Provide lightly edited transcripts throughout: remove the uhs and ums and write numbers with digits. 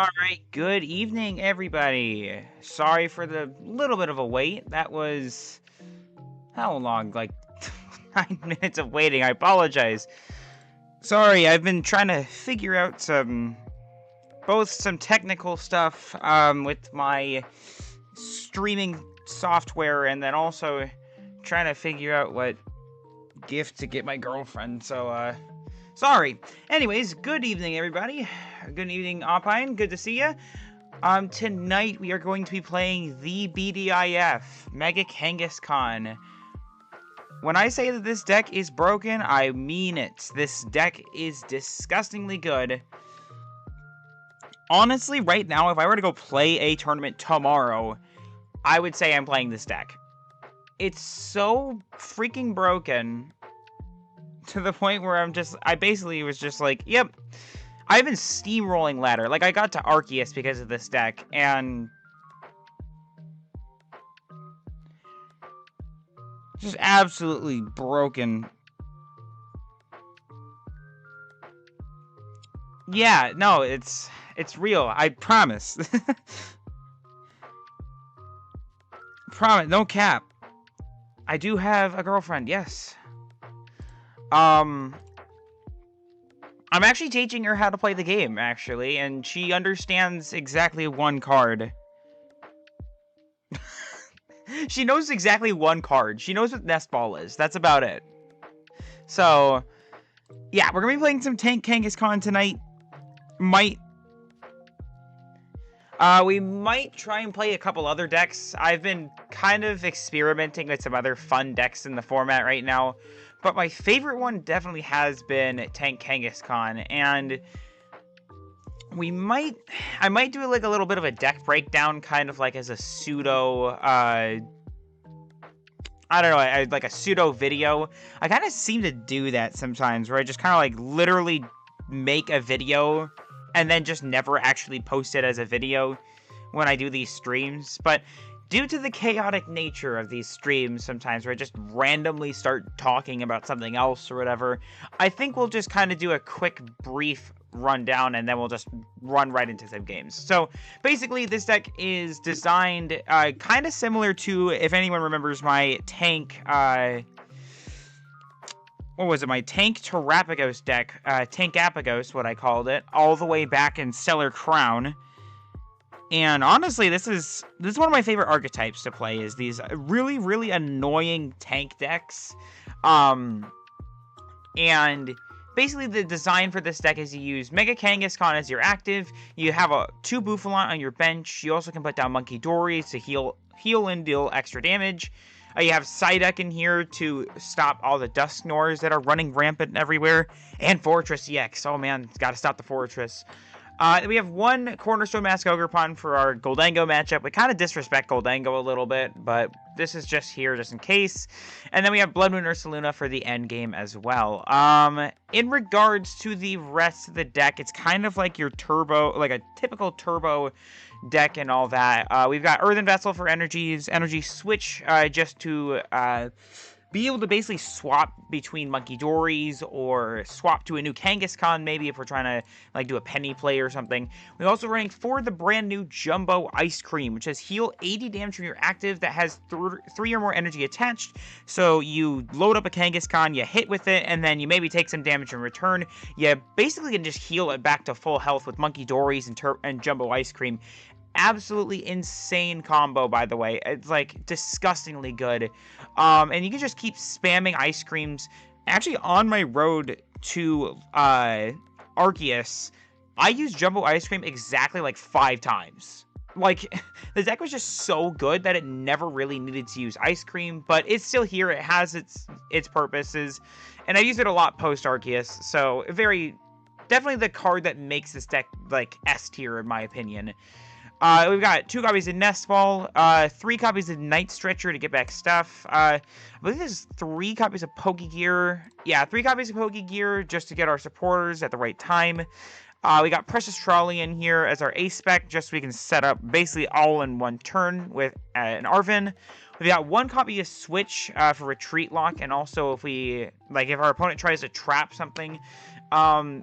Alright, good evening, everybody. Sorry for the little bit of a wait. That was... how long? Like, 9 minutes of waiting. I apologize. Sorry, I've been trying to figure out both some technical stuff, with my streaming software, and then also trying to figure out what gift to get my girlfriend, so, sorry. Anyways, good evening, everybody. Good evening, Alpine. Good to see you. Tonight we are going to be playing the BDIF, Mega Kangaskhan. When I say that this deck is broken, I mean it. This deck is disgustingly good. Honestly, right now, if I were to go play a tournament tomorrow, I would say I'm playing this deck. It's so freaking broken to the point where I basically was just like, yep. I've been steamrolling ladder. Like, I got to Arceus because of this deck, and just absolutely broken. Yeah, no, it's real. I promise. Promise, no cap. I do have a girlfriend, yes. I'm actually teaching her how to play the game, actually, and she understands exactly one card. She knows exactly one card. She knows what Nest Ball is. That's about it. So, yeah, we're gonna be playing some Tank Kangaskhan tonight. We might try and play a couple other decks. I've been kind of experimenting with some other fun decks in the format right now. But my favorite one definitely has been Tank Kangaskhan, and I might do like a little bit of a deck breakdown, kind of like as a pseudo, I don't know, like a pseudo video. I kind of seem to do that sometimes, where I just kind of like literally make a video and then just never actually post it as a video when I do these streams. But due to the chaotic nature of these streams sometimes, where I just randomly start talking about something else or whatever, I think we'll just kind of do a quick, brief rundown, and then we'll just run right into some games. So, basically, this deck is designed kind of similar to, if anyone remembers my Tank, what was it, my Tank Terrapagos deck, Tank Apagos, what I called it, all the way back in Stellar Crown. And honestly, this is one of my favorite archetypes to play, is these really, really annoying tank decks. And basically the design for this deck is you use Mega Kangaskhan as your active, you have 2 Bouffalant on your bench, you also can put down Monkey Dories to heal and deal extra damage. You have Psyduck in here to stop all the Dusknors that are running rampant everywhere, and Fortress EX. Oh man, gotta stop the Fortress. We have 1 Cornerstone Mask Ogerpon for our Goldango matchup. We kind of disrespect Goldango a little bit, but this is just here just in case. And then we have Blood Moon Ursaluna for the end game as well. In regards to the rest of the deck, it's kind of like your turbo, like a typical turbo deck and all that. We've got Earthen Vessel for energies, Energy Switch, just to be able to basically swap between Monkey Dories, or swap to a new Kangaskhan, maybe, if we're trying to like do a penny play or something. We're also running for the brand new Jumbo Ice Cream, which has heal 80 damage from your active that has 3 or more energy attached. So you load up a Kangaskhan, you hit with it, and then you maybe take some damage in return. You basically can just heal it back to full health with Monkey Dories and Jumbo Ice Cream. Absolutely insane combo, by the way. It's like disgustingly good. And you can just keep spamming ice creams. Actually, on my road to Arceus, I used Jumbo Ice Cream exactly like 5 times. Like, the deck was just so good that it never really needed to use Ice Cream, but it's still here. It has its purposes, and I used it a lot post Arceus, so definitely the card that makes this deck like S tier in my opinion. We've got 2 copies of Nest Ball, 3 copies of Night Stretcher to get back stuff. I believe there's 3 copies of Pokegear. Yeah, 3 copies of Pokegear just to get our supporters at the right time. We got Precious Trolley in here as our A-Spec, just so we can set up basically all in one turn with an Arven. We've got 1 copy of Switch for Retreat Lock, and also if our opponent tries to trap something,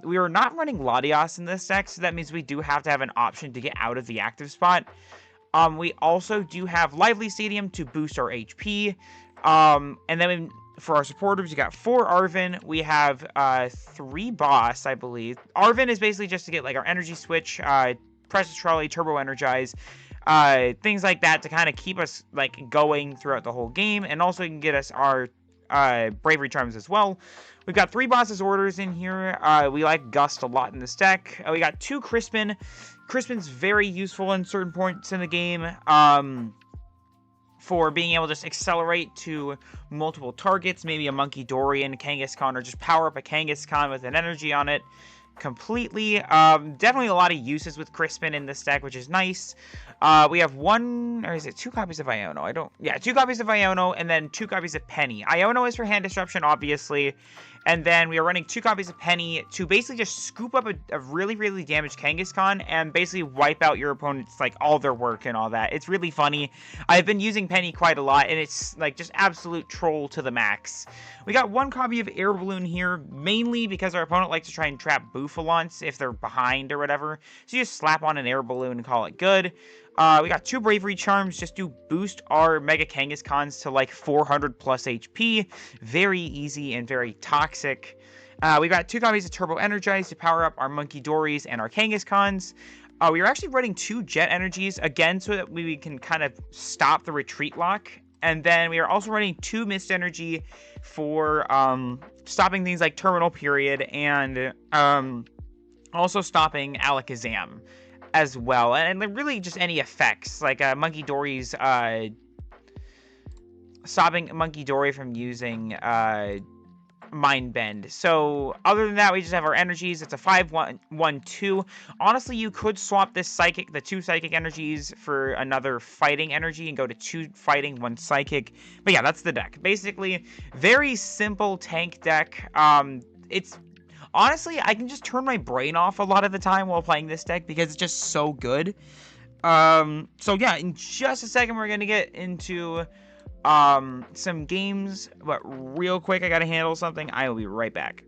We are not running Latias in this deck, so that means we do have to have an option to get out of the active spot. We also do have Lively Stadium to boost our HP. And then for our supporters, you got 4 Arven. We have 3 Boss, I believe. Arven is basically just to get like our energy switch, Precious Trolley, Turbo Energize, things like that to kind of keep us like going throughout the whole game, and also you can get us our Bravery Charms as well. We've got 3 Boss's Orders in here. We like Gust a lot in this deck. We got 2 Crispin. Crispin's very useful in certain points in the game for being able to just accelerate to multiple targets, maybe a Monkey Dory and Kangaskhan, or just power up a Kangaskhan with an energy on it completely. Definitely a lot of uses with Crispin in this deck, which is nice. We have 1, or is it 2 copies of Iono? 2 copies of Iono, and then 2 copies of Penny. Iono is for hand disruption, obviously. And then we are running 2 copies of Penny to basically just scoop up a really, really damaged Kangaskhan and basically wipe out your opponent's, like, all their work and all that. It's really funny. I've been using Penny quite a lot, and it's, like, just absolute troll to the max. We got 1 copy of Air Balloon here, mainly because our opponent likes to try and trap Bouffalants if they're behind or whatever. So you just slap on an Air Balloon and call it good. We got 2 Bravery Charms just to boost our Mega Kangaskhans to like 400 plus HP. Very easy and very toxic. We got 2 copies of Turbo Energize to power up our Monkey Dories and our Kangaskhans. We are actually running 2 Jet Energies, again, so that we can kind of stop the retreat lock. And then we are also running 2 Mist Energy for stopping things like Terminal Period and also stopping Alakazam as well, and really just any effects like Monkey Dory's stopping Monkey Dory from using Mind Bend. So other than that, we just have our energies. It's a 5-1-1-2. Honestly, you could swap this the 2 psychic energies for another fighting energy and go to 2 fighting, 1 psychic. But yeah, that's the deck. Basically, very simple tank deck. It's honestly, I can just turn my brain off a lot of the time while playing this deck because it's just so good. So yeah, in just a second, we're going to get into some games, but real quick, I got to handle something. I will be right back.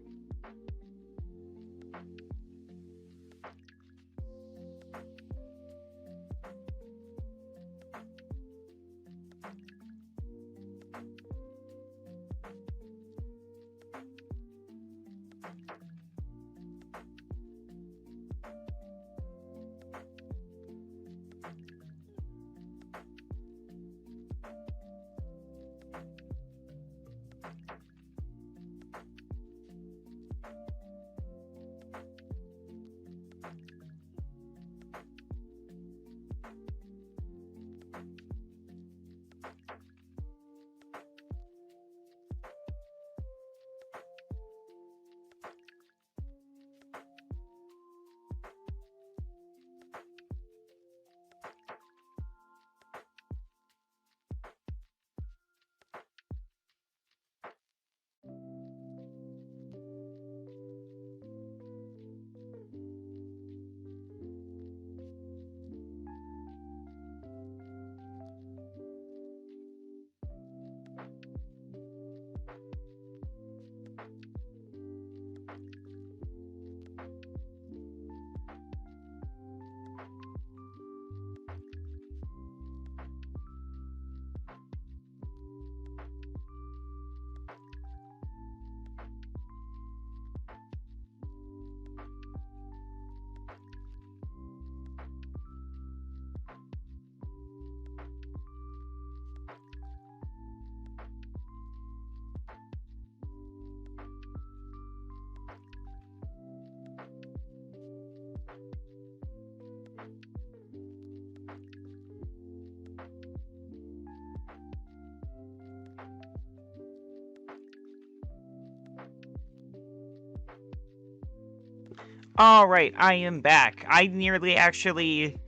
Alright, I am back. I nearly actually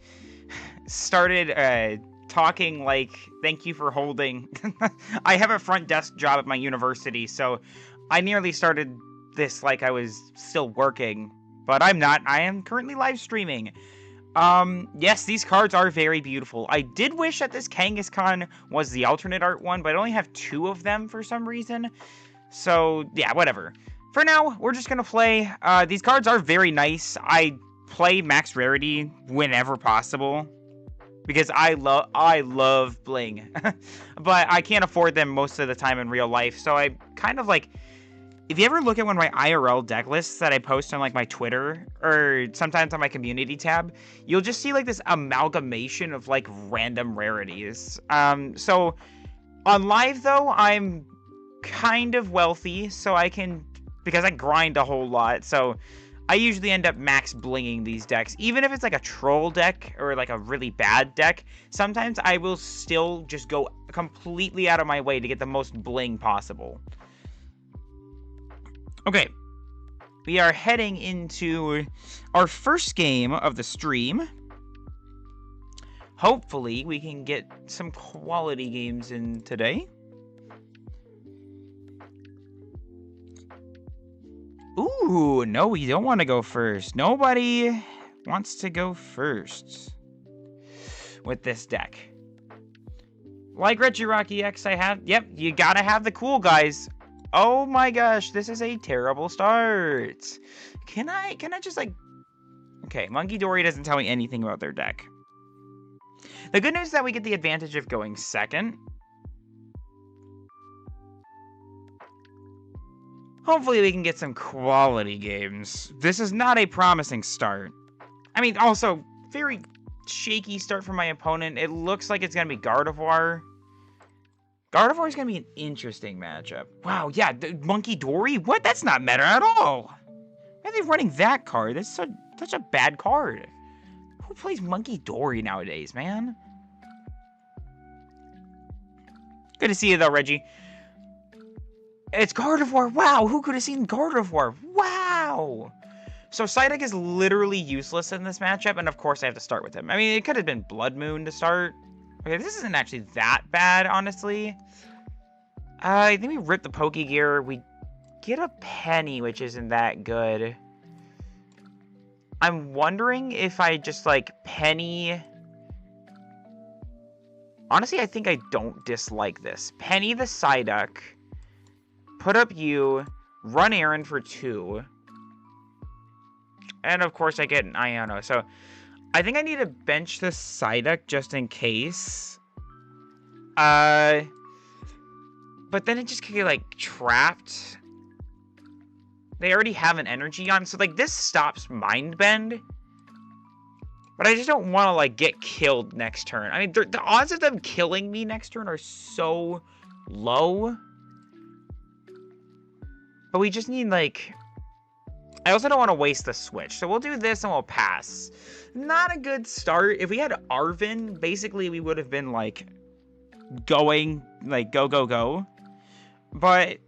started talking like, thank you for holding. I have a front desk job at my university, so I nearly started this like I was still working, but I'm not. I am currently live streaming. Yes, these cards are very beautiful. I did wish that this Kangaskhan was the alternate art one, but I only have 2 of them for some reason. So, yeah, whatever. for now, we're just going to play. These cards are very nice. I play max rarity whenever possible because I love bling. But I can't afford them most of the time in real life. So I kind of like, if you ever look at one of my IRL deck lists that I post on like my Twitter or sometimes on my community tab, you'll just see like this amalgamation of like random rarities. So on live though, I'm kind of wealthy, so I can, because I grind a whole lot, so I usually end up max blinging these decks. Even if it's like a troll deck or like a really bad deck, sometimes I will still just go completely out of my way to get the most bling possible. Okay, we are heading into our first game of the stream. Hopefully, we can get some quality games in today. Ooh, no, we don't want to go first. Nobody wants to go first with this deck. Like Regirocky X, I have... Yep, you gotta have the cool guys. Oh my gosh, this is a terrible start. Can I just like... Okay, Monkey Dory doesn't tell me anything about their deck. The good news is that we get the advantage of going second. Hopefully we can get some quality games. This is not a promising start. I mean, also, very shaky start from my opponent. It looks like it's going to be Gardevoir. Gardevoir is going to be an interesting matchup. Wow, yeah, Monkey Dory? What? That's not meta at all. Why are they running that card? That's such a bad card. Who plays Monkey Dory nowadays, man? Good to see you, though, Reggie. It's Gardevoir. Wow, who could have seen Gardevoir? Wow. So Psyduck is literally useless in this matchup, and of course I have to start with him. I mean, it could have been Blood Moon to start. Okay, this isn't actually that bad, honestly. I think we rip the Pokegear. We get a Penny, which isn't that good. I'm wondering if I just, like, Penny... Honestly, I think I don't dislike this. Penny the Psyduck. Put up you, run Aaron for 2. And of course I get an Iono. So I think I need to bench the Psyduck just in case. But then it just could get like trapped. They already have an energy on. So like this stops Mind Bend. But I just don't want to like get killed next turn. I mean the odds of them killing me next turn are so low. But we just need, like... I also don't want to waste the switch. So we'll do this and we'll pass. Not a good start. If we had Arven, basically we would have been, like... Going, like, go, go, go. But...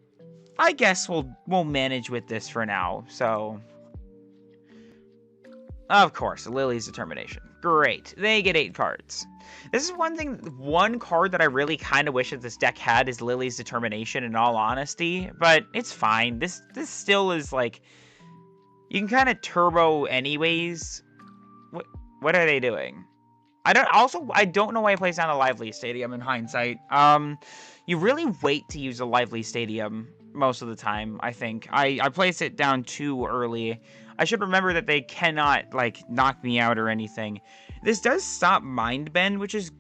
I guess we'll manage with this for now. So... Of course, Lily's Determination. Great. They get 8 cards. This is one card that I really kind of wish that this deck had is Lily's Determination, in all honesty. But it's fine. This still is, like... You can kind of turbo anyways. What are they doing? I don't know why I placed down a Lively Stadium in hindsight. You really wait to use a Lively Stadium most of the time, I think. I placed it down too early. I should remember that they cannot, like, knock me out or anything. This does stop Mind Bend, which is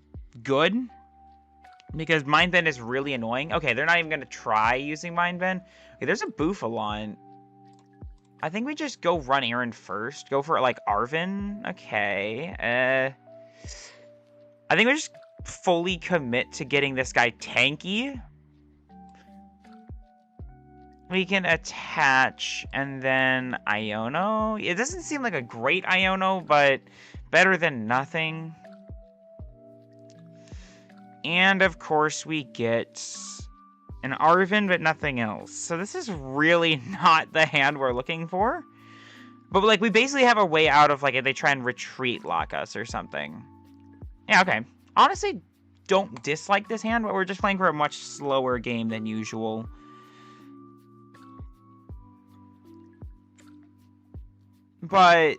good. Because Mind Bend is really annoying. Okay, they're not even going to try using Mind Bend. Okay, there's a Bouffalon. I think we just go run Aaron first. Go for, like, Arven. Okay. I think we just fully commit to getting this guy tanky. We can attach and then Iono. It doesn't seem like a great Iono, but better than nothing. And of course we get an Arven, but nothing else. So this is really not the hand we're looking for. But like we basically have a way out of like if they try and retreat lock us or something. Yeah, okay. Honestly, don't dislike this hand, but we're just playing for a much slower game than usual. But,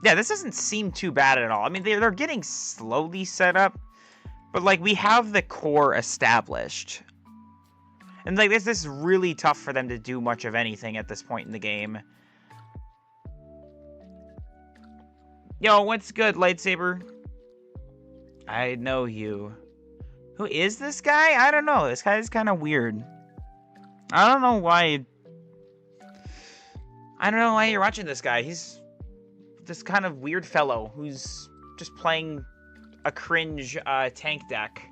yeah, this doesn't seem too bad at all. I mean, they're getting slowly set up. But, like, we have the core established. And like this is really tough for them to do much of anything at this point in the game. Yo, what's good, lightsaber? I know you. Who is this guy? I don't know. This guy's kind of weird. I don't know why. I don't know why you're watching this guy. He's this kind of weird fellow who's just playing a cringe tank deck.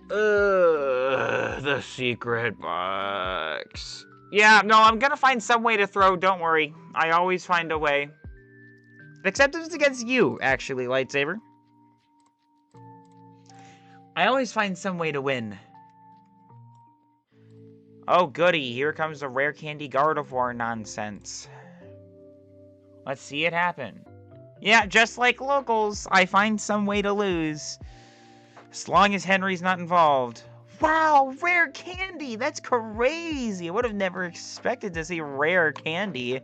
The secret box. Yeah, no, I'm gonna find some way to throw. Don't worry. I always find a way. Except if it's against you, actually, lightsaber. I always find some way to win. Oh, goody. Here comes the rare candy Gardevoir nonsense. Let's see it happen. Yeah, just like locals, I find some way to lose. As long as Henry's not involved. Wow, rare candy! That's crazy! I would have never expected to see rare candy.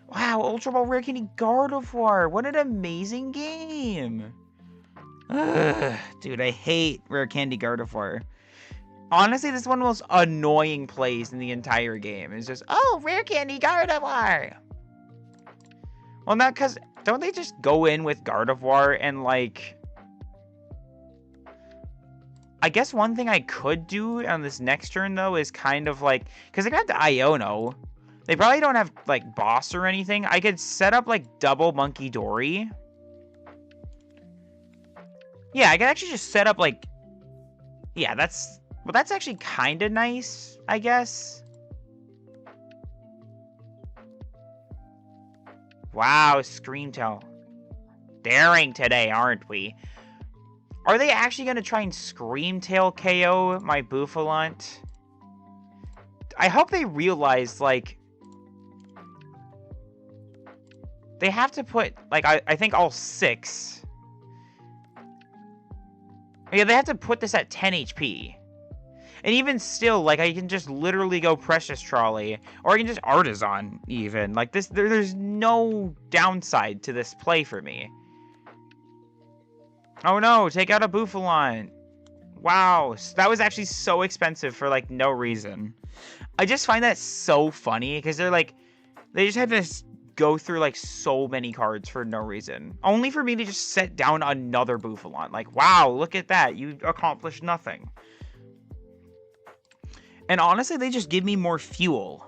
Wow, Ultra Ball Rare Candy Gardevoir! What an amazing game! Ugh, dude, I hate Rare Candy Gardevoir. Honestly, this is one of the most annoying plays in the entire game. It's just, oh, Rare Candy Gardevoir! Well, not because... Don't they just go in with Gardevoir and, like... I guess one thing I could do on this next turn, though, is kind of like... Because they got the Iono. They probably don't have, like, Boss or anything. I could set up, like, double Monkey Dory. Yeah, I could actually just set up, like... Yeah, that's... Well, that's actually kind of nice, I guess. Wow, Screamtail. Daring today, aren't we? Are they actually going to try and Screamtail KO my Bouffalante? I hope they realize, like... They have to put, like, I think all 6. Yeah, they have to put this at 10 HP. And even still, like, I can just literally go Precious Trolley. Or I can just Artisan, even. Like, this, there's no downside to this play for me. Oh no, take out a Bouffalante. Wow, that was actually so expensive for, like, no reason. I just find that so funny, because they're, like, they just have to go through, like, so many cards for no reason. Only for me to just set down another Bouffalante. Like, wow, look at that. You accomplished nothing. And honestly, they just give me more fuel.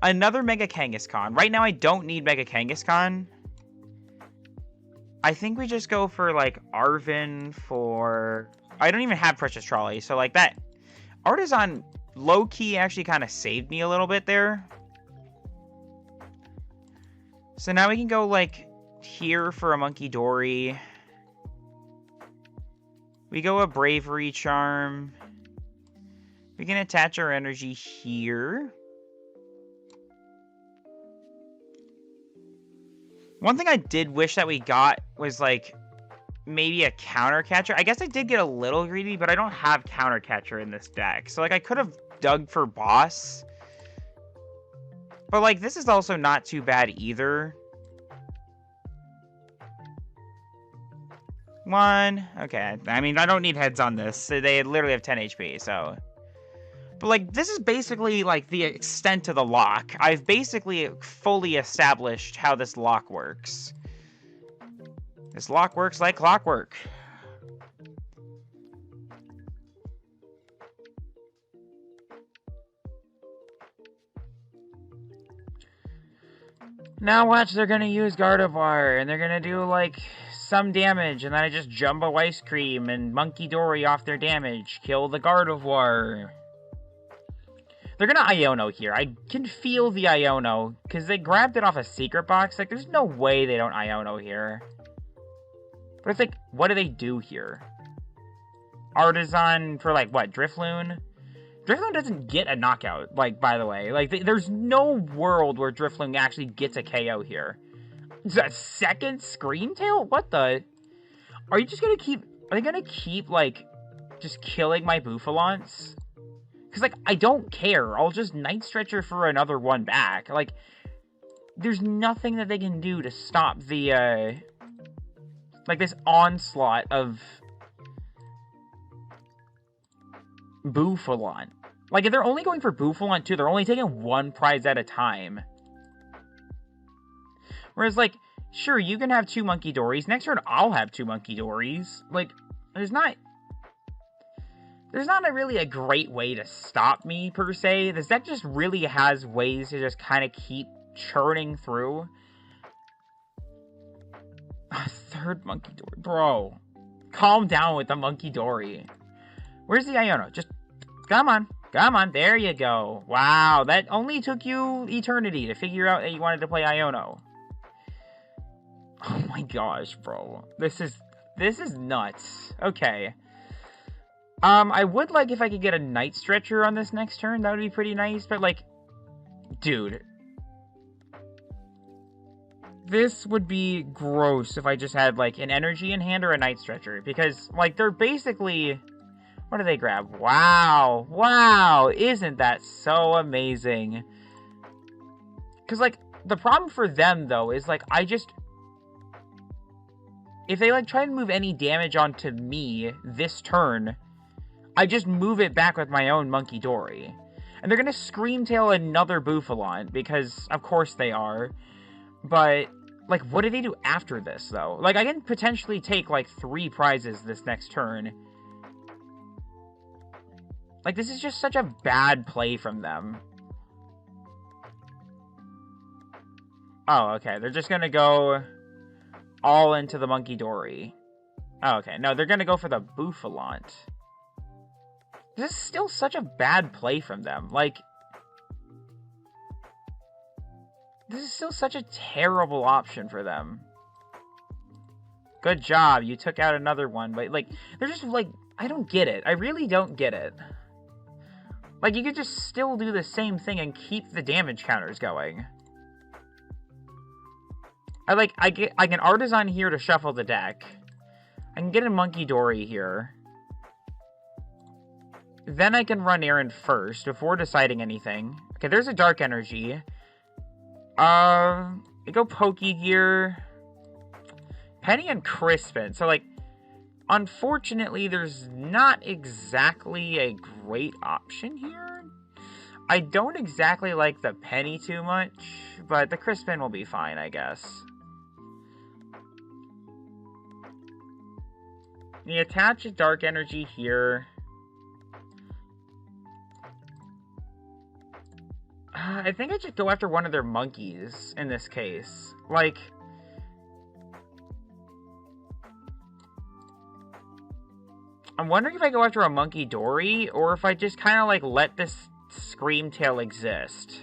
Another Mega Kangaskhan. Right now, I don't need Mega Kangaskhan. I think we just go for, like, Arven for... I don't even have Precious Trolley, so, like, that... Artisan, low-key, actually kind of saved me a little bit there. So now we can go, like, here for a Monkey Dory. We go a Bravery Charm. We can attach our energy here. One thing I did wish that we got was, like, maybe a Counter Catcher. I guess I did get a little greedy, but I don't have Counter Catcher in this deck. So, like, I could have dug for Boss. But, like, this is also not too bad either. One. Okay. I mean, I don't need heads on this. They literally have 10 HP, so... But, like, this is basically, like, the extent of the lock. I've basically fully established how this lock works. This lock works like clockwork. Now watch, they're gonna use Gardevoir, and they're gonna do, like, some damage, and then I just Jumbo Ice Cream and Monkey Dory off their damage. Kill the Gardevoir. They're gonna Iono here. I can feel the Iono, because they grabbed it off a secret box. Like, there's no way they don't Iono here. But it's like, what do they do here? Artisan for, like, what, Drifloon? Drifloon doesn't get a knockout, like, by the way. Like, there's no world where Drifloon actually gets a KO here. Is that second Screamtail? What the? Are you just gonna keep... Are they gonna keep, like, just killing my Bouffalantes? Because, like, I don't care. I'll just Night Stretcher for another one back. Like, there's nothing that they can do to stop the, like, this onslaught of... Buffalant. Like, if they're only going for Buffalant, too, they're only taking one prize at a time. Whereas, like, sure, you can have 2 Monkey Dories. Next turn, I'll have 2 Monkey Dories. Like, there's not really a great way to stop me, per se. This deck just really has ways to just kind of keep churning through. A 3rd Monkey Dory. Bro, calm down with the Monkey Dory. Where's the Iono? Just, come on. Come on, there you go. Wow, that only took you eternity to figure out that you wanted to play Iono. Oh my gosh, bro. This is nuts. Okay. I would like if I could get a Night Stretcher on this next turn. That would be pretty nice, but like, dude. This would be gross if I just had, like, an Energy in hand or a Night Stretcher. Because, like, they're basically... What do they grab? Wow! Wow! Isn't that so amazing? Because, like, the problem for them, though, is, like, I just... If they, like, try to move any damage onto me this turn, I just move it back with my own Monkey Dory. And they're gonna Screamtail another Buffalant, because, of course they are. But... Like, what do they do after this, though? Like, I can potentially take, like, 3 prizes this next turn. Like, this is just such a bad play from them. Oh, okay. They're just gonna go all into the Monkey Dory. Oh, okay. No, they're gonna go for the Buffalant. This is still such a bad play from them. Like... This is still such a terrible option for them. Good job, you took out another one, but, like, they're just, like, I don't get it. I really don't get it. Like, you could just still do the same thing and keep the damage counters going. I can Artisan here to shuffle the deck. I can get a Monkey Dory here. Then I can run Errand first, before deciding anything. Okay, there's a Dark Energy. I go Pokegear, Penny, and Crispin. So, like, unfortunately, there's not exactly a great option here. I don't exactly like the Penny too much, but the Crispin will be fine, I guess. You attach a Dark Energy here. I think I should go after one of their monkeys in this case. Like... I'm wondering if I go after a Monkey Dory, or if I just kind of, like, let this Screamtail exist.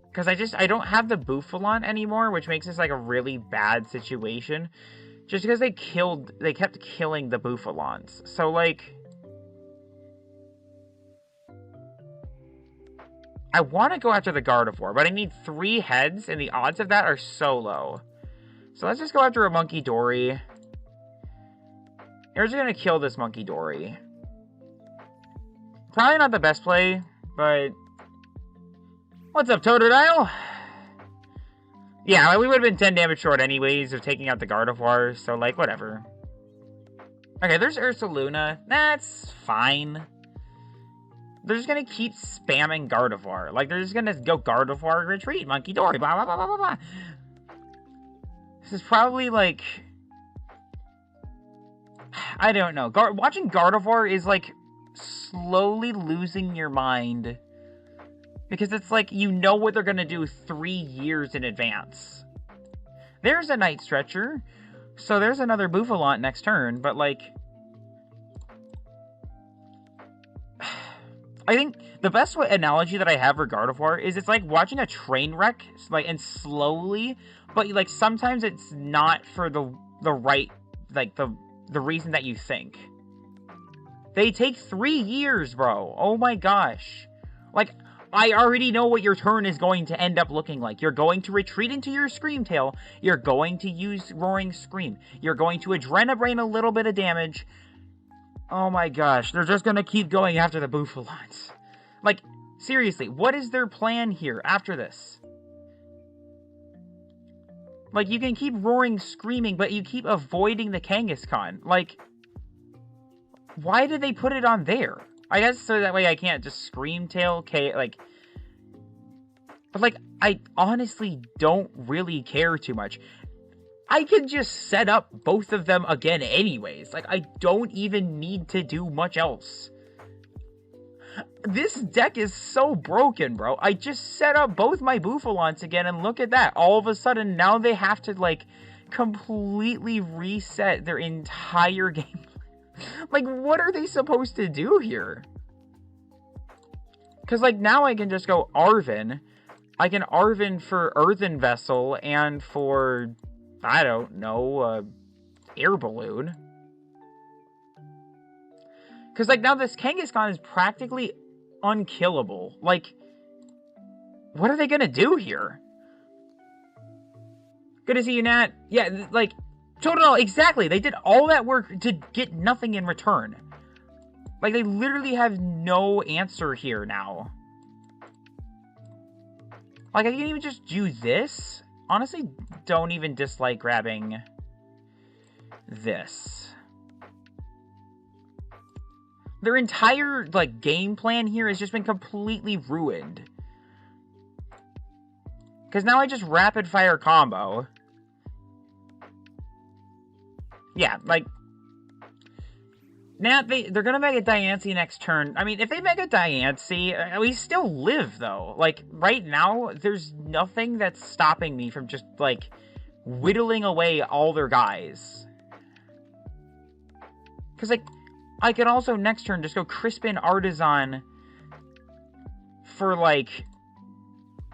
Because I don't have the Buffalant anymore, which makes this, like, a really bad situation. Just because they kept killing the Buffalants. So, like... I want to go after the Gardevoir, but I need 3 heads, and the odds of that are so low. So let's just go after a Monkey Dory. We're just going to kill this Monkey Dory. Probably not the best play, but... What's up, Totodile? Yeah, we would have been 10 damage short anyways of taking out the Gardevoir, so, like, whatever. Okay, there's Ursaluna. That's fine. They're just gonna keep spamming Gardevoir. Like, they're just gonna go Gardevoir, retreat, Monkey Dory, blah, blah, blah, blah, blah, blah. This is probably, like... I don't know. Watching Gardevoir is, like, slowly losing your mind. Because it's like, you know what they're gonna do 3 years in advance. There's a Night Stretcher. So there's another Buffalant next turn, but, like... I think the best analogy that I have for Gardevoir is it's like watching a train wreck, like, and slowly, but, like, sometimes it's not for the right, like, the reason that you think. They take 3 years, bro. Oh my gosh. Like, I already know what your turn is going to end up looking like. You're going to retreat into your Screamtail. You're going to use Roaring Scream. You're going to Adrenabrain a little bit of damage. Oh my gosh, they're just gonna keep going after the Buffalants. Like, seriously, what is their plan here after this? Like, you can keep Roaring Screaming, but you keep avoiding the Kangaskhan. Like, why did they put it on there? I guess so that way I can't just Screamtail like... But, like, I honestly don't really care too much. I can just set up both of them again anyways. Like, I don't even need to do much else. This deck is so broken, bro. I just set up both my Bouffalants again, and look at that. All of a sudden, now they have to, like, completely reset their entire game. Like, what are they supposed to do here? Because, like, now I can just go Arven. I can Arven for Earthen Vessel and for, I don't know, Air Balloon. Because, like, now this Kangaskhan is practically unkillable. Like, what are they gonna do here? Good to see you, Nat. Yeah, like, total, exactly. They did all that work to get nothing in return. Like, they literally have no answer here now. Like, I can even just do this. Honestly, don't even dislike grabbing this. Their entire, like, game plan here has just been completely ruined. Because now I just rapid fire combo. Yeah, like... Now, they're gonna Mega Diancie next turn. I mean, if they Mega Diancie, we still live, though. Like, right now, there's nothing that's stopping me from just, like, whittling away all their guys. Because, like, I can also next turn just go Crispin Artisan for, like...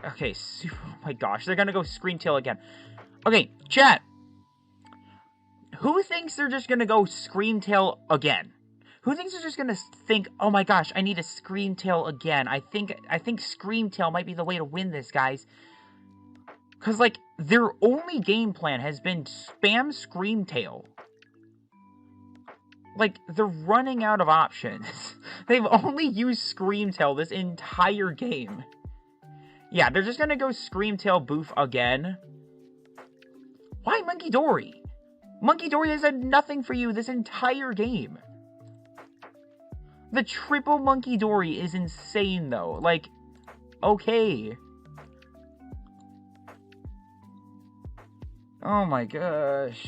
Okay, oh my gosh, they're gonna go Screamtail again. Okay, chat. Who thinks they're just gonna go Screamtail again? Who thinks they're just gonna think, oh my gosh, I need a Screamtail again? I think Screamtail might be the way to win this, guys. Because, like, their only game plan has been spam Screamtail. Like, they're running out of options. They've only used Screamtail this entire game. Yeah, they're just gonna go Screamtail Boof again. Why Monkey Dory? Monkey Dory has done nothing for you this entire game. The triple Monkey Dory is insane, though. Like, okay. Oh my gosh.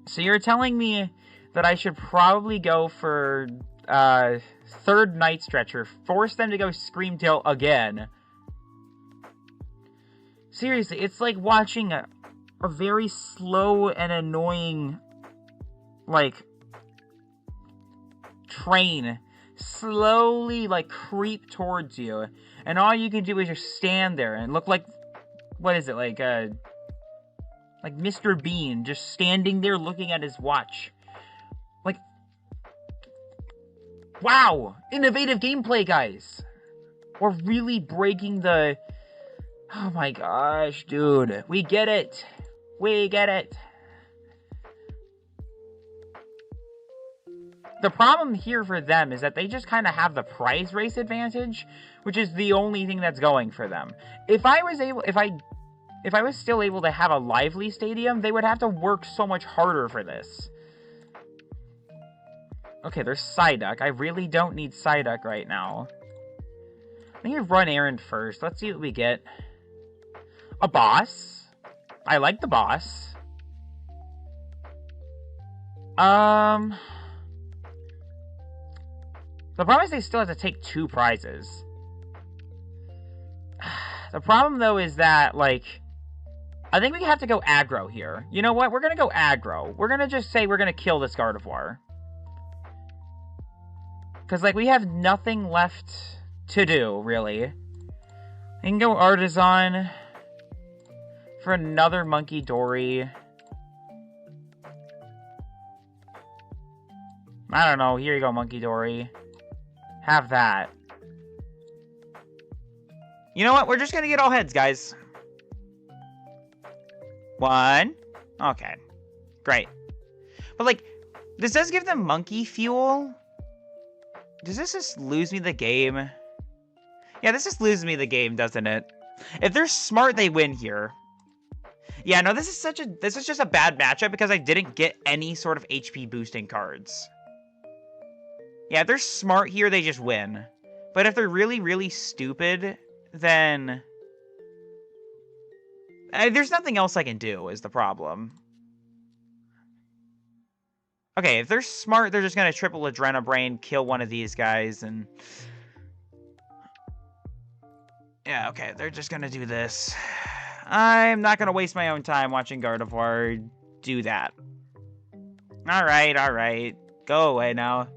So you're telling me that I should probably go for, third Night Stretcher. Force them to go Screamtail again. Seriously, it's like watching a very slow and annoying, like, train slowly, like, creep towards you. And all you can do is just stand there and look like, what is it, like Mr. Bean, just standing there looking at his watch. Like, wow! Innovative gameplay, guys! We're really breaking the... Oh my gosh, dude. We get it. We get it. The problem here for them is that they just kind of have the prize race advantage, which is the only thing that's going for them. If I was still able to have a lively stadium, they would have to work so much harder for this. Okay, there's Psyduck. I really don't need Psyduck right now. Let me run errand first. Let's see what we get. A boss. I like the boss. The problem is they still have to take 2 prizes. The problem, though, is that, like... I think we have to go aggro here. You know what? We're gonna go aggro. We're gonna just say we're gonna kill this Gardevoir. Because, like, we have nothing left to do, really. We can go Artisan for another Monkey Dory. I don't know. Here you go, Monkey Dory. Have that. You know what? We're just gonna get all heads, guys. 1. Okay. Great. But, like, this does give them monkey fuel. Does this just lose me the game? Yeah, this just loses me the game, doesn't it? If they're smart, they win here. Yeah, no, this is just a bad matchup because I didn't get any sort of HP boosting cards. Yeah, if they're smart here, they just win. But if they're really, really stupid, then there's nothing else I can do is the problem. Okay, if they're smart, they're just gonna triple Adrenabrain, kill one of these guys, and yeah, okay, they're just gonna do this. I'm not gonna waste my own time watching Gardevoir do that. Alright. Go away now.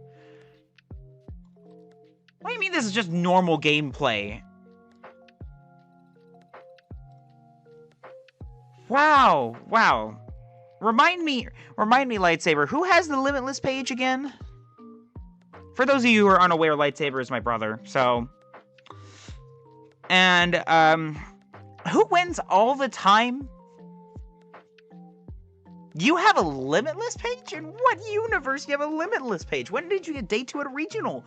What do you mean this is just normal gameplay? Wow. Remind me, Lightsaber, who has the Limitless page again? For those of you who are unaware, Lightsaber is my brother, so... And, who wins all the time? You have a Limitless page? In what universe do you have a Limitless page? When did you get Day 2 at a regional?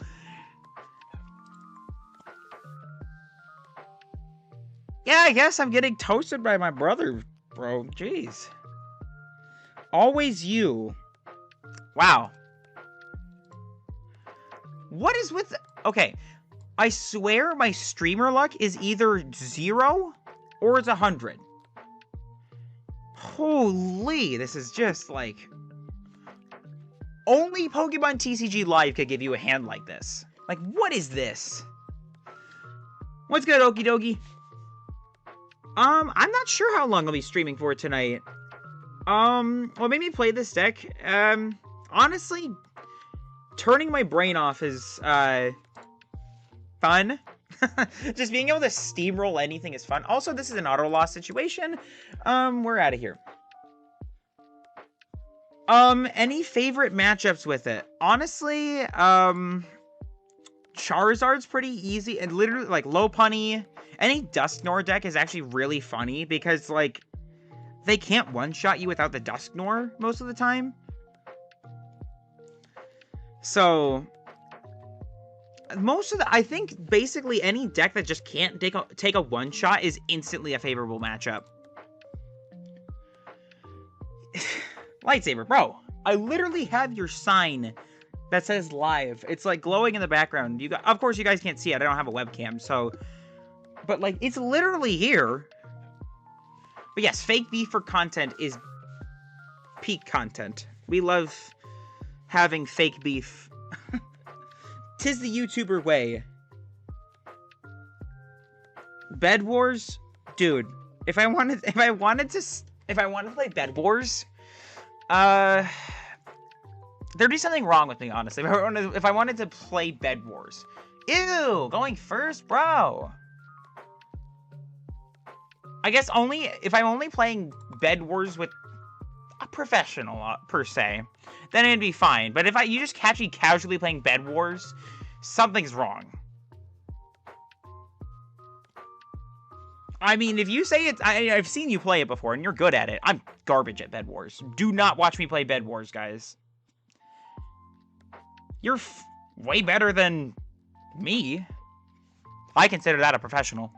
Yeah, I guess I'm getting toasted by my brother, bro. Jeez. Always you. Wow. What is with... Okay. I swear my streamer luck is either 0 or it's 100. Holy, this is just like... Only Pokemon TCG Live could give you a hand like this. Like, what is this? What's good, Okie dokie? I'm not sure how long I'll be streaming for tonight. What made me play this deck? Honestly, turning my brain off is, fun. Just being able to steamroll anything is fun. Also, this is an auto-loss situation. We're out of here. Any favorite matchups with it? Honestly, Charizard's pretty easy, and literally, like, Lopunny, any Dusknoir deck is actually really funny, because, like, they can't one-shot you without the Dusknoir most of the time. So, I think basically any deck that just can't take a one-shot is instantly a favorable matchup. Lightsaber, bro, I literally have your sign that says live. It's like glowing in the background. Of course, you guys can't see it. I don't have a webcam, so... But, like, it's literally here. But yes, fake beef for content is peak content. We love having fake beef. 'Tis the YouTuber way. Bed Wars? Dude, if I wanted to play Bed Wars, there'd be something wrong with me, honestly. If I wanted to play Bed Wars. Ew, going first, bro. I guess if I'm only playing Bed Wars with a professional, per se, then it'd be fine. But if you just catch me casually playing Bed Wars, something's wrong. I mean, if you say it's... I've seen you play it before, and you're good at it. I'm garbage at Bed Wars. Do not watch me play Bed Wars, guys. You're way better than me. I consider that a professional.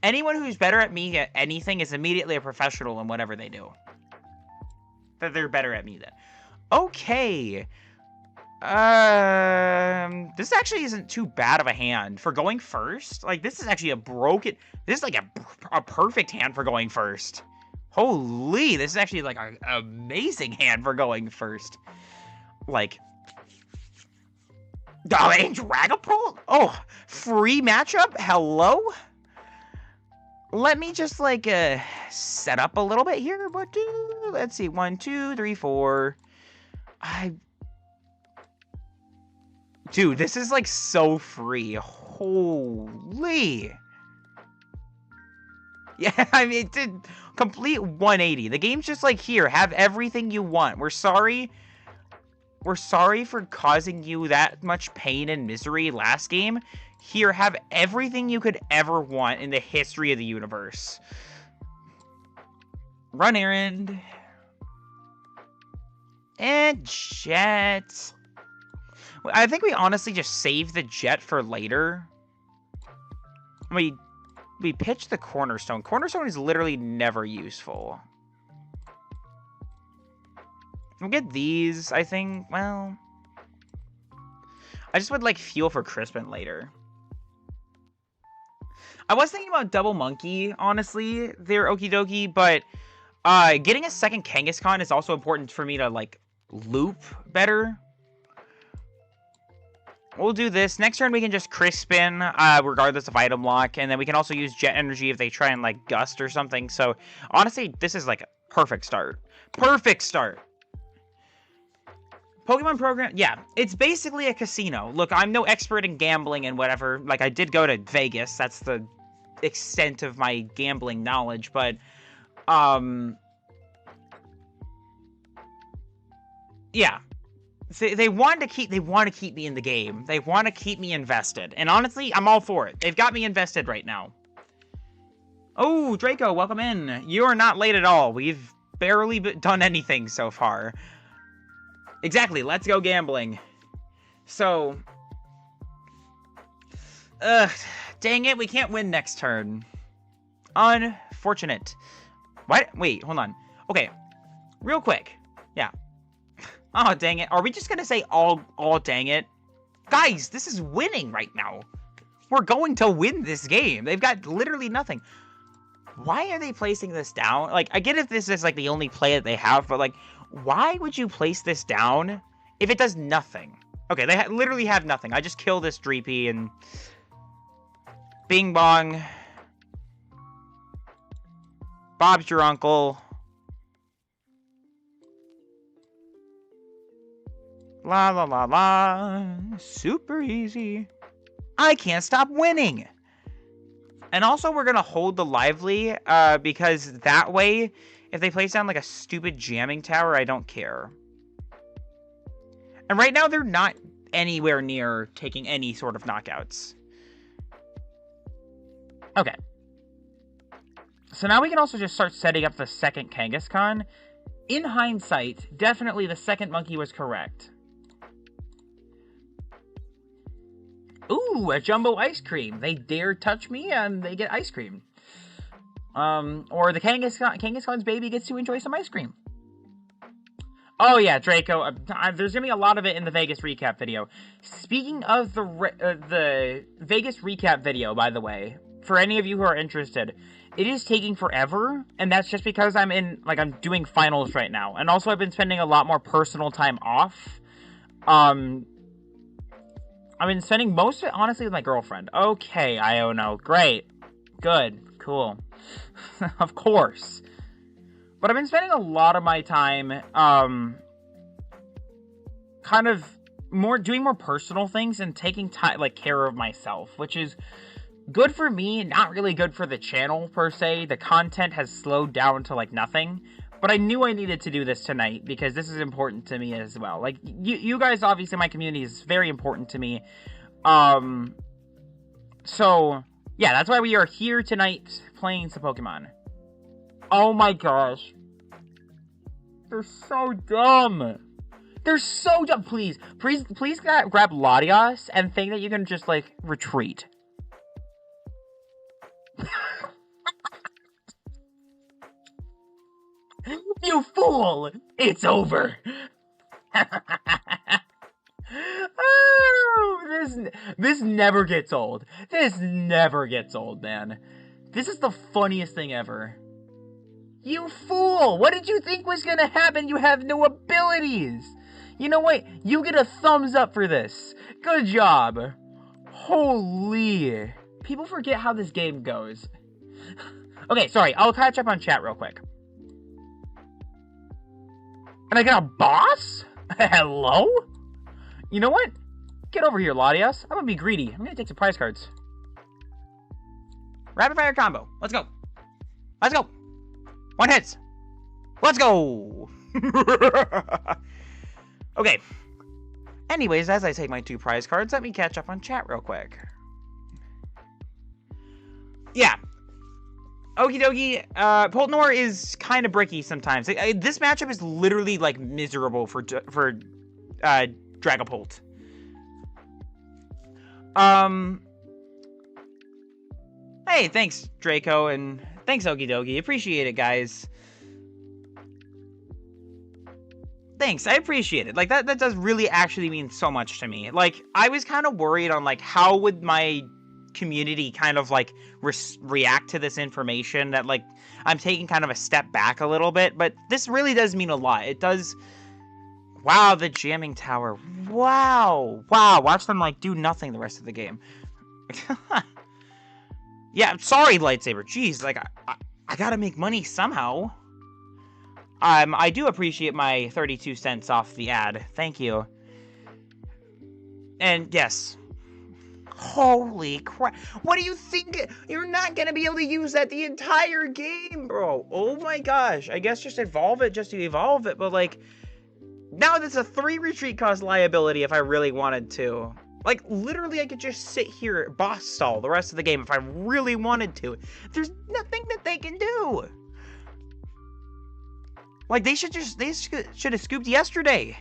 Anyone who's better at me at anything is immediately a professional in whatever they do. That they're better at me then. Okay. This actually isn't too bad of a hand for going first. Like, this is actually this is like a perfect hand for going first. Holy, this is actually like an amazing hand for going first. Like, and Dragapult? Oh, free matchup? Hello? Let me just, like, set up a little bit here. Let's see. 1, 2, 3, 4. Dude, this is, like, so free. Holy. Yeah, I mean, it did complete 180. The game's just like, here, have everything you want. We're sorry for causing you that much pain and misery last game. Here, have everything you could ever want in the history of the universe. Run errand. And jet. I think we honestly just save the jet for later. we pitch the Cornerstone. Cornerstone is literally never useful. We'll get these, I think. Well, I just would like Fuel for Crispin later. I was thinking about Double Monkey, honestly. They're okie dokie, but getting a second Kangaskhan is also important for me to like loop better. We'll do this. Next turn, we can just Crispin, regardless of item lock. And then we can also use Jet Energy if they try and, like, Gust or something. So, honestly, this is, like, a perfect start. Perfect start! Pokemon program, yeah. It's basically a casino. Look, I'm no expert in gambling and whatever. Like, I did go to Vegas. That's the extent of my gambling knowledge. But, yeah. They want to keep me in the game. They want to keep me invested. And honestly, I'm all for it. They've got me invested right now. Oh, Draco, welcome in. You are not late at all. We've barely done anything so far. Exactly, let's go gambling. So, dang it, we can't win next turn. Unfortunate. What? Wait, hold on. Okay, real quick. Yeah. Oh, dang it. Are we just gonna say all dang it? Guys, this is winning right now. We're going to win this game. They've got literally nothing. Why are they placing this down? Like, I get if this is, like, the only play that they have, but, like, why would you place this down if it does nothing? Okay, they literally have nothing. I just kill this Dreepy and... Bing bong. Bob's your uncle. La la la la. Super easy. I can't stop winning. And also, we're going to hold the lively, because that way, if they place down like a stupid jamming tower, I don't care. And right now, they're not anywhere near taking any sort of knockouts. Okay. So now we can also just start setting up the second Kangaskhan. In hindsight, definitely the second monkey was correct. Ooh, a jumbo ice cream. They dare touch me and they get ice cream. Or the Kangaskhan's baby gets to enjoy some ice cream. Oh yeah, Draco. There's gonna be a lot of it in the Vegas recap video. Speaking of the Vegas recap video, by the way, for any of you who are interested, it is taking forever, and that's just because I'm doing finals right now, and also I've been spending a lot more personal time off. I've been spending most of it, honestly, with my girlfriend. Okay, Iono. Great. Good. Cool. Of course. But I've been spending a lot of my time, kind of doing more personal things and taking time, care of myself, which is good for me, not really good for the channel, per se. The content has slowed down to, nothing. But I knew I needed to do this tonight, because this is important to me as well. You guys, obviously, my community is very important to me. So, yeah, that's why we are here tonight, playing some Pokemon. Oh my gosh. They're so dumb. They're so dumb. Please grab Latias and think that you can just, retreat. You fool! It's over! Oh, this never gets old. This never gets old, man. This is the funniest thing ever. You fool! What did you think was gonna happen? You have no abilities! You know what? You get a thumbs up for this. Good job. Holy. People forget how this game goes. Okay, sorry. I'll catch up on chat real quick. And I got a boss? Hello? You know what? Get over here, Latias. I'm gonna be greedy. I'm gonna take some prize cards. Rapid fire combo. Let's go. Let's go. One hits. Let's go. Okay. Anyways, as I take my 2 prize cards, let me catch up on chat real quick. Yeah. Okie dokie, Poltnor is kind of bricky sometimes. This matchup is literally, miserable for Dragapult. Hey, thanks, Draco, and thanks, Okie Dokie. Appreciate it, guys. Thanks, I appreciate it. Like, that does really actually mean so much to me. Like, I was kind of worried on, like, how would my community kind of, like, react to this information that, like, I'm taking kind of a step back a little bit, but this really does mean a lot. It does... Wow, the jamming tower. Wow. Wow, watch them, like, do nothing the rest of the game. Yeah, sorry, Lightsaber. Jeez, like, I gotta make money somehow. I do appreciate my 32 cents off the ad. Thank you. And, yes. Holy crap. What do you think? You're not gonna be able to use that the entire game, bro. Oh my gosh. I guess just evolve it just to evolve it, but, like... Now that's a 3 retreat cost liability if I really wanted to. Like, literally, I could just sit here, boss stall the rest of the game if I really wanted to. There's nothing that they can do. Like, they should have scooped yesterday.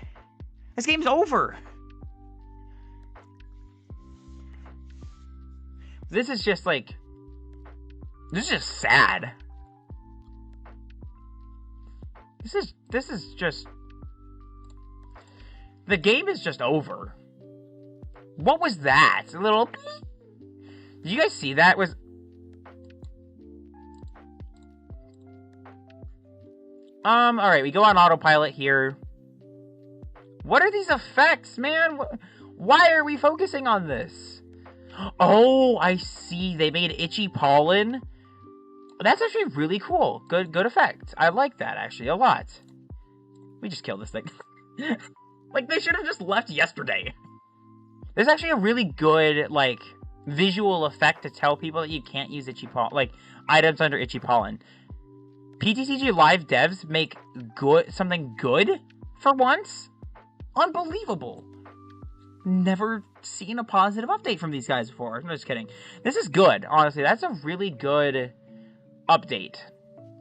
This game's over. This is just, like... This is just sad. This is just... The game is just over. What was that? A little... Did you guys see that? Alright, we go on autopilot here. What are these effects, man? Why are we focusing on this? Oh, I see. They made Itchy Pollen. That's actually really cool. Good effect. I like that, actually, a lot. We just killed this thing. Like, they should have just left yesterday. There's actually a really good, like, visual effect to tell people that you can't use Itchy Pollen, like, items under Itchy Pollen. PTCG Live devs make something good for once? Unbelievable. Never seen a positive update from these guys before. I'm just kidding. This is good, honestly. That's a really good update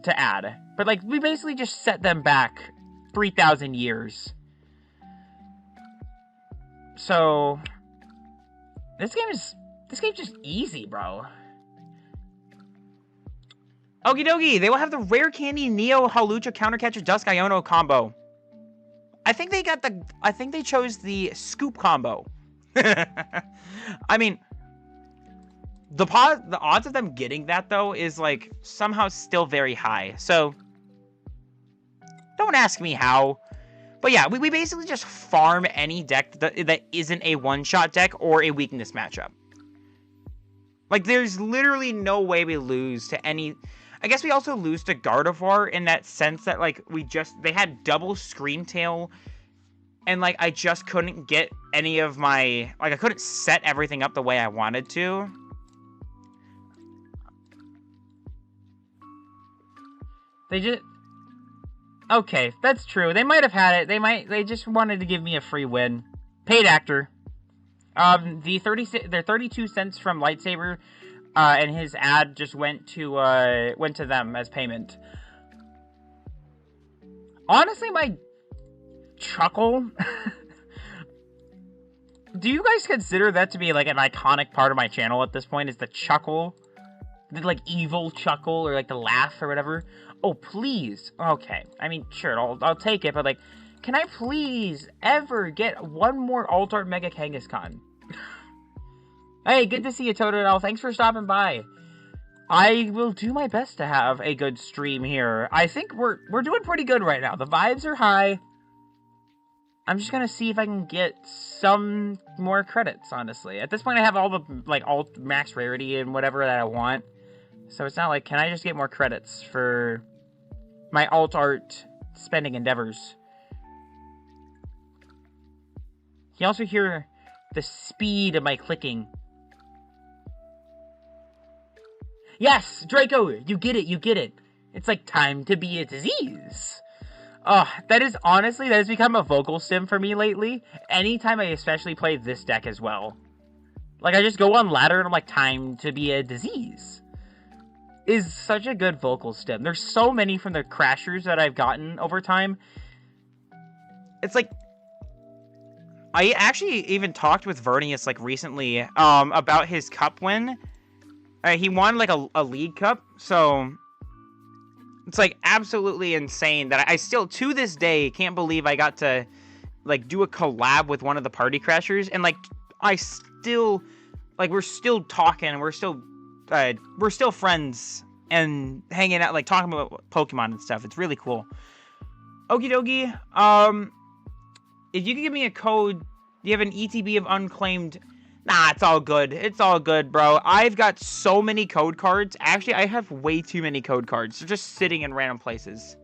to add. But, like, we basically just set them back 3,000 years. So, this game's just easy, bro. Okie dokie, they will have the Rare Candy Neo Halucha Countercatcher Dusk Iono combo. I think they chose the Scoop combo. I mean, the odds of them getting that, though, is, like, somehow still very high. So, don't ask me how. But yeah, we basically just farm any deck that isn't a one-shot deck or a weakness matchup. Like, there's literally no way we lose to any... I guess we also lose to Gardevoir in that sense that, like, they had double Screamtail, and, like, I just couldn't get any of my... Like, I couldn't set everything up the way I wanted to. Okay, that's true. They might have had it. They just wanted to give me a free win. Paid actor. Their 32 cents from Lightsaber, and his ad just went to them as payment. Honestly, my chuckle. Do you guys consider that to be, like, an iconic part of my channel at this point? Is the chuckle? The, like, evil chuckle, or, like, the laugh, or whatever? Oh, please. Okay. I mean, sure, I'll take it, but, like, can I please ever get one more alt art Mega Kangaskhan? Hey, good to see you, Totodile. Thanks for stopping by. I will do my best to have a good stream here. I think we're doing pretty good right now. The vibes are high. I'm just gonna see if I can get some more credits, honestly. At this point, I have all the, like, alt max rarity and whatever that I want. So it's not like, can I just get more credits for my alt art spending endeavors? You also hear the speed of my clicking. Yes, Draco, you get it. It's like time to be a disease. That has become a vocal stim for me lately. Anytime I especially play this deck as well. Like, I just go on ladder and I'm like, time to be a disease. Is such a good vocal stim. There's so many from the Crashers that I've gotten over time. It's like, I actually even talked with Vernius, like, recently, about his cup win. He won like a League Cup, so it's like absolutely insane that I still to this day can't believe I got to like do a collab with one of the Party Crashers, and like I still like we're still talking, we're still friends and hanging out, like talking about Pokemon and stuff. It's really cool. Okie dokie. If you could give me a code, do you have an ETB of unclaimed? Nah, it's all good. It's all good, bro. I've got so many code cards. Actually, I have way too many code cards. They're just sitting in random places.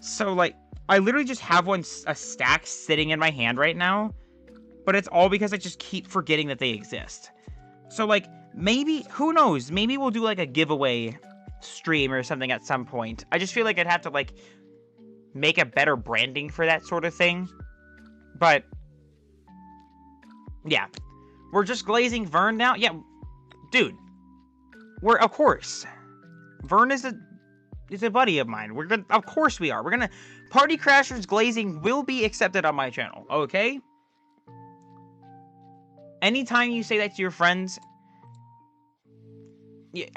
So, like, I literally just have a stack sitting in my hand right now. But it's all because I just keep forgetting that they exist. So, like, maybe, who knows? Maybe we'll do, like, a giveaway stream or something at some point. I just feel like I'd have to, like, make a better branding for that sort of thing. But, yeah. We're just glazing Vern now? Yeah, dude. Of course. Vern is a buddy of mine. Of course we are. We're gonna, Party Crashers glazing will be accepted on my channel, okay? Anytime you say that to your friends, yeah,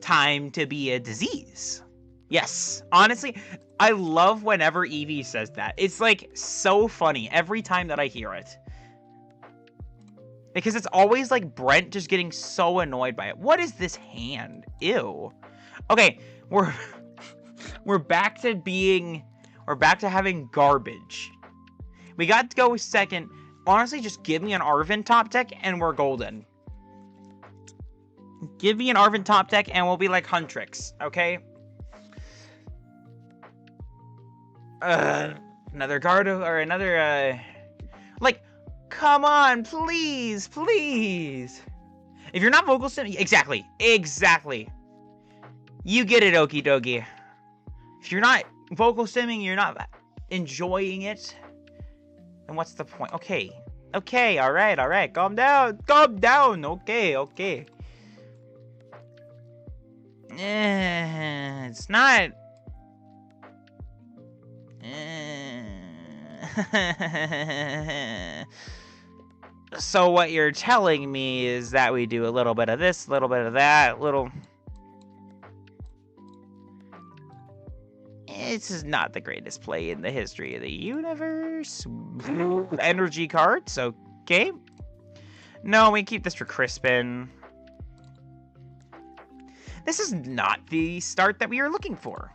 time to be a disease. Yes, honestly, I love whenever Evie says that. It's like so funny every time that I hear it. Because it's always like Brent just getting so annoyed by it. What is this hand? Ew. Okay, we're back to having garbage. We got to go second. Honestly, just give me an Arven top deck and we're golden. Give me an Arven top deck and we'll be like Huntrix, okay? Another Gardo or another like, come on, please, please. If you're not vocal simming, exactly. You get it, okie dokie. If you're not vocal simming, you're not enjoying it, then what's the point? Okay, all right, calm down, okay. It's not. So what you're telling me is that we do a little bit of this, a little bit of that, This is not the greatest play in the history of the universe. Energy cards, okay. No, we keep this for Crispin. This is not the start that we were looking for.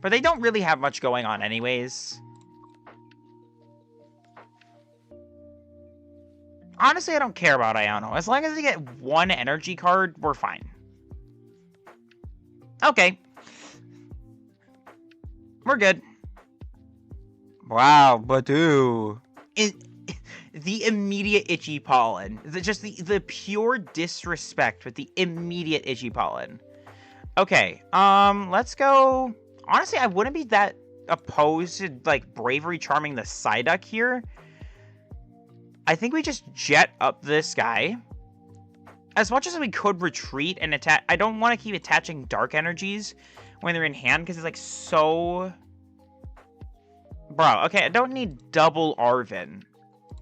But they don't really have much going on anyways. Honestly, I don't care about Iono. As long as they get one energy card, we're fine. Okay. We're good. Wow, Badu. The immediate itchy pollen. Just the pure disrespect with the immediate itchy pollen. Okay, let's go. Honestly, I wouldn't be that opposed to, like, Bravery Charming the Psyduck here. I think we just jet up this guy. As much as we could retreat and attack, I don't want to keep attaching dark energies when they're in hand, because it's, like, so... Bro, okay, I don't need double Arven.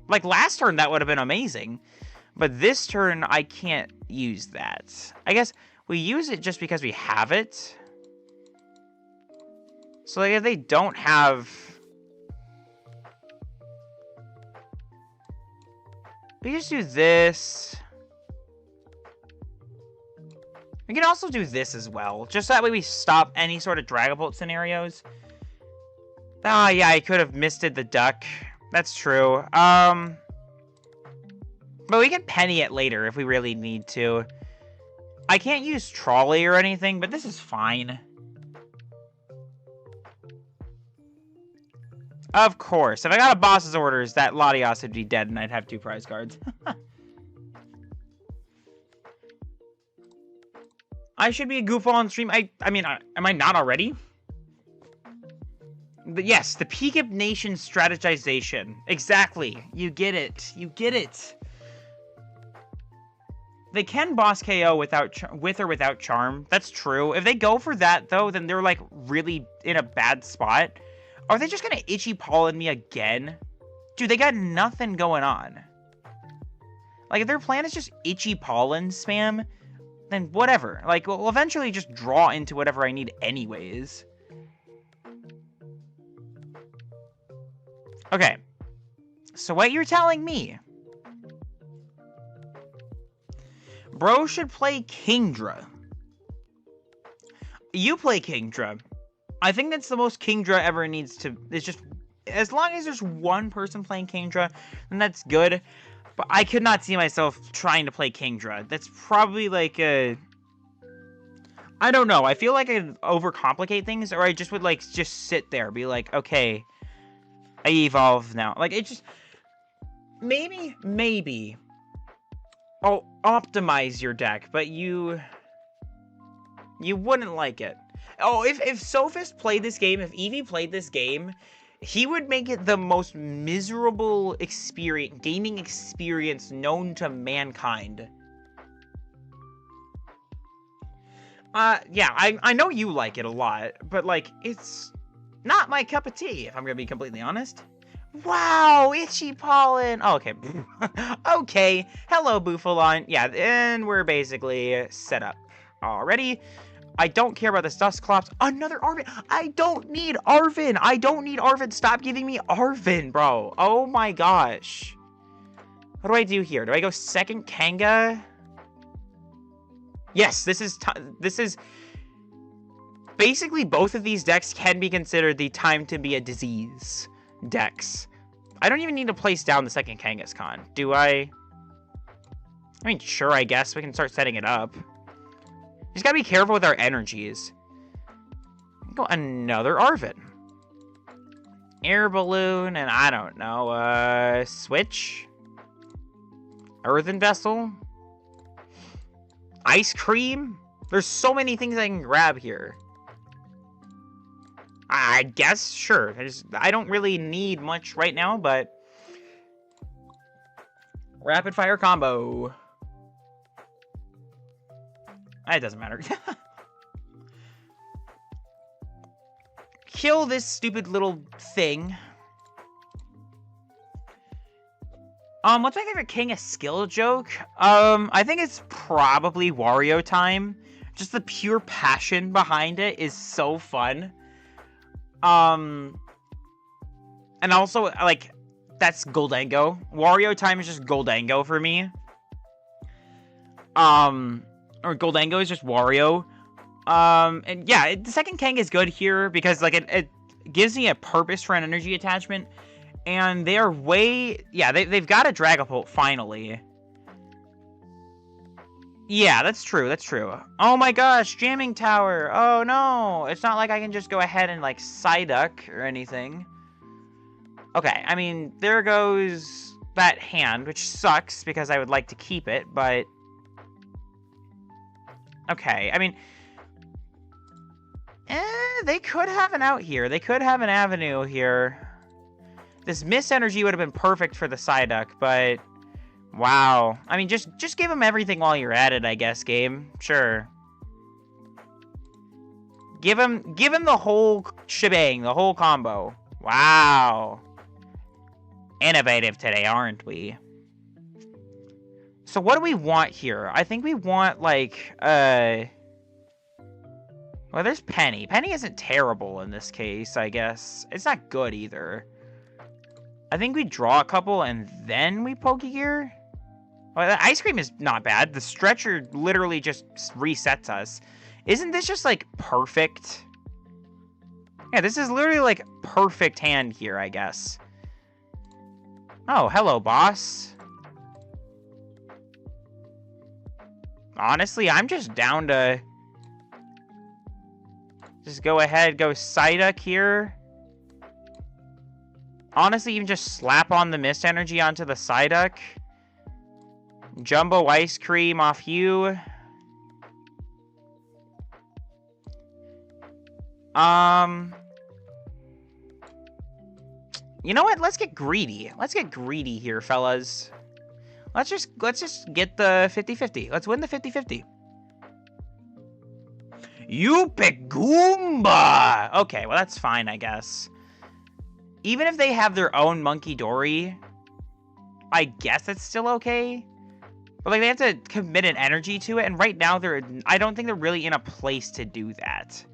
Like, last turn, that would have been amazing. But this turn, I can't use that. I guess we use it just because we have it. So, like, if they don't have... We just do this. We can also do this as well. Just that way we stop any sort of Dragapult scenarios. Ah, yeah, I could have misted the duck. That's true. But we can penny it later if we really need to. I can't use Trolley or anything, but this is fine. Of course. If I got a boss's orders, that Latios would be dead and I'd have 2 prize cards. I should be a goofball on stream. I mean, am I not already? But yes, the Peak of Nation strategization. Exactly. You get it. You get it. They can boss KO with or without charm. That's true. If they go for that, though, then they're, like, really in a bad spot. Are they just gonna itchy pollen me again? Dude, they got nothing going on. Like, if their plan is just itchy pollen spam, then whatever. Like, we'll eventually just draw into whatever I need anyways. Okay. So what you're telling me... Bro should play Kingdra. You play Kingdra. I think that's the most Kingdra ever needs to... It's just... As long as there's one person playing Kingdra, then that's good. But I could not see myself trying to play Kingdra. That's probably like a... I don't know. I feel like I'd overcomplicate things, or I just would, like, just sit there, be like, okay, I evolve now. Like, it just... Maybe... I'll optimize your deck, but you wouldn't like it. Oh, if Sophist played this game, if Eevee played this game, he would make it the most miserable gaming experience known to mankind. Yeah, I know you like it a lot, but, like, it's not my cup of tea, if I'm gonna be completely honest. Wow, itchy pollen. Oh, okay. Okay. Hello, Bufalon. Yeah, and we're basically set up already. I don't care about this Dusclops. Another Arven. I don't need Arven. I don't need Arven. Stop giving me Arven, bro. Oh my gosh. What do I do here? Do I go second Kanga? Yes, this is basically both of these decks can be considered the time to be a disease decks. I don't even need to place down the second Kangaskhan. Do I? I mean, sure, I guess. We can start setting it up. Just gotta be careful with our energies. Go another Arven. Air Balloon, and I don't know, Switch? Earthen Vessel? Ice Cream? There's so many things I can grab here. I guess, sure. I don't really need much right now, but... Rapid fire combo. It doesn't matter. Kill this stupid little thing. What's my favorite King of Skill joke? I think it's probably Wario time. Just the pure passion behind it is so fun. And also, like, that's Goldango. Wario time is just Goldango for me. Or Goldango is just Wario. And yeah, the second Kang is good here because, like, it gives me a purpose for an energy attachment. And they are they've got a Dragapult, finally. Yeah, that's true, that's true. Oh my gosh, Jamming Tower. Oh no, it's not like I can just go ahead and, like, Psyduck or anything. Okay, I mean, there goes that hand, which sucks because I would like to keep it, but... Okay, I mean... they could have an out here. They could have an avenue here. This Mist Energy would have been perfect for the Psyduck, but... Wow. I mean, just give him everything while you're at it, I guess, game. Sure. Give him the whole shebang, the whole combo. Wow. Innovative today, aren't we? So what do we want here? I think we want, like, well, there's Penny. Penny isn't terrible in this case, I guess. It's not good either. I think we draw a couple and then we Pokegear. Well, the Ice Cream is not bad. The Stretcher literally just resets us. Isn't this just, like, perfect? Yeah, this is literally, like, perfect hand here, I guess. Oh, hello, boss. Honestly, I'm just down to... Just go ahead, go Psyduck here. Honestly, even just slap on the Mist Energy onto the Psyduck. Jumbo Ice Cream off you. You know what? Let's get greedy. Let's get greedy here, fellas. Let's just get the 50-50. Let's win the 50-50. You pick Goomba! Okay, well, that's fine, I guess. Even if they have their own Monkey Dory, I guess it's still okay. But, like, they have to commit an energy to it, and right now, I don't think they're really in a place to do that.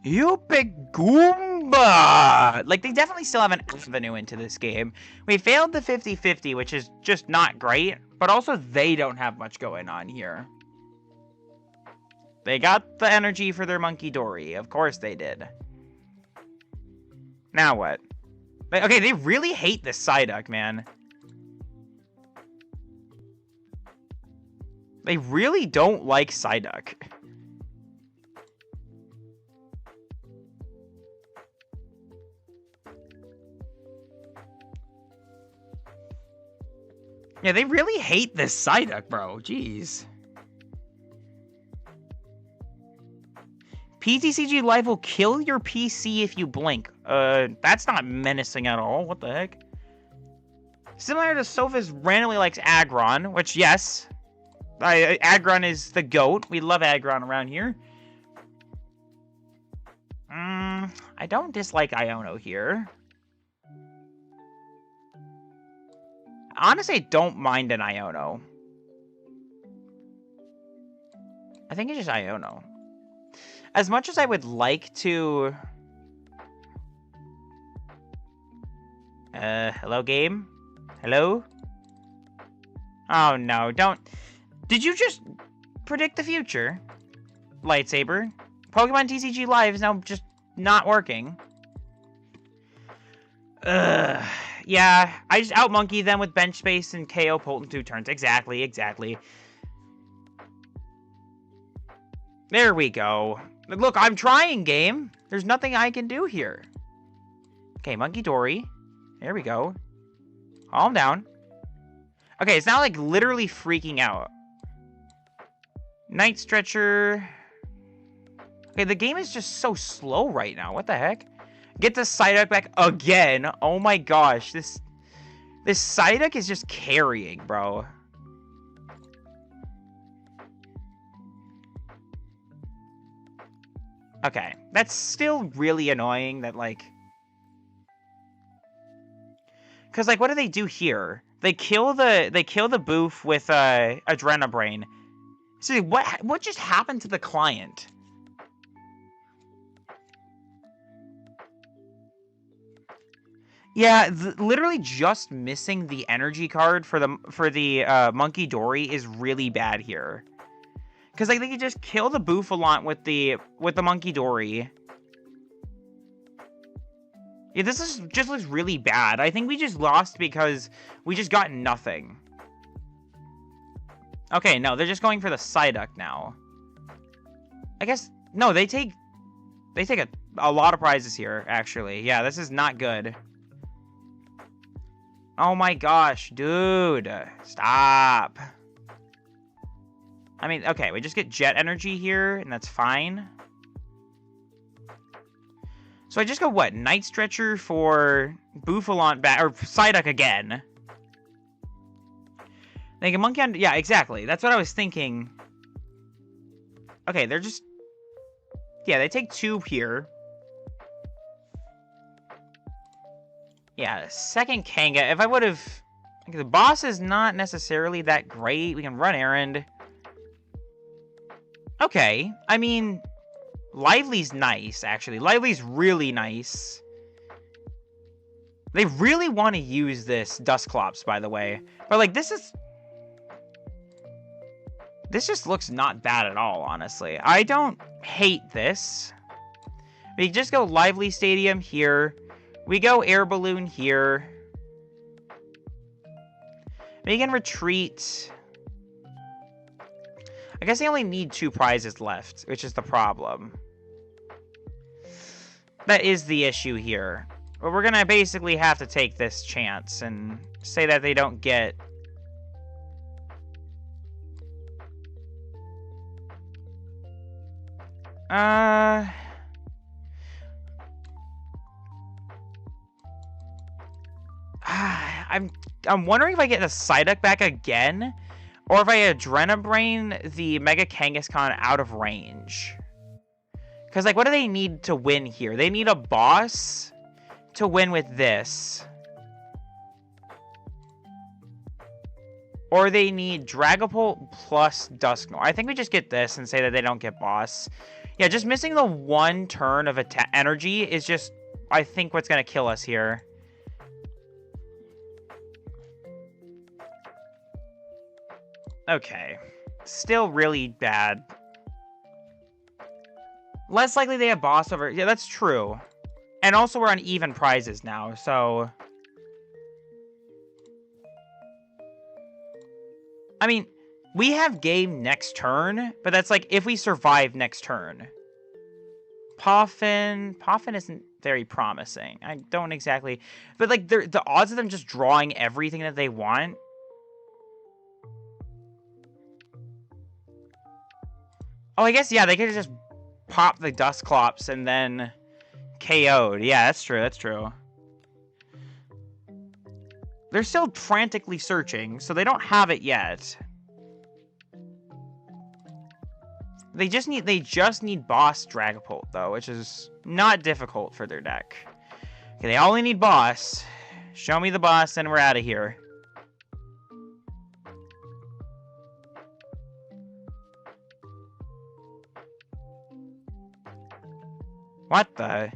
You big Goomba! Like, they definitely still have an avenue into this game. We failed the 50-50, which is just not great, but also they don't have much going on here. They got the energy for their Monkey Dory. Of course they did. Now what? Okay, they really hate this Psyduck, man. They really don't like Psyduck. Yeah, they really hate this Psyduck, bro. Jeez. PTCGL will kill your PC if you blink. That's not menacing at all. What the heck? Similar to Sophus randomly likes Aggron, which, yes. Aggron is the GOAT. We love Aggron around here. I don't dislike Iono here. Honestly, I don't mind an Iono. I think it's just Iono. As much as I would like to... hello, game? Hello? Oh, no, don't... Did you just predict the future? Lightsaber. Pokemon TCG Live is now just not working. Yeah, I just out-monkey them with bench space and KO Polt in 2 turns. Exactly, exactly. There we go. Look, I'm trying, game. There's nothing I can do here. Okay, Monkey Dory. There we go. Calm down. Okay, it's now, like, literally freaking out. Night Stretcher. Okay, the game is just so slow right now. What the heck? Get the Psyduck back again. Oh my gosh. This Psyduck is just carrying, bro. Okay. That's still really annoying that, like... Because, like, what do they do here? They kill the boof with Adrenabrain. See, what just happened to the client? Yeah, literally just missing the energy card for the Monkey Dory is really bad here. Because like they could just kill the Bouffalant with the Monkey Dory. Yeah, this just looks really bad. I think we just lost because we just got nothing. Okay, no, they're just going for the Psyduck now. I guess no, they take a lot of prizes here. Actually, yeah, this is not good. Oh my gosh, dude. Stop. I mean, okay, we just get Jet Energy here, and that's fine. So I just go, what? Night Stretcher for Bouffalant back, or Psyduck again. They can Monkey on... Yeah, exactly. That's what I was thinking. Okay, they're just... Yeah, they take 2 here. Yeah, second Kanga. If I would have... The boss is not necessarily that great. We can run errand. Okay. I mean, Lively's nice, actually. Lively's really nice. They really want to use this Dusclops, by the way. But, like, this is... This just looks not bad at all, honestly. I don't hate this. We just go Lively Stadium here. We go Air Balloon here. We can retreat. I guess they only need 2 prizes left, which is the problem. That is the issue here. But we're gonna basically have to take this chance and say that they don't get... I'm wondering if I get the Psyduck back again, or if I Adrenabrain the Mega Kangaskhan out of range. Because, like, what do they need to win here? They need a boss to win with this. Or they need Dragapult plus Dusknoir. I think we just get this and say that they don't get boss. Yeah, just missing the one turn of energy is just, I think, what's going to kill us here. Okay. Still really bad. Less likely they have boss over... Yeah, that's true. And also we're on even prizes now, so... I mean, we have game next turn, but that's like if we survive next turn. Poffin isn't very promising. I don't exactly... But like, the odds of them just drawing everything that they want... Oh, I guess, yeah, they could just pop the Dusclops and then KO'd. Yeah, that's true, that's true. They're still frantically searching, so they don't have it yet. They just need boss Dragapult, though, which is not difficult for their deck. Okay, they only need boss. Show me the boss, and we're out of here. What the?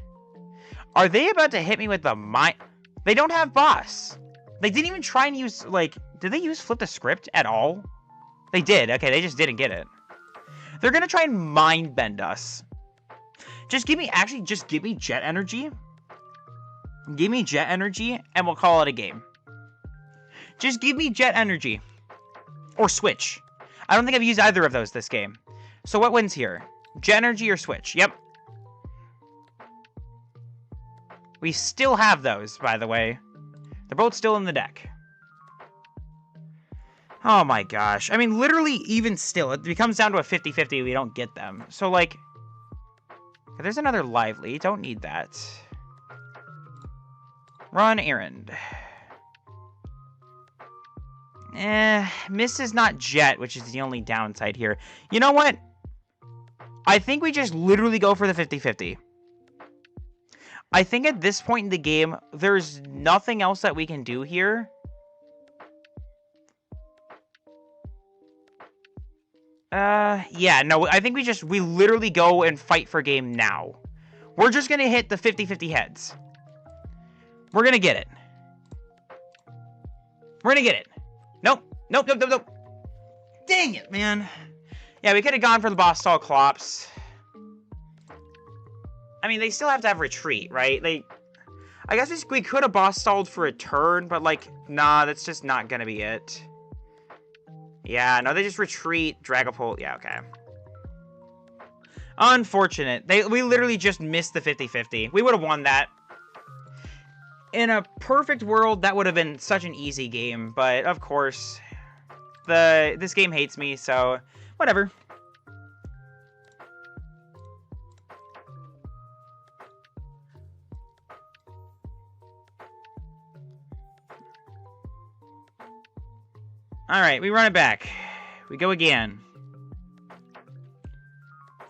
Are they about to hit me with the They don't have boss. They didn't even try and use, like... Did they use Flip the Script at all? They did. Okay, they just didn't get it. They're gonna try and mind bend us. Just give me... Actually, just give me Jet Energy. Give me Jet Energy, and we'll call it a game. Just give me Jet Energy. Or Switch. I don't think I've used either of those this game. So what wins here? Jet Energy or Switch? Yep. We still have those, by the way. They're both still in the deck. Oh my gosh. I mean, literally, even still, it becomes down to a 50-50. We don't get them. So, like... There's another Lively. Don't need that. Run errand. Miss is not Jet, which is the only downside here. You know what? I think we just literally go for the 50-50. I think at this point in the game, there's nothing else that we can do here. Yeah, no, I think we literally go and fight for game now. We're just gonna hit the 50-50 heads. We're gonna get it. We're gonna get it. Nope. Nope, nope, nope, nope. Dang it, man. Yeah, we could have gone for the boss stall Clops. I mean, they still have to have retreat, right? I guess we could have boss stalled for a turn, but, like, nah, that's just not gonna be it. Yeah, no, they just retreat, Dragapult. Yeah, okay. Unfortunate. We literally just missed the 50-50. We would have won that. In a perfect world, that would have been such an easy game, but, of course, this game hates me, so whatever. Alright, we run it back. We go again.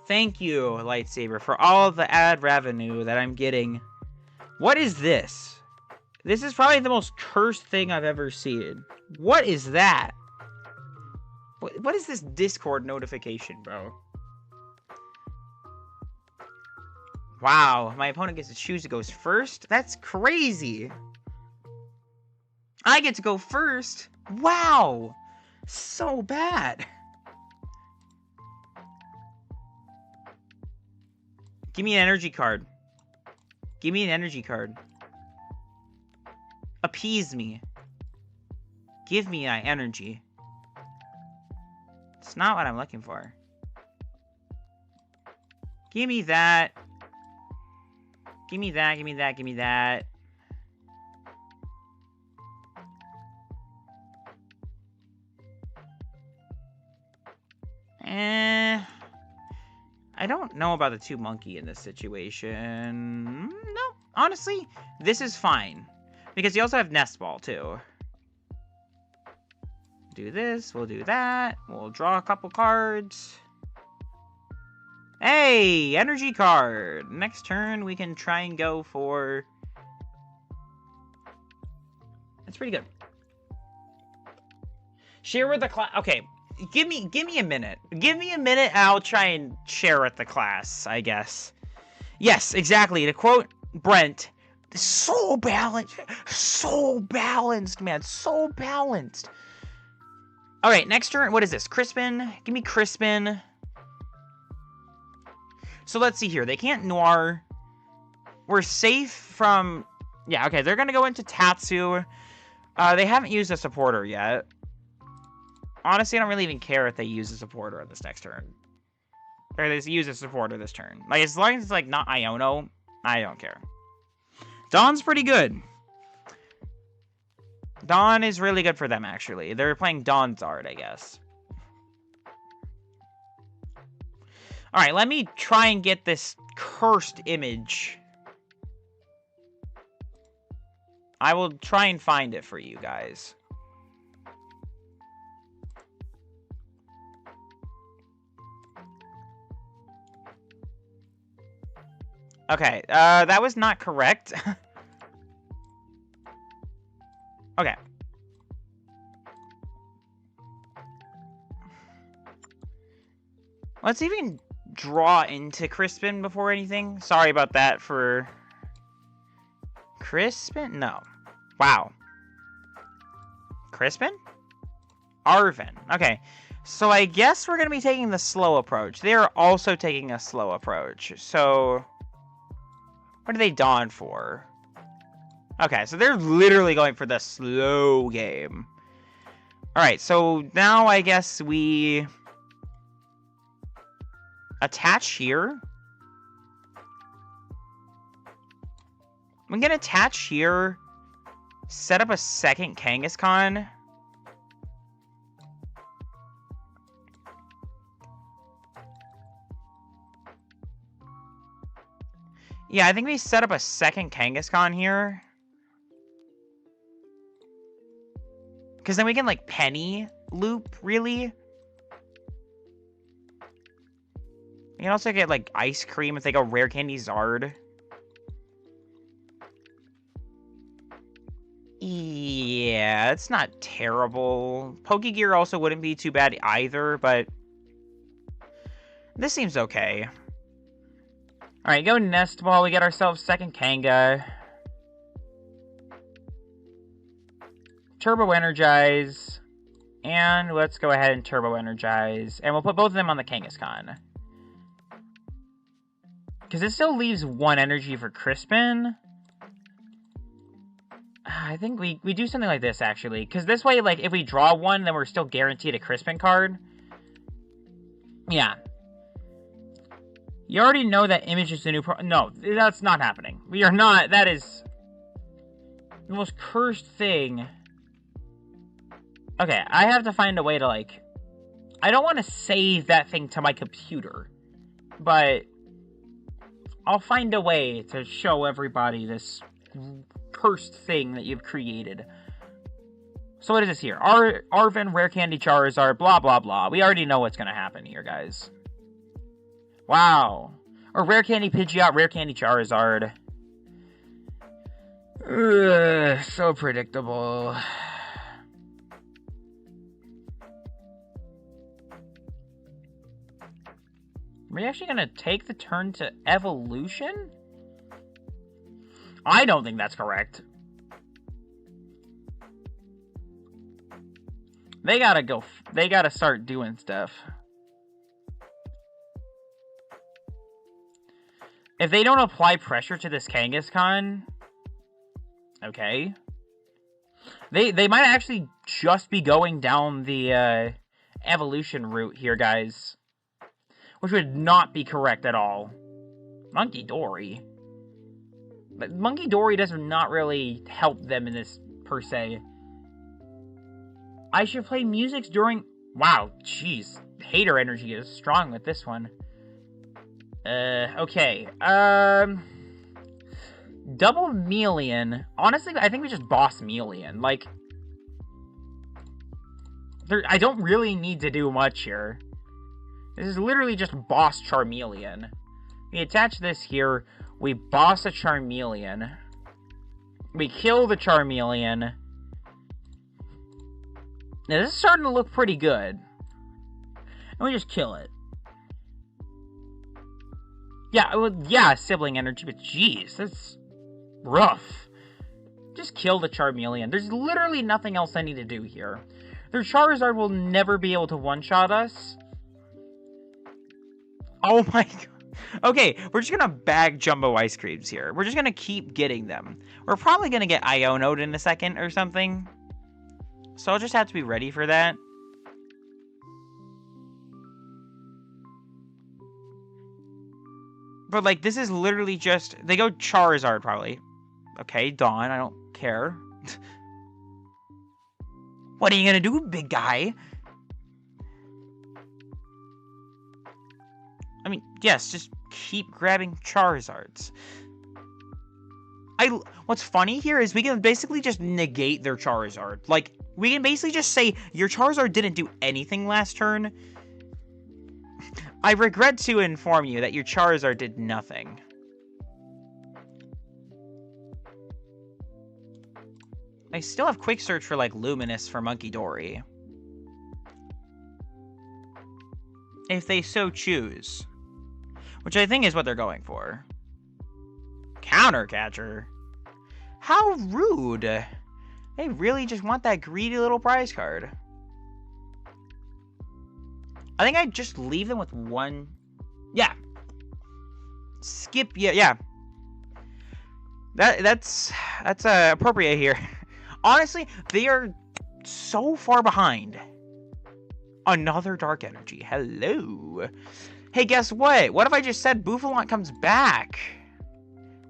Thank you, Lightsaber, for all of the ad revenue that I'm getting. What is this? This is probably the most cursed thing I've ever seen. What is that? What is this Discord notification, bro? Wow, my opponent gets to choose who goes first? That's crazy. I get to go first? Wow! So bad. Give me an energy card. Give me an energy card. Appease me. Give me my energy. It's not what I'm looking for. Give me that. Give me that, give me that, give me that. I don't know about the 2 monkey in this situation. No, honestly, this is fine. Because you also have Nest Ball, too. Do this, we'll do that. We'll draw a couple cards. Hey, energy card. Next turn, we can try and go for... That's pretty good. Share with the class. Okay, give me a minute. Give me a minute, and I'll try and share with the class, I guess. Yes, exactly. To quote Brent, so balanced, man, so balanced. All right, next turn. What is this? Crispin. Give me Crispin. So let's see here. They can't Noir. We're safe from... Yeah, okay. They're going to go into Tatsu. They haven't used a supporter yet. Honestly, I don't really even care if they use a supporter on this next turn. Or they use a supporter this turn. Like, as long as it's, like, not Iono, I don't care. Dawn's pretty good. Dawn is really good for them, actually. They're playing Dawn's art, I guess. Alright, let me try and get this cursed image. I will try and find it for you guys. Okay, that was not correct. Okay. Let's even draw into Crispin before anything. Sorry about that for... Crispin? No. Wow. Crispin? Arven. Okay. So I guess we're going to be taking the slow approach. They're also taking a slow approach. So... What are they Dawn for? Okay, so they're literally going for the slow game. Alright, so now I guess we... attach here. I'm gonna attach here. Set up a second Kangaskhan. Yeah, I think we set up a second Kangaskhan here. Because then we can, like, penny loop, really. We can also get, like, ice cream if they go Rare Candy Zard. Yeah, it's not terrible. Pokegear also wouldn't be too bad either, but... this seems okay. Alright, go Nest Ball. We get ourselves second Kanga. Turbo Energize. And let's go ahead and Turbo Energize. And we'll put both of them on the Kangaskhan. Because it still leaves one energy for Crispin. I think we do something like this, actually. Because this way, like, if we draw one, then we're still guaranteed a Crispin card. Yeah. You already know that image is the new no, that's not happening. We are not. That is the most cursed thing. Okay, I have to find a way to, like... I don't want to save that thing to my computer. But... I'll find a way to show everybody this cursed thing that you've created. So what is this here? Arven, Rare Candy Charizard, blah, blah, blah. We already know what's going to happen here, guys. Wow. Or Rare Candy Pidgeot, Rare Candy Charizard. Ugh, so predictable. Are we actually going to take the turn to evolution? I don't think that's correct. They gotta go. They gotta start doing stuff. If they don't apply pressure to this Kangaskhan... Okay. They might actually just be going down the evolution route here, guys. Which would not be correct at all. Monkey Dory. But Monkey Dory does not really help them in this, per se. I should play music during... Wow, jeez. Hater energy is strong with this one. Okay. Double Melian. Honestly, I think we just boss Melian. Like... I don't really need to do much here. This is literally just boss Charmeleon. We attach this here. We boss a Now, this is starting to look pretty good. And we just kill it. Yeah, well, yeah, sibling energy, but jeez, that's rough. Just kill the Charmeleon. There's literally nothing else I need to do here. Their Charizard will never be able to one-shot us. Oh my god. Okay, we're just gonna bag Jumbo Ice Creams here. We're just gonna keep getting them. We're probably gonna get Iono'd in a second or something. So I'll just have to be ready for that. But, like, this is literally just... They go Charizard, probably. Okay, Dawn, I don't care. What are you gonna do, big guy? I mean, yes, just keep grabbing Charizards. What's funny here is we can basically just negate their Charizard. Like, we can basically just say, your Charizard didn't do anything last turn. I regret to inform you that your Charizard did nothing. I still have Quick Search for, like, Luminous for Monkey Dory. If they so choose. Which I think is what they're going for. Counter Catcher? How rude. They really just want that greedy little prize card. I think I'd just leave them with one. Yeah. Skip. Yeah. That's appropriate here. Honestly, they are so far behind. Another Dark Energy. Hello. Hey, guess what? What if I just said Bouffalant comes back?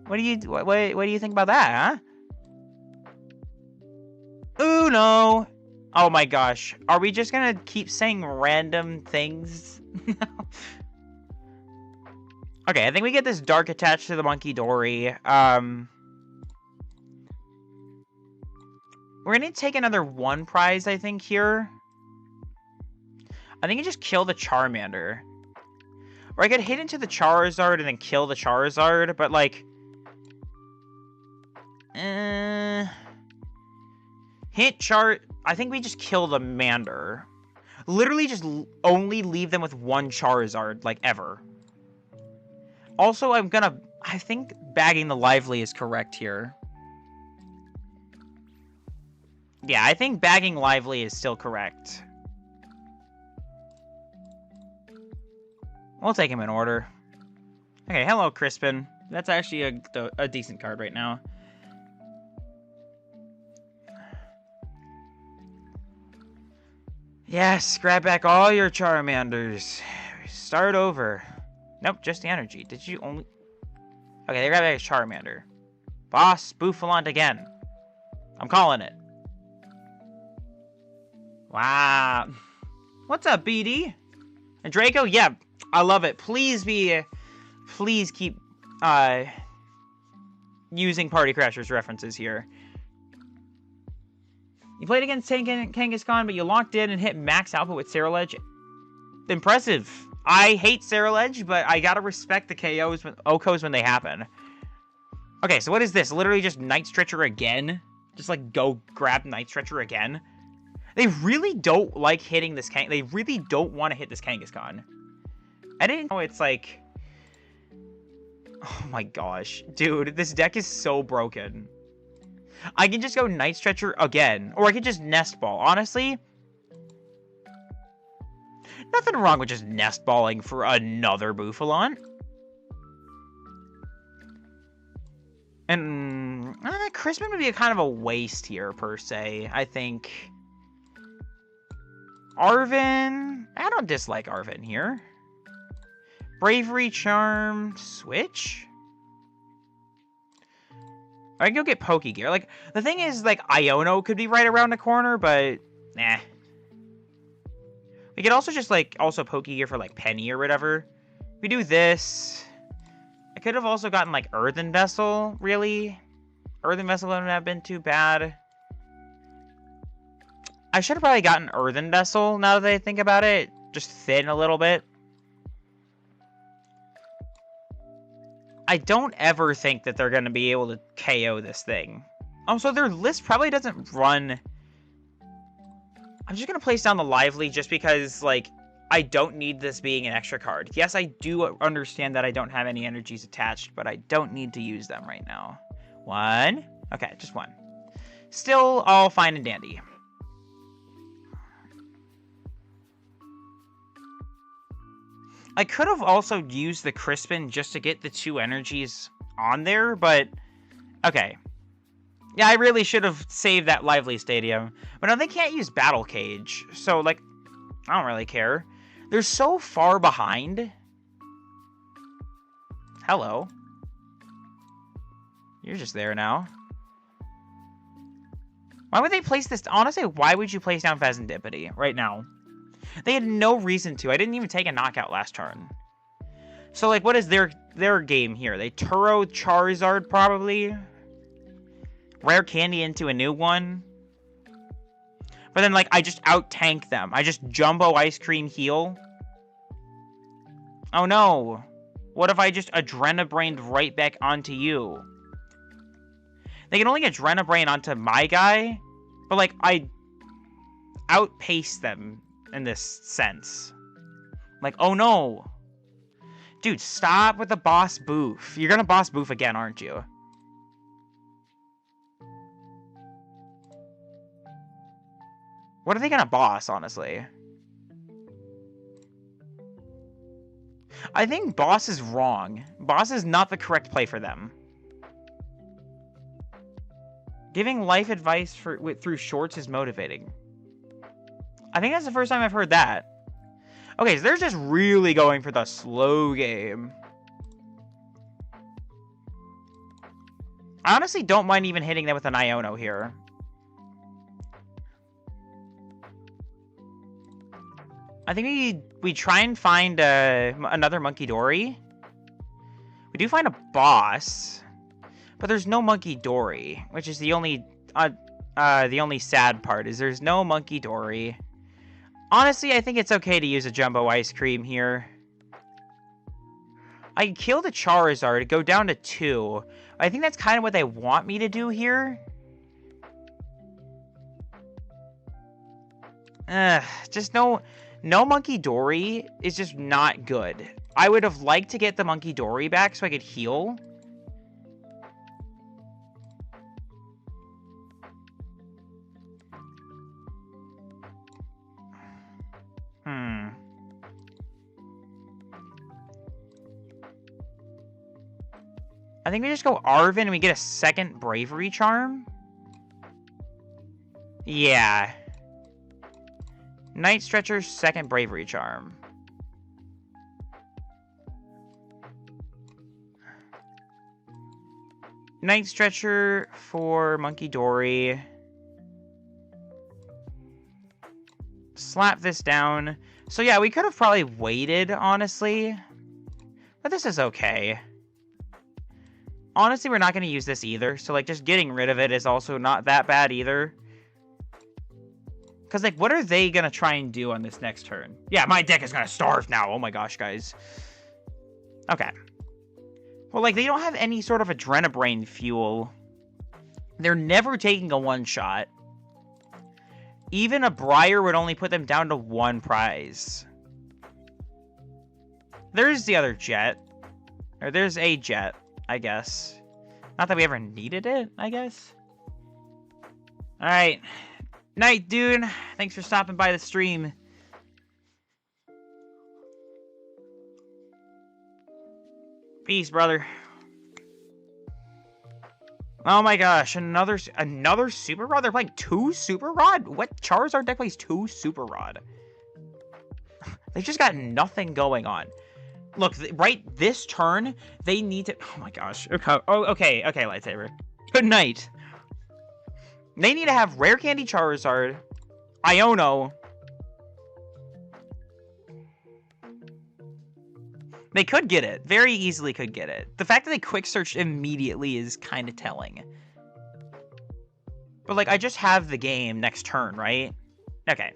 What do you think about that, huh? Uno. Oh my gosh. Are we just gonna keep saying random things? Okay, I think we get this Dark attached to the Monkey Dory. We're gonna take another one prize, I think, here. I think you just kill the Charmander. Or I could hit into the Charizard and then kill the Charizard, but like... I think we just kill the Mander. Literally just only leave them with one Charizard, like, ever. Also, I think bagging the Lively is correct here. Yeah, I think bagging Lively is still correct. We'll take him in order. Okay, hello, Crispin. That's actually a decent card right now. Yes, grab back all your Charmanders. Start over. Nope, just the energy. Did you only... Okay, they grab back a Charmander. Boss, Bouffalant again. I'm calling it. Wow. What's up, BD? And Draco? Yeah, I love it. Please keep using Party Crashers references here. You played against Kangaskhan, but you locked in and hit max output with Ceruledge. Impressive. I hate Ceruledge, but I gotta respect the KOs, OKOs when they happen. Okay, so what is this? Literally just Night Stretcher again? Just, like, go grab Night Stretcher again? They really don't like hitting this They really don't want to hit this Kangaskhan. I didn't know it's, like... Oh my gosh. Dude, this deck is so broken. I can just go Night Stretcher again. Or I can just Nest Ball. Honestly, nothing wrong with just Nest Balling for another Bouffalant. And Crispin would be kind of a waste here, per se, I think. Arven. I don't dislike Arven here. Bravery, Charm, Switch? I can go get Pokegear. Like, the thing is, like, Iono could be right around the corner, but, nah. We could also just, like, Pokegear for, like, Penny or whatever. We do this. I could have also gotten, like, Earthen Vessel, really. Earthen Vessel wouldn't have been too bad. I should have probably gotten Earthen Vessel, now that I think about it. Just thin a little bit. I don't ever think that they're going to be able to KO this thing. So their list probably doesn't run... I'm just gonna place down the Lively just because, like, I don't need this being an extra card. Yes, I do understand that I don't have any energies attached, but I don't need to use them right now. 1. Okay, just 1. Still all fine and dandy. I could have also used the Crispin just to get the 2 energies on there, but okay. Yeah, I really should have saved that Lively Stadium. But no, they can't use Battle Cage, so, like, I don't really care. They're so far behind. Hello. You're just there now. Why would they place this? Honestly, why would you place down Pheasantipity right now? They had no reason to. I didn't even take a knockout last turn. So, like, what is their game here? They Turo Charizard, probably. Rare Candy into a new one. But then, like, I just out-tank them. I just Jumbo Ice Cream heal. Oh, no. What if I just Adrenabrained right back onto you? They can only Adrenabrain onto my guy. But, like, I outpace them in this sense. Like, oh, no. Dude, stop with the boss boof. You're gonna boss boof again, aren't you? What are they gonna boss, honestly? I think boss is wrong. Boss is not the correct play for them. Giving life advice through shorts is motivating. I think that's the first time I've heard that. Okay, so they're just really going for the slow game. I honestly don't mind even hitting them with an Iono here. I think we try and find another Monkey Dory. We do find a boss, but there's no Monkey Dory, which is the only sad part. Is there's no Monkey Dory. Honestly, I think it's okay to use a Jumbo Ice Cream here. I kill the Charizard, go down to 2. I think that's kind of what they want me to do here. Just no Monkey Dory is just not good. I would have liked to get the Monkey Dory back so I could heal. I think we just go Arven and we get a second Bravery Charm. Yeah. Night Stretcher's second Bravery Charm. Night Stretcher for Monkey Dory. Slap this down. So yeah, we could have probably waited, honestly. But this is okay. Honestly, we're not going to use this either. So, like, just getting rid of it is also not that bad either. Because, like, what are they going to try and do on this next turn? Yeah, my deck is going to starve now. Oh my gosh, guys. Okay. Well, like, they don't have any sort of Adrenabrain fuel. They're never taking a one-shot. Even a Briar would only put them down to 1 prize. There's the other jet. Or there's a jet, I guess. Not that we ever needed it, I guess. Alright. Night, dude. Thanks for stopping by the stream. Peace, brother. Oh my gosh, another Super Rod? They're playing 2 Super Rod? What Charizard deck plays 2 Super Rod? They've just got nothing going on. Look, right this turn, they need to... Oh my gosh. Okay, okay, lightsaber. Good night. They need to have Rare Candy Charizard, Iono. They could get it. Very easily could get it. The fact that they quick searched immediately is kind of telling. But, like, I just have the game next turn, right? Okay.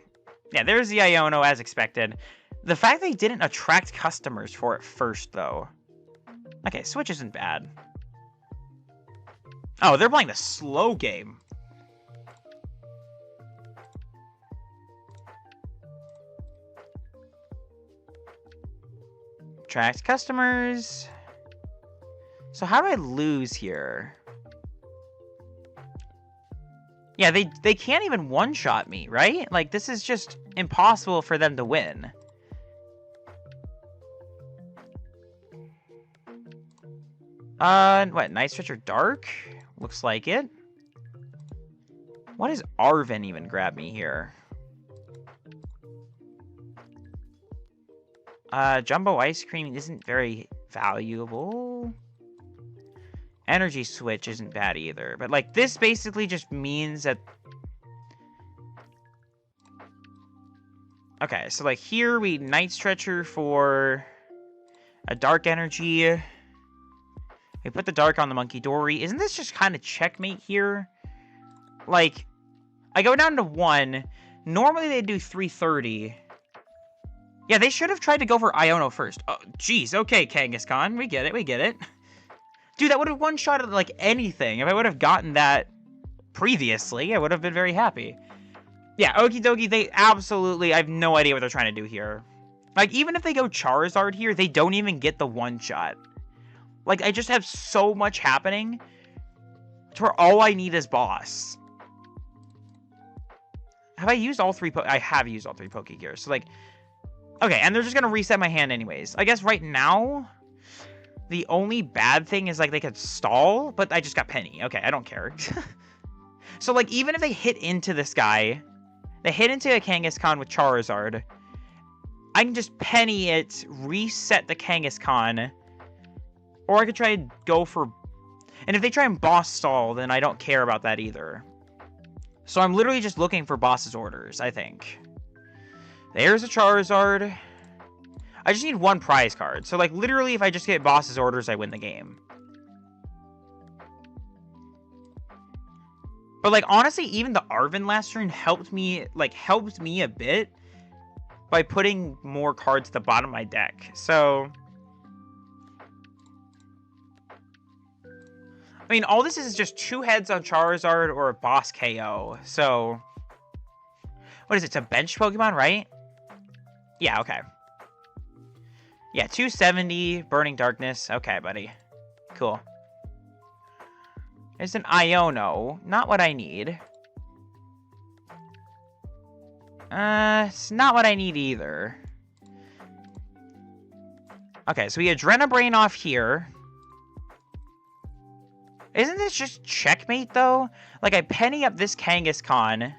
Yeah, there's the Iono as expected. The fact they didn't attract customers for it first, though. Okay, Switch isn't bad. Oh, they're playing the slow game. Attract customers. So how do I lose here? Yeah, they can't even one-shot me, right? Like, this is just impossible for them to win. What, Night Stretch or Dark? Looks like it. What does Arven even grab me here? Jumbo Ice Cream isn't very valuable. Energy Switch isn't bad either. But, like, this basically just means that... Okay, so, like, here we Night Stretcher for a Dark Energy. We put the Dark on the Monkey Dory. Isn't this just kind of checkmate here? Like, I go down to 1. Normally they do 330. Yeah, they should have tried to go for Iono first. Oh, jeez. Okay, Kangaskhan. We get it. We get it. Dude, that would have one-shotted, like, anything. If I would have gotten that previously, I would have been very happy. Yeah, okie dokie, they absolutely... I have no idea what they're trying to do here. Like, even if they go Charizard here, they don't even get the one-shot. Like, I just have so much happening to where all I need is boss. Have I used all 3 I have used all 3 Pokegears. So, like... Okay, and they're just gonna reset my hand anyways. I guess right now... The only bad thing is, like, they could stall, but I just got Penny. Okay, I don't care. So, like, even if they hit into this guy, they hit into a Kangaskhan with Charizard, I can just Penny it, reset the Kangaskhan, or I could try and go for... And if they try and boss stall, then I don't care about that either. So I'm literally just looking for boss's orders, I think. There's a Charizard... I just need 1 prize card. So, like, literally, if I just get boss's orders, I win the game. But, like, honestly, even the Arven last turn helped me a bit by putting more cards at the bottom of my deck. So, I mean, all this is just 2 heads on Charizard or a boss KO. So, what is it? It's a bench Pokemon, right? Yeah, okay. Yeah, 270, Burning Darkness. Okay, buddy. Cool. It's an Iono. Not what I need. It's not what I need either. Okay, so we Adrenabrain off here. Isn't this just checkmate, though? Like, I penny up this Kangaskhan.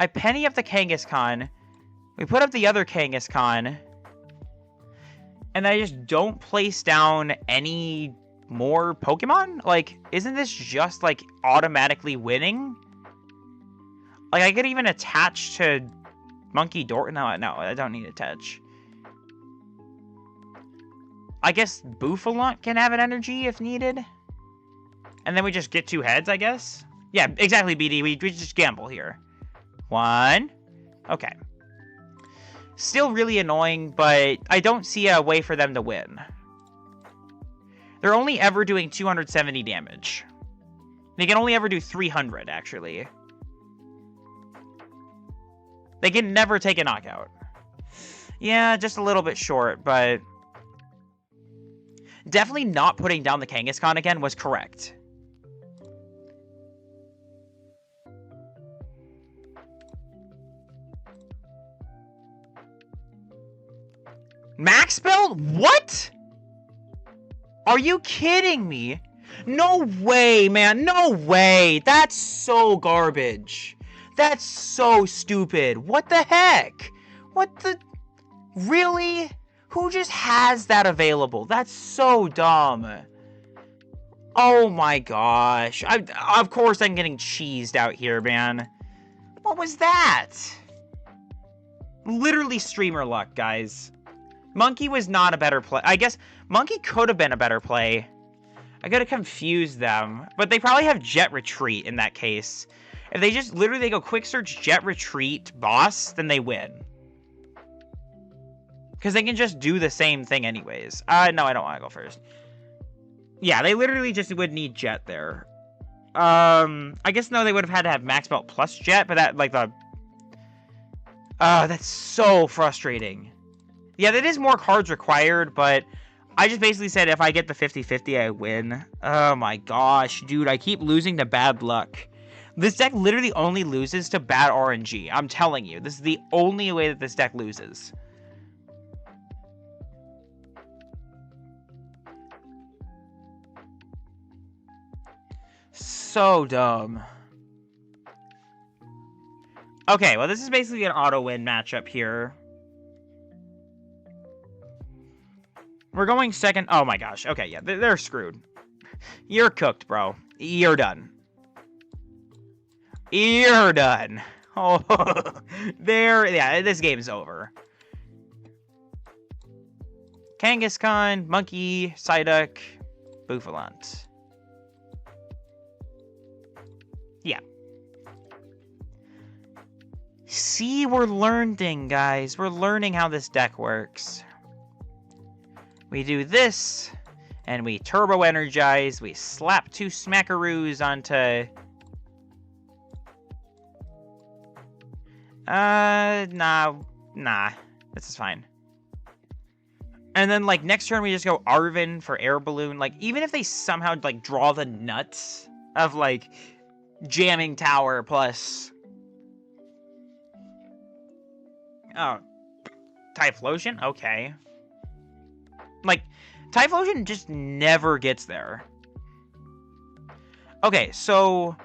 I penny up the Kangaskhan. We put up the other Kangaskhan. And I just don't place down any more Pokemon? Like, isn't this just, like, automatically winning? Like, I could even attach to Monkey Door. No, I don't need to attach. I guess Bouffalont can have an energy if needed. And then we just get 2 heads, I guess. Yeah, exactly, BD. We just gamble here. 1. Okay. Still really annoying, but I don't see a way for them to win. They're only ever doing 270 damage. They can only ever do 300, actually. They can never take a knockout. Yeah, just a little bit short, but... Definitely not putting down the Kangaskhan again was correct. Max build? What? Are you kidding me? No way, man. No way. That's so garbage. That's so stupid. What the heck? What the... Really? Who just has that available? That's so dumb. Oh my gosh. Of course I'm getting cheesed out here, man. What was that? Literally streamer luck, guys. Monkey was not a better play. I guess Monkey could have been a better play. I could have confused them. But they probably have Jet Retreat in that case. If they just literally they go Quick Search, Jet Retreat, Boss, then they win. Because they can just do the same thing anyways. No, I don't want to go first. Yeah, they literally just would need Jet there. I guess, no, they would have had to have Max Belt plus Jet, but that, like, the That's so frustrating. Yeah, that is more cards required, but I just basically said if I get the 50-50, I win. Oh my gosh, dude, I keep losing to bad luck. This deck literally only loses to bad RNG. I'm telling you, this is the only way that this deck loses. So dumb. Okay, well, this is basically an auto-win matchup here. We're going second. Oh my gosh. Okay, yeah, they're screwed. You're cooked, bro. You're done. You're done. Oh, there. Yeah, this game's over. Kangaskhan, Monkey, Psyduck, Bouffalant. Yeah. See, we're learning, guys. We're learning how this deck works. We do this, and we turbo energize. We slap 2 smackaroos onto... Nah. This is fine. And then, like, next turn we just go Arven for Air Balloon. Like, even if they somehow, like, draw the nuts of, like, jamming Tower plus... Oh. Typhlosion? Okay. Like, Typhlosion just never gets there. Okay, so...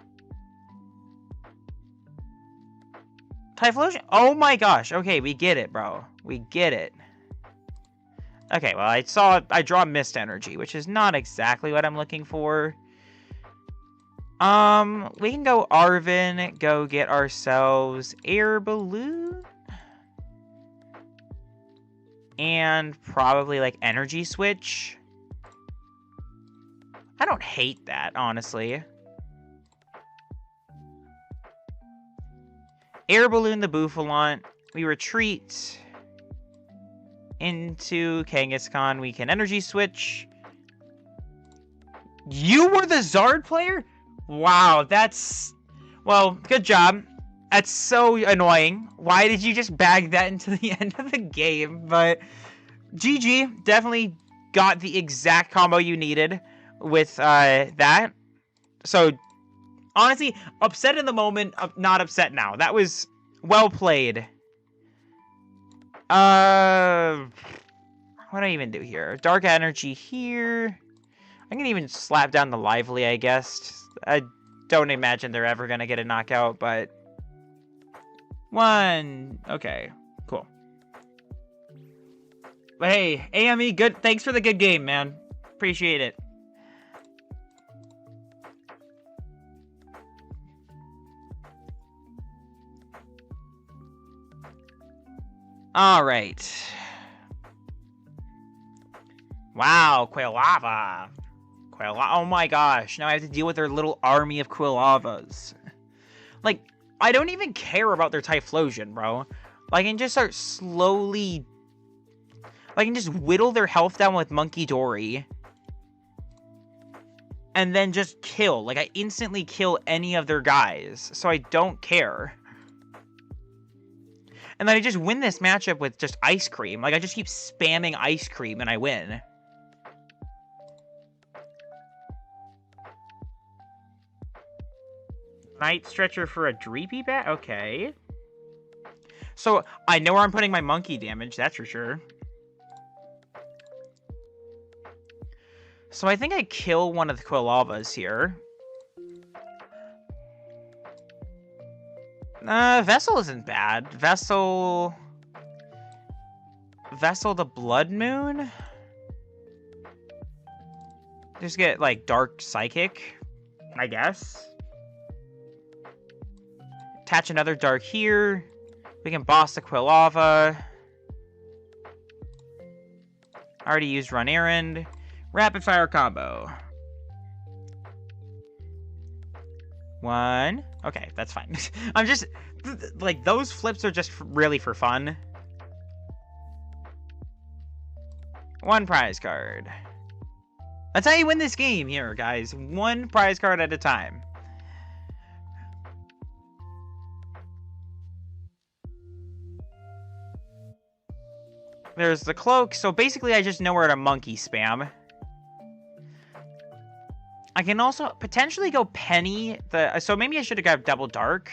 Typhlosion? Oh my gosh. Okay, we get it, bro. We get it. Okay, well, I draw Mist Energy, which is not exactly what I'm looking for. We can go Arven, go get ourselves Air Balloon. And probably, like, Energy Switch. I don't hate that, honestly. Air Balloon the Bouffalant. We retreat into Kangaskhan. We can Energy Switch. You were the Zard player? Wow, that's... Well, good job. That's so annoying. Why did you just bag that into the end of the game? But GG, definitely got the exact combo you needed with that. So, honestly, upset in the moment, not upset now. That was well played. What do I even do here? Dark Energy here. I can even slap down the Lively, I guess. I don't imagine they're ever going to get a knockout, but... 1. Okay, cool. But hey, AME, good. Thanks for the good game, man. Appreciate it. All right. Wow, Quilava. Oh my gosh, now I have to deal with their little army of Quilavas. Like, I don't even care about their Typhlosion, bro. Like, I can just start slowly... I can just whittle their health down with Monkey Dory. And then just kill. Like, I instantly kill any of their guys. So I don't care. And then I just win this matchup with just Ice Cream. Like, I just keep spamming Ice Cream and I win. Night Stretcher for a Dreepy Bat? Okay. So, I know where I'm putting my monkey damage, that's for sure. So, I think I kill one of the Quilavas here. Vessel isn't bad. Vessel the Blood Moon? Just get, like, Dark Psychic, I guess. Attach another Dark here. We can boss the Quilava. Already used Run Errand. Rapid Fire combo. 1. Okay, that's fine. I'm just... Like, those flips are just really for fun. 1 prize card. That's how you win this game here, guys. 1 prize card at a time. There's the cloak, so basically I just know where to monkey spam. I can also potentially go penny, so maybe I should have got double dark.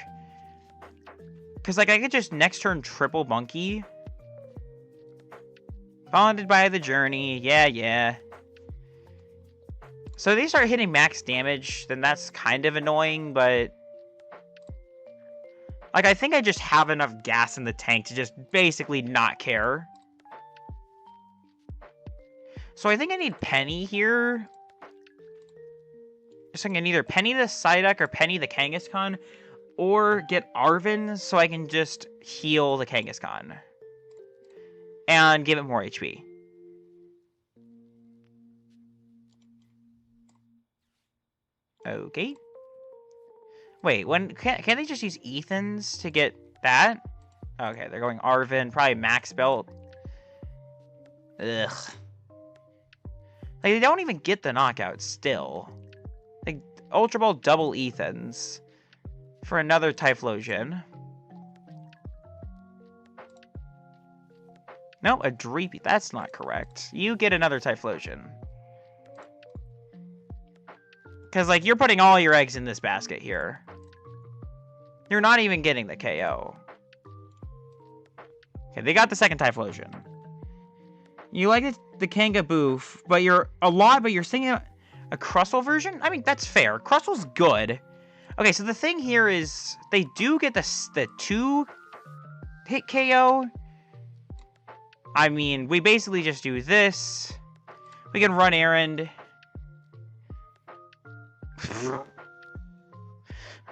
Because, like, I could just next turn triple monkey. Bonded by the journey, yeah. So they start hitting max damage, then that's kind of annoying, but... Like, I think I just have enough gas in the tank to just basically not care. So I think I need Penny here. So I can either Penny the Psyduck or Penny the Kangaskhan, or get Arven so I can just heal the Kangaskhan. And give it more HP. Okay. Wait, can't they just use Ethans to get that? Okay, they're going Arven, probably Max Belt. Ugh. Like, they don't even get the knockout still. Like, Ultra Ball double Ethans for another Typhlosion. No, a Dreepy. That's not correct. You get another Typhlosion. Because, like, you're putting all your eggs in this basket here. You're not even getting the KO. Okay, they got the second Typhlosion. You like the Kangaboof, but you're thinking a Crustle version? I mean, that's fair. Crustle's good. Okay, so the thing here is they do get the 2-hit KO. I mean, we basically just do this. We can run errand.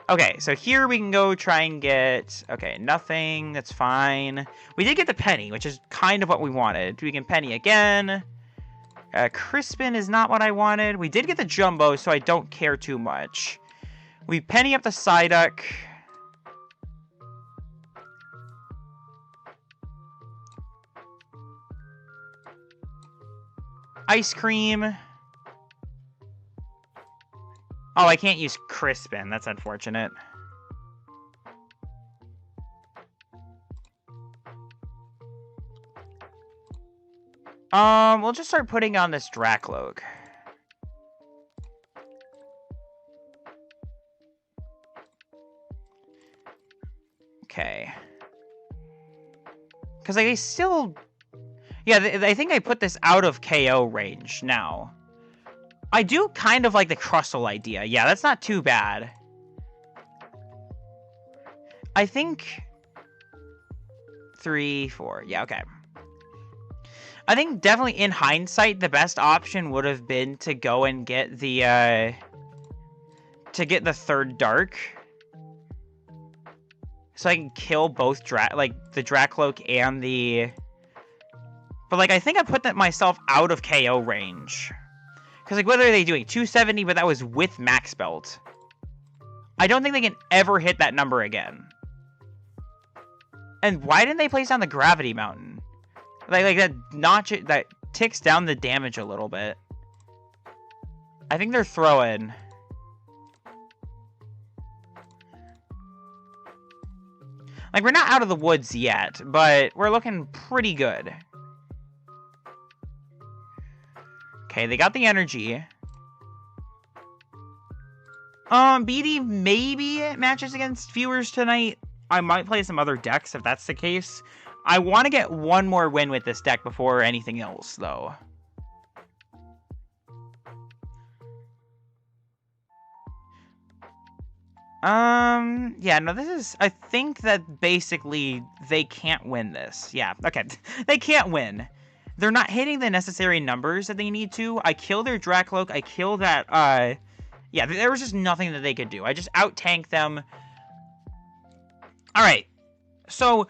Okay, so here we can go try and get... Okay, nothing. That's fine. We did get the Penny, which is kind of what we wanted. We can Penny again. Crispin is not what I wanted. We did get the Jumbo, so I don't care too much. We Penny up the Psyduck. Ice Cream. Oh, I can't use Crispin. That's unfortunate. We'll just start putting on this Dracloak. Okay. Because I still... Yeah, I think I put this out of KO range now. I do kind of like the Crustle idea. Yeah, that's not too bad. I think... 3, 4. Yeah, okay. I think definitely in hindsight, the best option would have been to go and get the... to get the third Dark. So I can kill both the Dracloak and the... But, like, I think I put that myself out of KO range. Because, like, what are they doing? 270, but that was with Max Belt. I don't think they can ever hit that number again. And why didn't they place down the Gravity Mountain? Like that notch, that ticks down the damage a little bit. I think they're throwing... Like, we're not out of the woods yet, but we're looking pretty good. Okay, they got the energy. BD maybe matches against viewers tonight. I might play some other decks if that's the case. I want to get one more win with this deck before anything else, though. Yeah, no, this is... I think that basically they can't win this. Yeah, okay. They can't win. They're not hitting the necessary numbers that they need to. I kill their Dracloak. I kill that, Yeah, there was just nothing that they could do. I just out-tank them. Alright. So,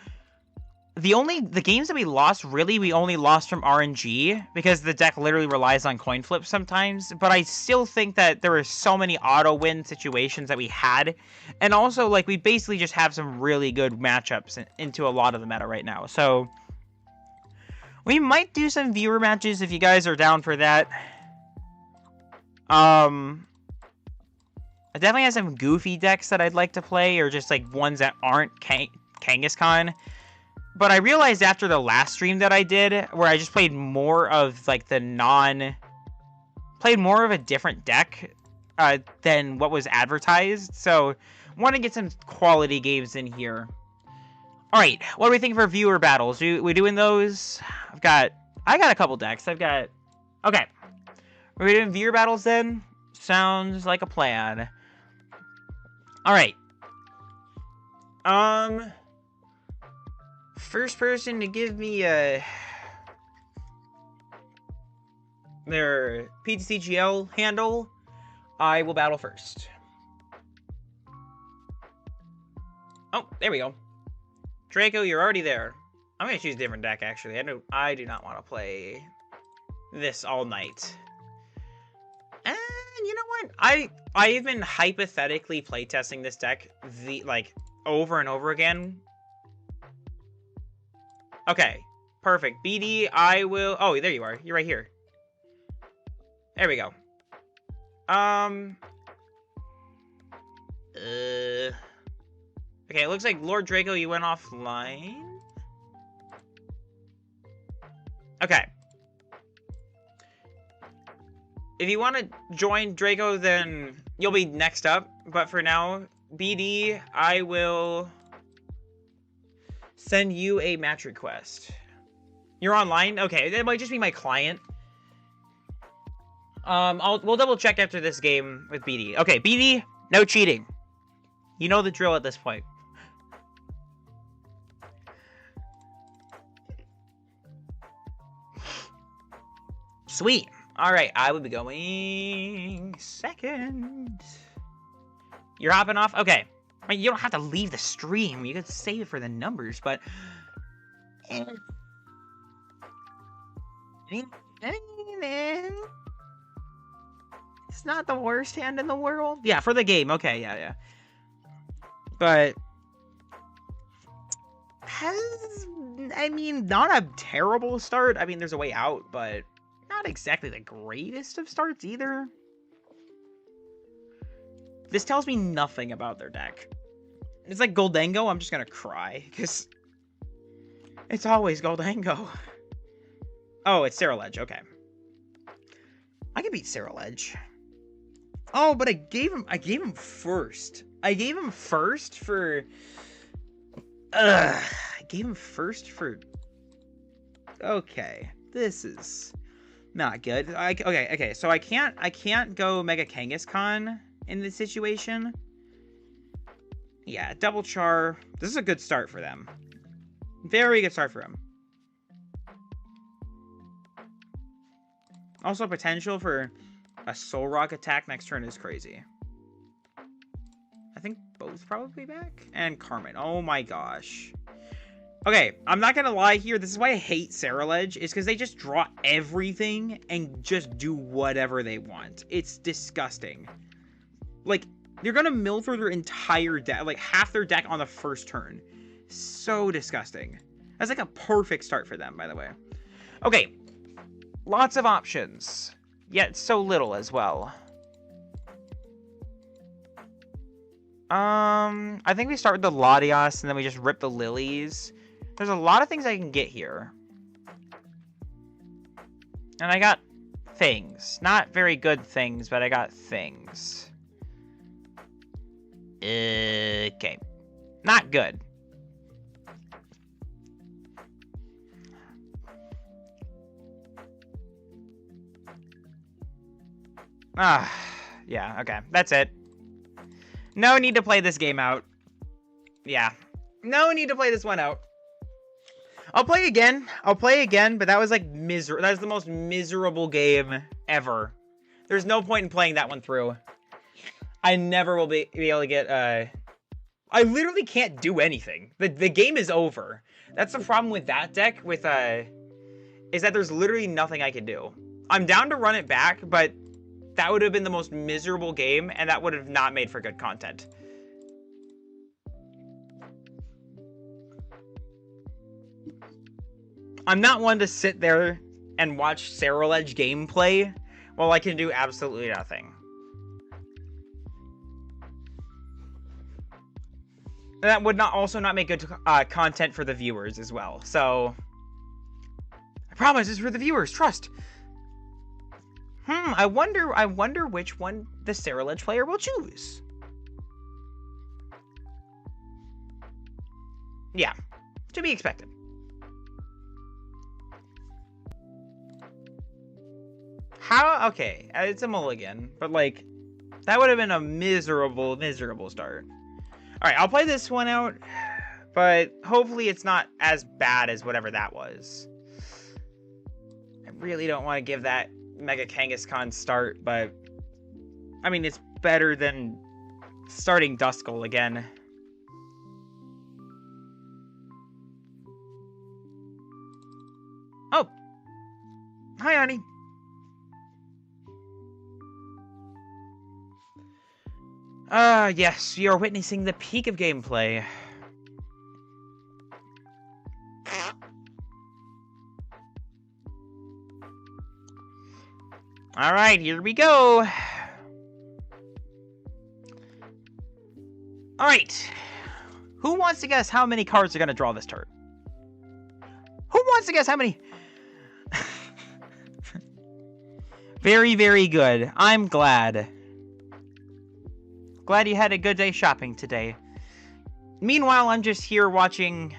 the games that we lost, really, we only lost from RNG, because the deck literally relies on coin flips sometimes, but I still think that there were so many auto-win situations that we had, and also, like, we basically just have some really good matchups into a lot of the meta right now, so... We might do some viewer matches if you guys are down for that. I definitely have some goofy decks that I'd like to play, or just, like, ones that aren't Kangaskhan. But I realized after the last stream that I did, where I just played more of, like, played more of a different deck than what was advertised. So, want to get some quality games in here. Alright, what do we think for viewer battles? We doing those? I got a couple decks. Okay. Are we doing viewer battles then? Sounds like a plan. Alright. First person to give me their PTCGL handle, I will battle first. Oh, there we go. Draco, you're already there. I'm gonna choose a different deck, actually. I do not want to play this all night. And you know what? I've been hypothetically playtesting this deck over and over again. Okay, perfect. BD, I will... Oh, there you are. You're right here. There we go. Okay, it looks like Lord Draco, you went offline. Okay. If you want to join Draco, then you'll be next up. But for now, BD, I will send you a match request. You're online? Okay, it might just be my client. We'll double check after this game with BD. Okay, BD, no cheating. You know the drill at this point. Sweet. All right, I will be going second. You're hopping off? Okay. I mean, you don't have to leave the stream. You could save it for the numbers, but... It's not the worst hand in the world. Yeah, for the game. Okay, yeah. But... not a terrible start. I mean, there's a way out, but... not exactly the greatest of starts either. This tells me nothing about their deck. It's like Goldango, I'm just gonna cry, because it's always Goldango. Oh, it's Ceruledge, okay. I can beat Ceruledge. Oh, but I gave him first. I gave him first for... Okay, this is... not good. Okay, so I can't go Mega Kangaskhan in this situation. Yeah, double char. This is a good start for them. Very good start for them. Also, potential for a Soul Rock attack next turn is crazy. I think both probably back. And Carmen. Oh my gosh. Okay, I'm not gonna lie here. This is why I hate Ceruledge, is because they just draw everything and just do whatever they want. It's disgusting. Like, you're gonna mill through their entire deck, like half their deck on the first turn. So disgusting. That's like a perfect start for them, by the way. Okay, lots of options, yet so little as well. I think we start with the Latias, and then we just rip the Lilies. There's a lot of things I can get here. And I got things. Not very good things, but I got things. Okay. Not good. Yeah, okay. That's it. No need to play this game out. Yeah. No need to play this one out. I'll play again, but that was like that was the most miserable game ever. There's no point in playing that one through. I never will be able to get, I literally can't do anything. The game is over. That's the problem with that deck, is that there's literally nothing I can do. I'm down to run it back, but that would have been the most miserable game, and that would have not made for good content. I'm not one to sit there and watch Ceruledge gameplay while I can do absolutely nothing. that would also not make good content for the viewers as well. So, I promise it's for the viewers. Trust. I wonder which one the Ceruledge player will choose. Yeah, to be expected. How? Okay, it's a mulligan, but like, that would have been a miserable, miserable start. All right, I'll play this one out, but hopefully it's not as bad as whatever that was. I really don't want to give that Mega Kangaskhan start, but I mean, it's better than starting Duskull again. Oh, hi, honey. Yes, you're witnessing the peak of gameplay. Alright, here we go. Alright. Who wants to guess how many cards are going to draw this turn? Who wants to guess how many? Very, very good. I'm glad. Glad you had a good day shopping today. Meanwhile, I'm just here watching...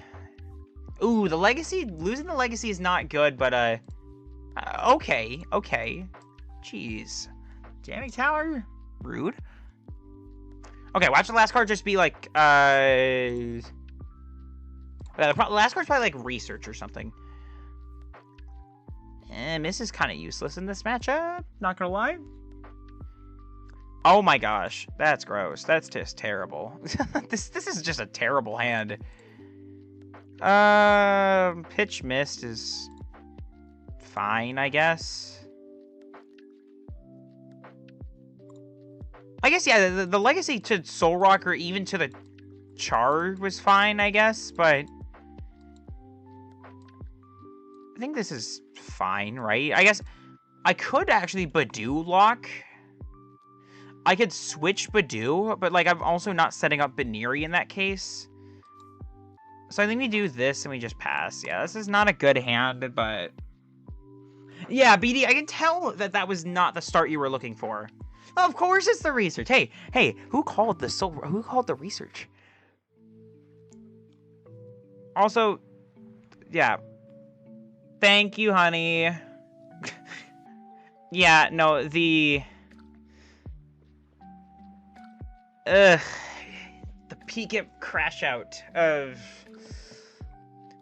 Ooh, the Legacy? Losing the Legacy is not good, but, okay, okay. Jeez. Jamming Tower? Rude. Okay, watch the last card just be like, the last card's probably like Research or something. Miss is kind of useless in this matchup, not gonna lie. Oh my gosh, that's gross. That's just terrible. This is just a terrible hand. Pitch Mist is fine, I guess. I guess, yeah, the Legacy to Soul Rock or even to the Char was fine, I guess, but I think this is fine, right? I guess I could actually Badoo lock. I could switch Badoo, but, like, I'm also not setting up Baneri in that case. So I think we do this and we just pass. Yeah, this is not a good hand, but... Yeah, BD, I can tell that that was not the start you were looking for. Of course it's the Research. Hey, who called the Research? Also, yeah. Thank you, honey. Yeah, no, the peak crash out of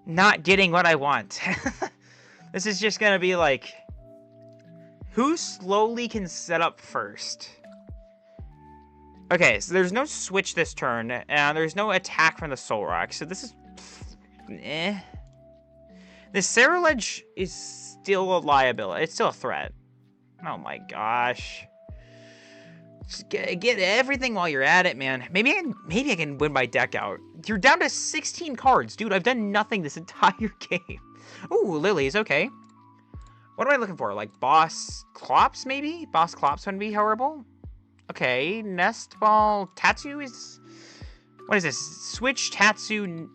not getting what I want. This is just gonna be like, who slowly can set up first? Okay, so there's no switch this turn, and there's no attack from the Soul Rock, so this is... eh. The Ceruledge is still a liability. It's still a threat. Oh my gosh. Just get everything while you're at it, man. Maybe I can win my deck out. You're down to 16 cards. Dude, I've done nothing this entire game. Ooh, Lilies, okay. What am I looking for? Like Boss Clops, maybe? Boss Clops wouldn't be horrible. Okay, Nest Ball. Tatsu is... What is this? Switch Tatsu...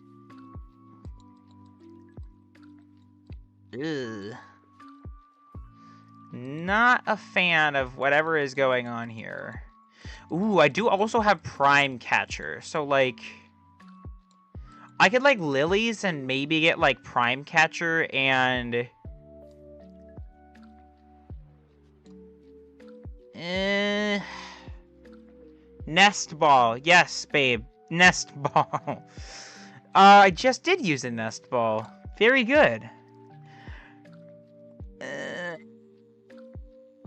Ugh. Not a fan of whatever is going on here. Ooh, I do also have Prime Catcher. So, like... I could, like, Lilies and maybe get, like, Prime Catcher and... Nest Ball. Yes, babe. Nest Ball. I just did use a Nest Ball. Very good.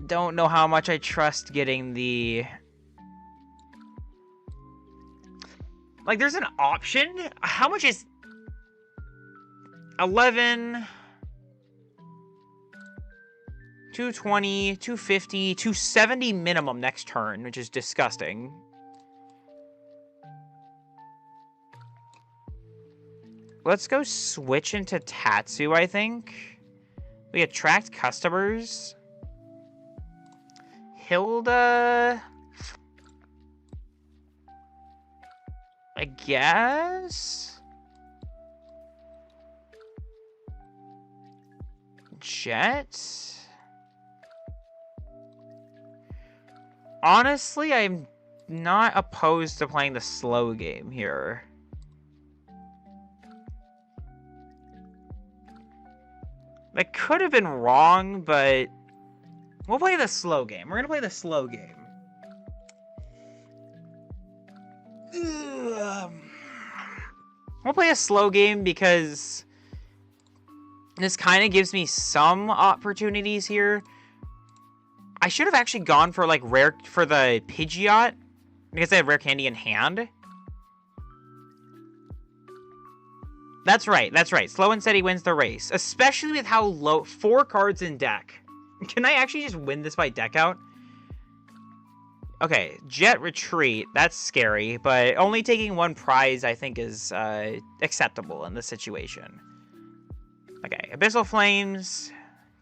Don't know how much I trust getting the... Like, there's an option? How much is... 11... 220, 250, 270 minimum next turn, which is disgusting. Let's go switch into Tatsu, I think. We attract customers. Hilda... I guess? Jet? Honestly, I'm not opposed to playing the slow game here. That could have been wrong, but we'll play the slow game. We're gonna play the slow game. We'll play a slow game because this kind of gives me some opportunities here. I should have actually gone for like rare for the Pidgeot because I had rare candy in hand. That's right. That's right. Slow and steady wins the race, especially with how low 4 cards in deck. Can I actually just win this by deck out? Okay, Jet Retreat. That's scary, but only taking 1 prize I think is acceptable in this situation. Okay, Abyssal Flames.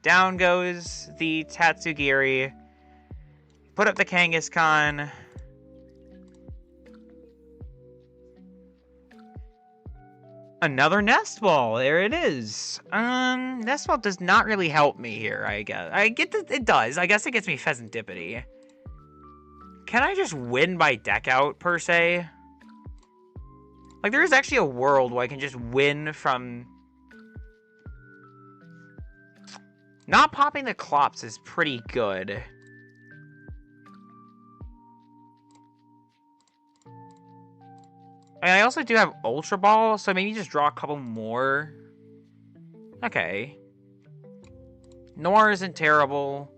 Down goes the Tatsugiri. Put up the Kangaskhan. Another Nest Ball. There it is. Nest Ball does not really help me here, I guess. I get that it does. I guess it gets me Pheasantipity. Can I just win by deck out, per se? Like, there is actually a world where I can just win from... Not popping the Clops is pretty good. And I also do have Ultra Ball, so maybe just draw a couple more. Okay. Nor isn't terrible.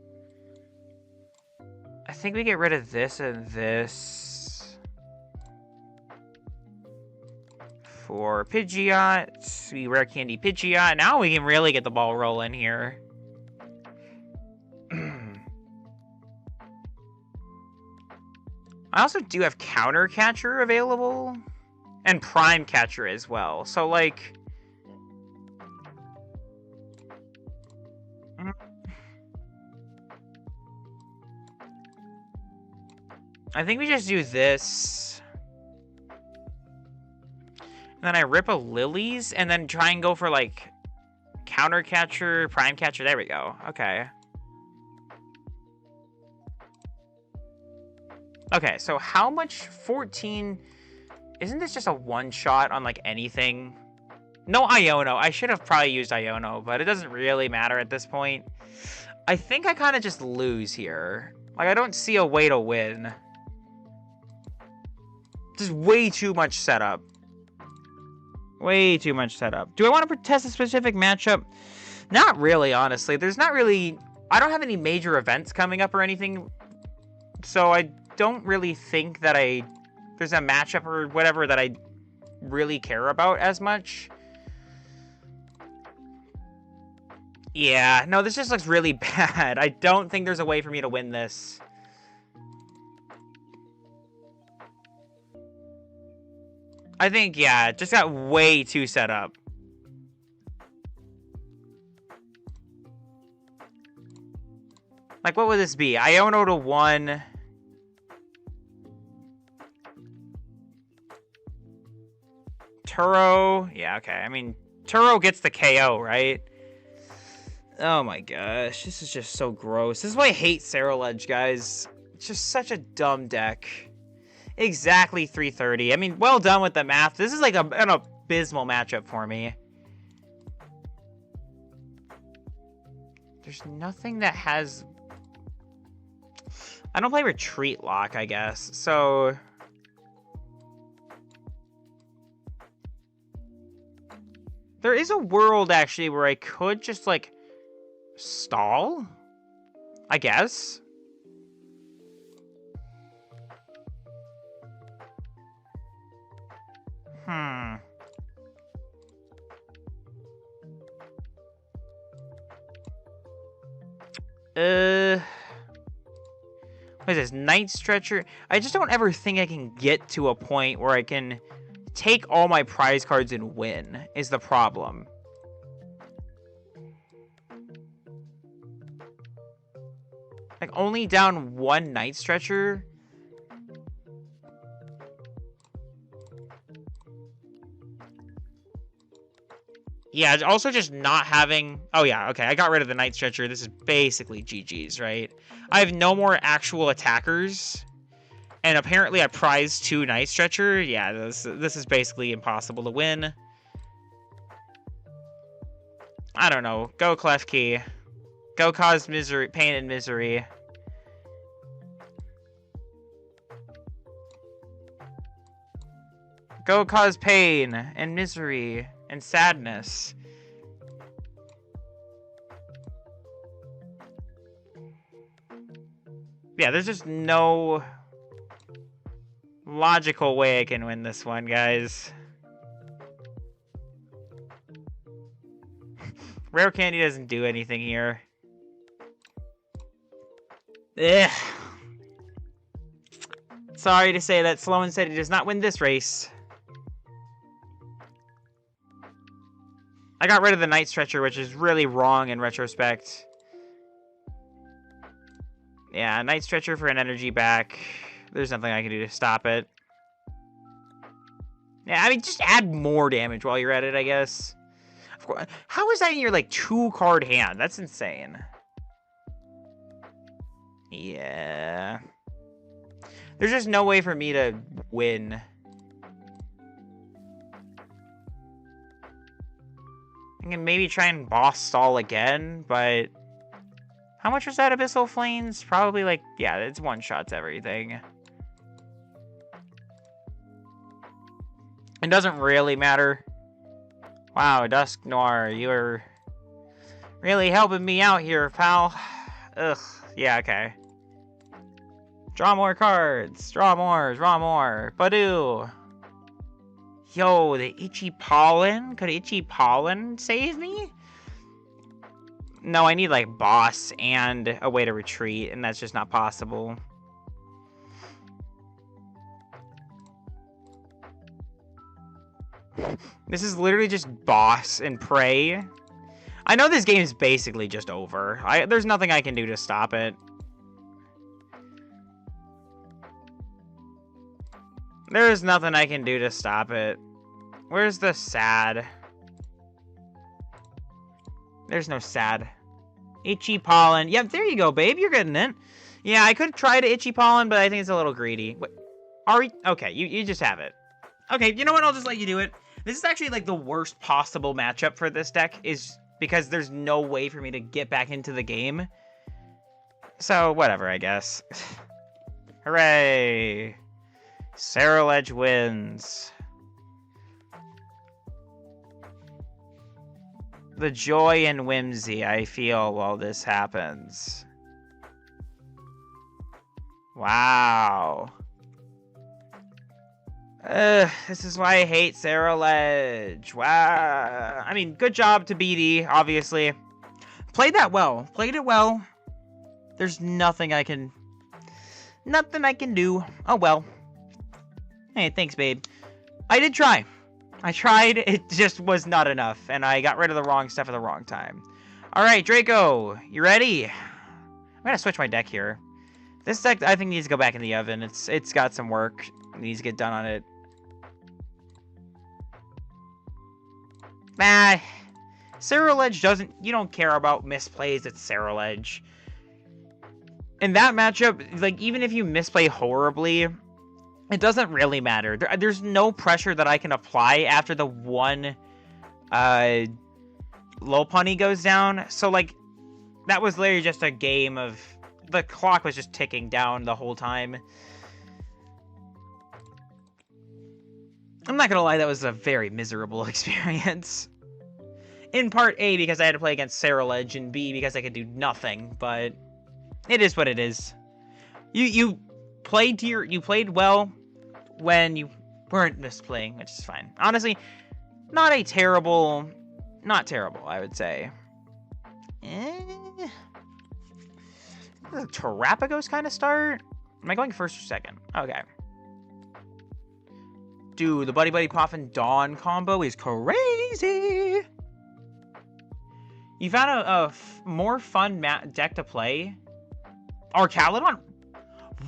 I think we get rid of this and this. For Pidgeot. We rare candy Pidgeot. Now we can really get the ball rolling here. I also do have Counter Catcher available. And Prime Catcher as well. So, like... I think we just do this. And then I rip a Lilies, and then try and go for, like, Counter Catcher, Prime Catcher. There we go. Okay. Okay, so how much? 14... Isn't this just a one-shot on, like, anything? No Iono. I should have probably used Iono, but it doesn't really matter at this point. I think I kind of just lose here. Like, I don't see a way to win. Just way too much setup. Way too much setup. Do I want to test a specific matchup? Not really, honestly. There's not really... I don't have any major events coming up or anything. So I don't really think that there's a matchup or whatever that I really care about as much. Yeah, no, this just looks really bad. I don't think there's a way for me to win this. I think, yeah, it just got way too set up. Like, what would this be? Iono to 1... Turo. Yeah, okay. I mean, Turo gets the KO, right? Oh my gosh. This is just so gross. This is why I hate Cerulege, guys. It's just such a dumb deck. Exactly 330. I mean, well done with the math. This is like an abysmal matchup for me. There's nothing that has... I don't play Retreat Lock, I guess. So... There is a world, actually, where I could just, like, stall? I guess. What is this? Night Stretcher? I just don't ever think I can get to a point where I can take all my prize cards and win, is the problem. Like, only down 1 Night Stretcher? Yeah, also just not having... Oh, yeah, okay, I got rid of the Night Stretcher. This is basically GG's, right? I have no more actual attackers. And apparently I prize 2 Night Stretcher. Yeah, this is basically impossible to win. I don't know. Go Klefki. Go cause misery, pain and misery. Go cause pain and misery and sadness. Yeah, there's just no logical way I can win this one, guys. Rare Candy doesn't do anything here. Ugh. Sorry to say that Sloan said he does not win this race. I got rid of the Night Stretcher, which is really wrong in retrospect. Yeah, Night Stretcher for an energy back. There's nothing I can do to stop it. Yeah, I mean, just add more damage while you're at it, I guess. Of course. How is that in your, like, 2-card hand? That's insane. Yeah. There's just no way for me to win. I can maybe try and boss stall again, but... How much was that Abyssal Flames? Probably, like, yeah, it's one-shots everything. It doesn't really matter. Wow, Dusk Noir, you're really helping me out here, pal. Ugh, yeah, okay. Draw more cards. Draw more, draw more. Badoo. Yo, the Itchy Pollen? Could Itchy Pollen save me? No, I need, like, boss and a way to retreat, and that's just not possible. This is literally just boss and prey. I know this game is basically just over. There's nothing I can do to stop it. There's nothing I can do to stop it. Where's the sad? There's no sad. Itchy Pollen. Yep, there you go, babe. You're getting it. Yeah, I could try to Itchy Pollen, but I think it's a little greedy. Wait, are we? Okay, you just have it. Okay, you know what? I'll just let you do it. This is actually, like, the worst possible matchup for this deck, is because there's no way for me to get back into the game. So, whatever, I guess. Hooray! Sarah wins. The joy and whimsy I feel while this happens. Wow. This is why I hate Sarah Ledge. Wow. I mean, good job to BD, obviously. Played that well. Played it well. There's nothing I can... Nothing I can do. Oh, well. Hey, thanks, babe. I did try. I tried. It just was not enough. And I got rid of the wrong stuff at the wrong time. Alright, Draco. You ready? I'm going to switch my deck here. This deck, I think, needs to go back in the oven. It's got some work. It needs to get done on it. Nah. Sarah Ledge doesn't... You don't care about misplays at Sarah Ledge. In that matchup, like, even if you misplay horribly... It doesn't really matter. There's no pressure that I can apply after the one low punny goes down. So, like, that was literally just a game of... The clock was just ticking down the whole time. I'm not gonna lie, that was a very miserable experience. In part A, because I had to play against Sarah Ledge, and B, because I could do nothing. But it is what it is. You played well when you weren't misplaying, which is fine. Honestly, not terrible, I would say. The Terrapagos kind of start? Am I going first or second? Okay. Dude, the Buddy Buddy Poffin Dawn combo is crazy! You found a more fun deck to play? Arcaludon?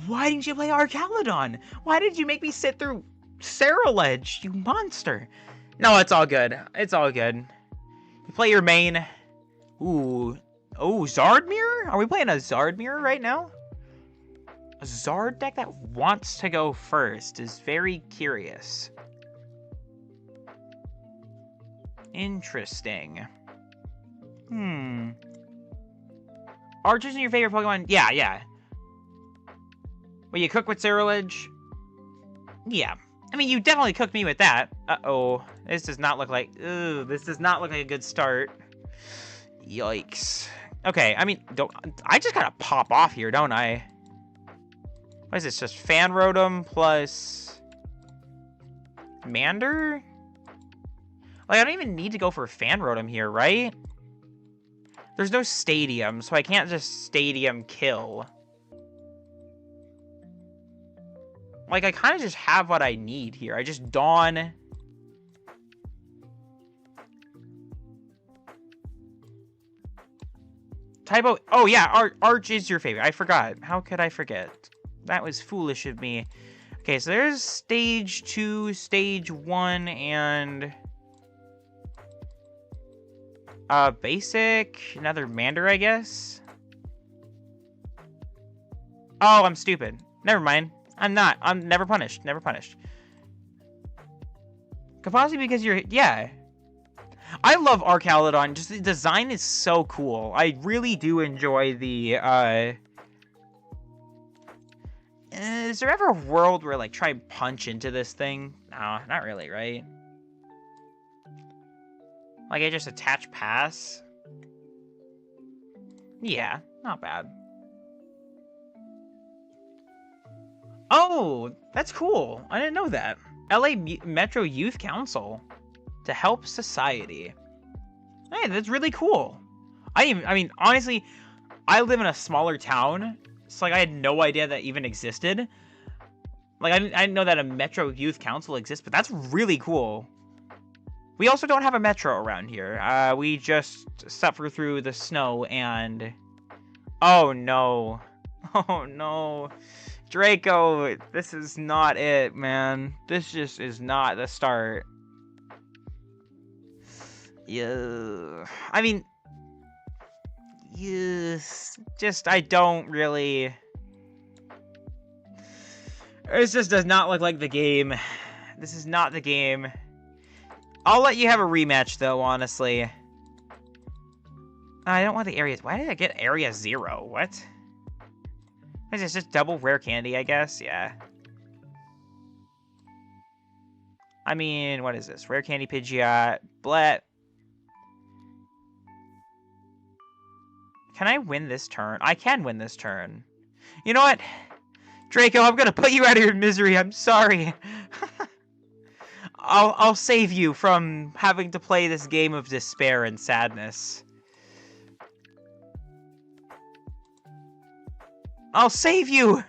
Why didn't you play Arcaludon? Why did you make me sit through Sarah Ledge, you monster? No, it's all good. It's all good. You play your main. Ooh. Oh, Zardmere? Are we playing a Zardmere right now? A Zard deck that wants to go first is very curious. Interesting. Are choosing your favorite Pokemon? Yeah. Will you cook with Cerulege? Yeah. I mean, you definitely cooked me with that. Uh-oh. This does not look like... Ugh, this does not look like a good start. Yikes. Okay, I mean, I just gotta pop off here, don't I? What is this? Just Fan Rotom plus... Mander? Like, I don't even need to go for Fan Rotom here, right? There's no Stadium, so I can't just Stadium kill. Like, I kind of just have what I need here. I just Dawn. Typo. Oh, yeah, Arch is your favorite. I forgot. How could I forget? That was foolish of me. Okay, so there's Stage 2, Stage 1, and... basic. Another Mander, I guess. Oh, I'm stupid. Never mind. I'm not. I'm never punished. Never punished. Could possibly because you're... Yeah. I love Archaludon. Just the design is so cool. I really do enjoy the, Is there ever a world where, like, try and punch into this thing? No, not really, right? Like, I just attach pass? Yeah, not bad. Oh, that's cool. I didn't know that. LA Metro Youth Council to help society. Hey, that's really cool. I mean, honestly, I live in a smaller town, so like I had no idea that even existed. Like I didn't know that a Metro Youth Council exists, but that's really cool. We also don't have a metro around here. We just suffer through the snow and... Oh no. Oh no. Draco, this is not it, man. This just is not the start. Yeah. I mean... Yes. Just, I don't really... It just does not look like the game. This is not the game. I'll let you have a rematch, though, honestly. I don't want the areas. Why did I get area 0? What? Is this just double rare candy, I guess? Yeah. I mean, what is this? Rare candy Pidgeot. Blet. Can I win this turn? I can win this turn. You know what? Draco, I'm gonna put you out of your misery. I'm sorry. I'll save you from having to play this game of despair and sadness. I'll save you!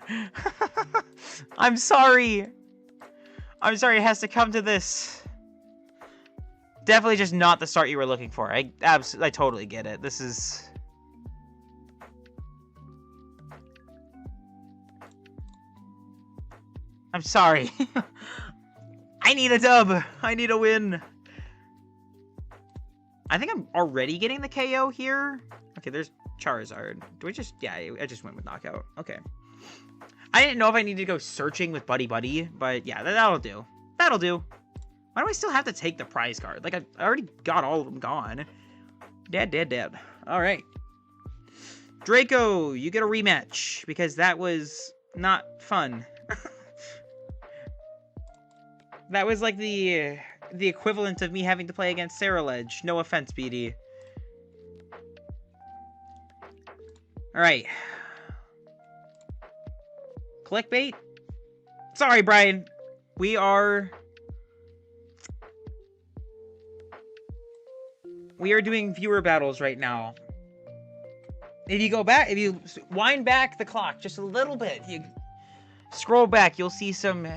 I'm sorry. I'm sorry it has to come to this. Definitely just not the start you were looking for. I totally get it. This is... I'm sorry. I need a dub. I need a win. I think I'm already getting the KO here. Okay, there's Charizard. Do we just... Yeah, I just went with knockout. Okay. I didn't know if I needed to go searching with Buddy Buddy, but yeah, that'll do. That'll do. Why do I still have to take the prize card? Like, I already got all of them gone. Dead. All right. Draco, you get a rematch, because that was not fun. That was like the equivalent of me having to play against Cerulege. No offense, BD. Alright. Clickbait? Sorry, Brian. We are doing viewer battles right now. If you go back, if you wind back the clock just a little bit, you scroll back, you'll see some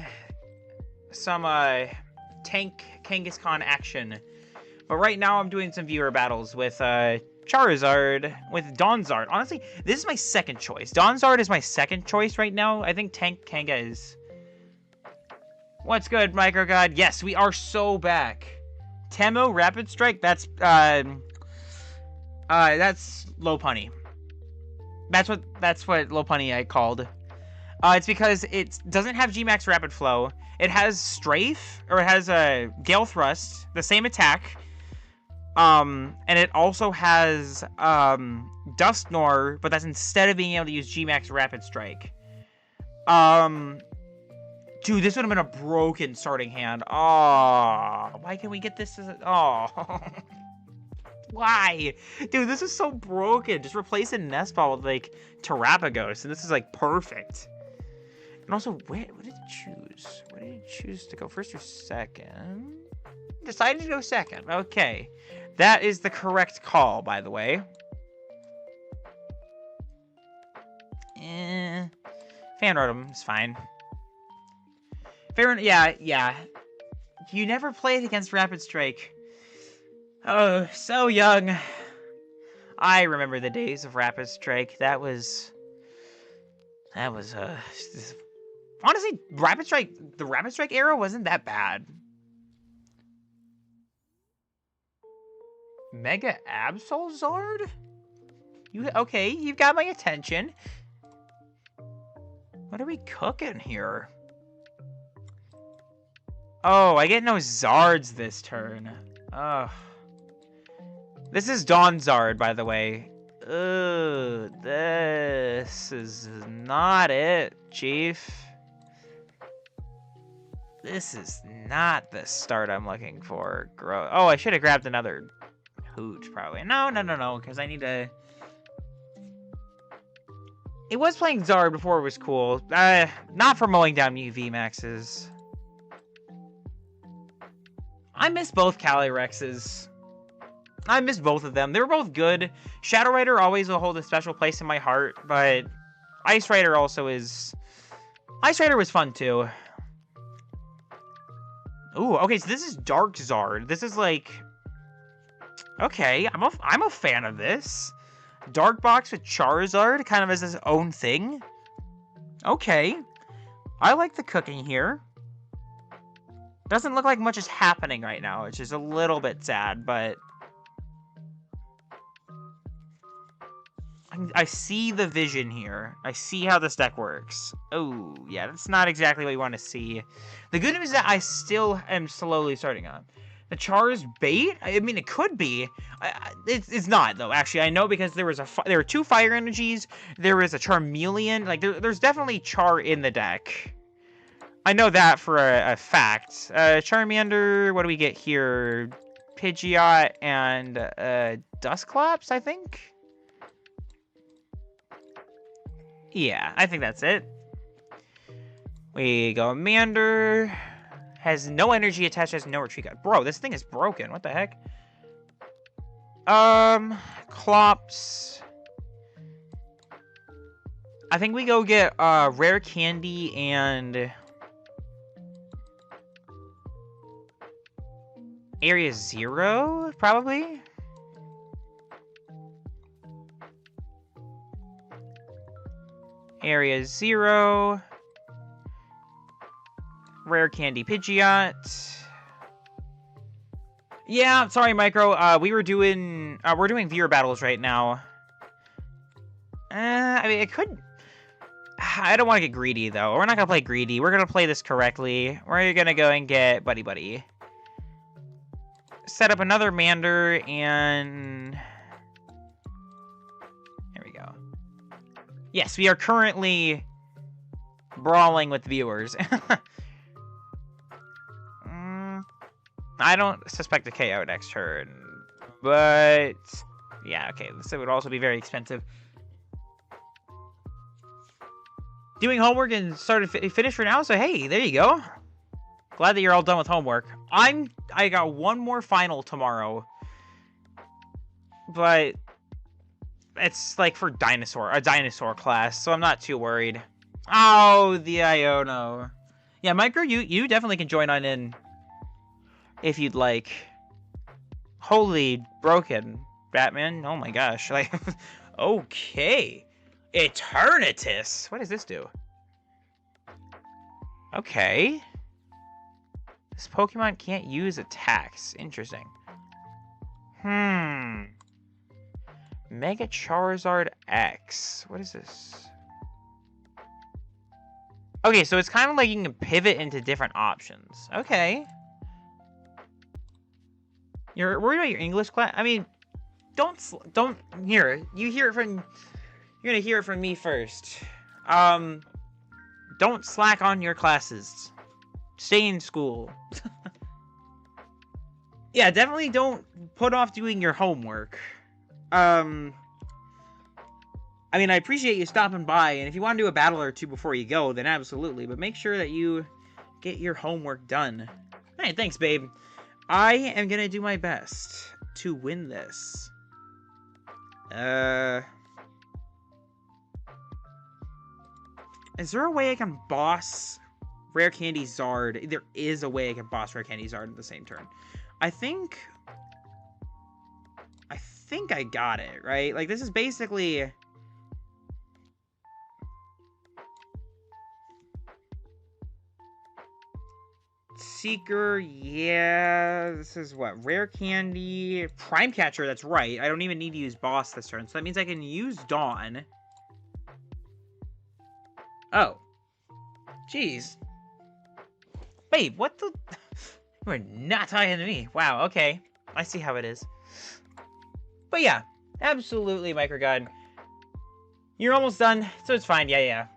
tank Kangaskhan action. But right now I'm doing some viewer battles with Charizard, with Donzard. Honestly, this is my second choice. Donzard is my second choice right now. I think Tank Kanga is... What's good, Microgod? Yes, we are so back. Temo, Rapid Strike, that's That's Lopunny. That's what Lopunny I called. It's because it doesn't have Gmax Rapid Flow. It has Strafe, or it has a Gale Thrust, the same attack. And it also has Dusknoir, but that's instead of being able to use Gmax Rapid Strike. Dude, this would have been a broken starting hand. Oh, why can't we get this as a... Oh. Why? Dude, this is so broken. Just replace a Nest Ball with, like, Terapagos, and this is, like, perfect. And also, what did it choose? What did it choose to go, first or second? Decided to go second. Okay. That is the correct call, by the way. Fan Rotom is fine. Yeah. You never played against Rapid Strike. Oh, so young. I remember the days of Rapid Strike. That was honestly, the Rapid Strike era wasn't that bad. Mega Absolzard? Okay, you've got my attention. What are we cooking here? Oh, I get no Zards this turn. Ugh. This is Donzard, by the way. Ugh, this is not it, Chief. This is not the start I'm looking for. Oh, I should have grabbed another Hoot, probably. No, because I need to... It was playing Zard before it was cool. Not for mowing down UV Maxes. I miss both Calirexes. I miss both of them. They were both good. Shadow Rider always will hold a special place in my heart, but Ice Rider also is... Ice Rider was fun, too. Ooh, okay, so this is Dark Zard. This is like... Okay, I'm a fan of this. Dark Box with Charizard kind of as his own thing. Okay. I like the cooking here. Doesn't look like much is happening right now, which is a little bit sad, but... I see the vision here. I see how this deck works. Oh, yeah, that's not exactly what you want to see. The good news is that I still am slowly starting on. The Char's bait? I mean, it could be. It's not, though, actually. I know because there were two Fire Energies. There was a Charmeleon. Like, there's definitely Char in the deck. I know that for a fact. Charmander, what do we get here? Pidgeot and Dusclops, I think? Yeah, I think that's it. We go Mander. Has no energy attached, has no retreat. Bro, this thing is broken. What the heck? Clops. I think we go get Rare Candy and Area 0, probably. Area 0. Rare Candy Pidgeot. Yeah, sorry, Micro. We're doing viewer battles right now. I mean, it could... I don't want to get greedy, though. We're not going to play greedy. We're going to play this correctly. We're going to go and get Buddy Buddy. Set up another Mander, and... There we go. Yes, we are currently brawling with viewers. I don't suspect a KO next turn, but yeah, okay, this would also be very expensive. Doing homework and finish for now, so hey, there you go. Glad that you're all done with homework. I got one more final tomorrow, but it's like for a dinosaur class, so I'm not too worried. Oh, the Iono. Yeah, Micro, you definitely can join on in. If you'd like. Holy broken, Batman. Oh my gosh. Like, okay. Eternatus. What does this do? Okay. This Pokemon can't use attacks. Interesting. Mega Charizard X. What is this? Okay, so it's kind of like you can pivot into different options. Okay. You're worried about your English class? I mean, don't here. You hear it from. You're gonna hear it from me first. Don't slack on your classes. Stay in school. Yeah, definitely don't put off doing your homework. I mean, I appreciate you stopping by, and if you want to do a battle or two before you go, then absolutely. But make sure that you get your homework done. Hey, thanks, babe. I am gonna do my best to win this. Is there a way I can boss Rare Candy Zard? There is a way I can boss Rare Candy Zard in the same turn. I think I got it, right? Like, this is basically... Seeker, yeah. This is what? Rare Candy. Prime Catcher, that's right. I don't even need to use Boss this turn. So that means I can use Dawn. Oh. Jeez. Babe, what the... You are not talking to me. Wow, okay. I see how it is. But yeah, absolutely, Microgod. You're almost done, so it's fine. Yeah.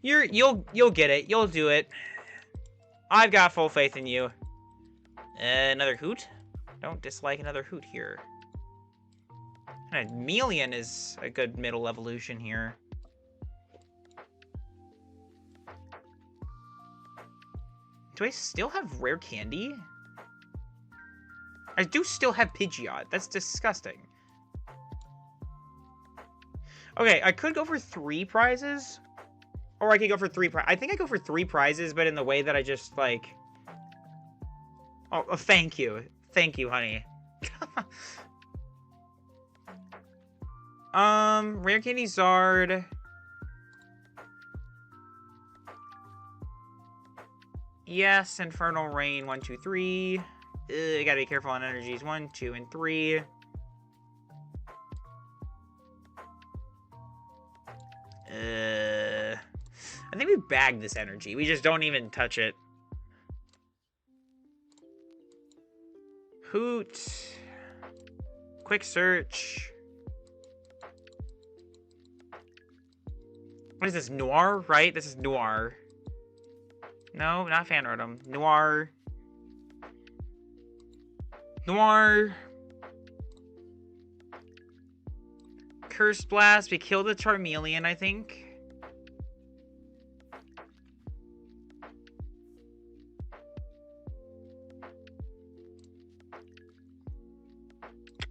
You'll get it. You'll do it. I've got full faith in you. Another hoot? Don't dislike another hoot here. And Melian is a good middle evolution here. Do I still have Rare Candy? I do still have Pidgeot. That's disgusting. Okay, I could go for 3 prizes. Or I could go for 3 prizes. I think I go for 3 prizes, but in the way that I just, like... Oh, thank you. Thank you, honey. Rare Candy Zard. Yes, Infernal Rain, 1, 2, 3. You gotta be careful on energies. 1, 2, and 3. I think we bagged this energy. We just don't even touch it. Hoot. Quick search. What is this? Noir, right? This is Noir. No, not Fan Rotom. Noir. Noir. Curse Blast. We killed the Charmeleon, I think.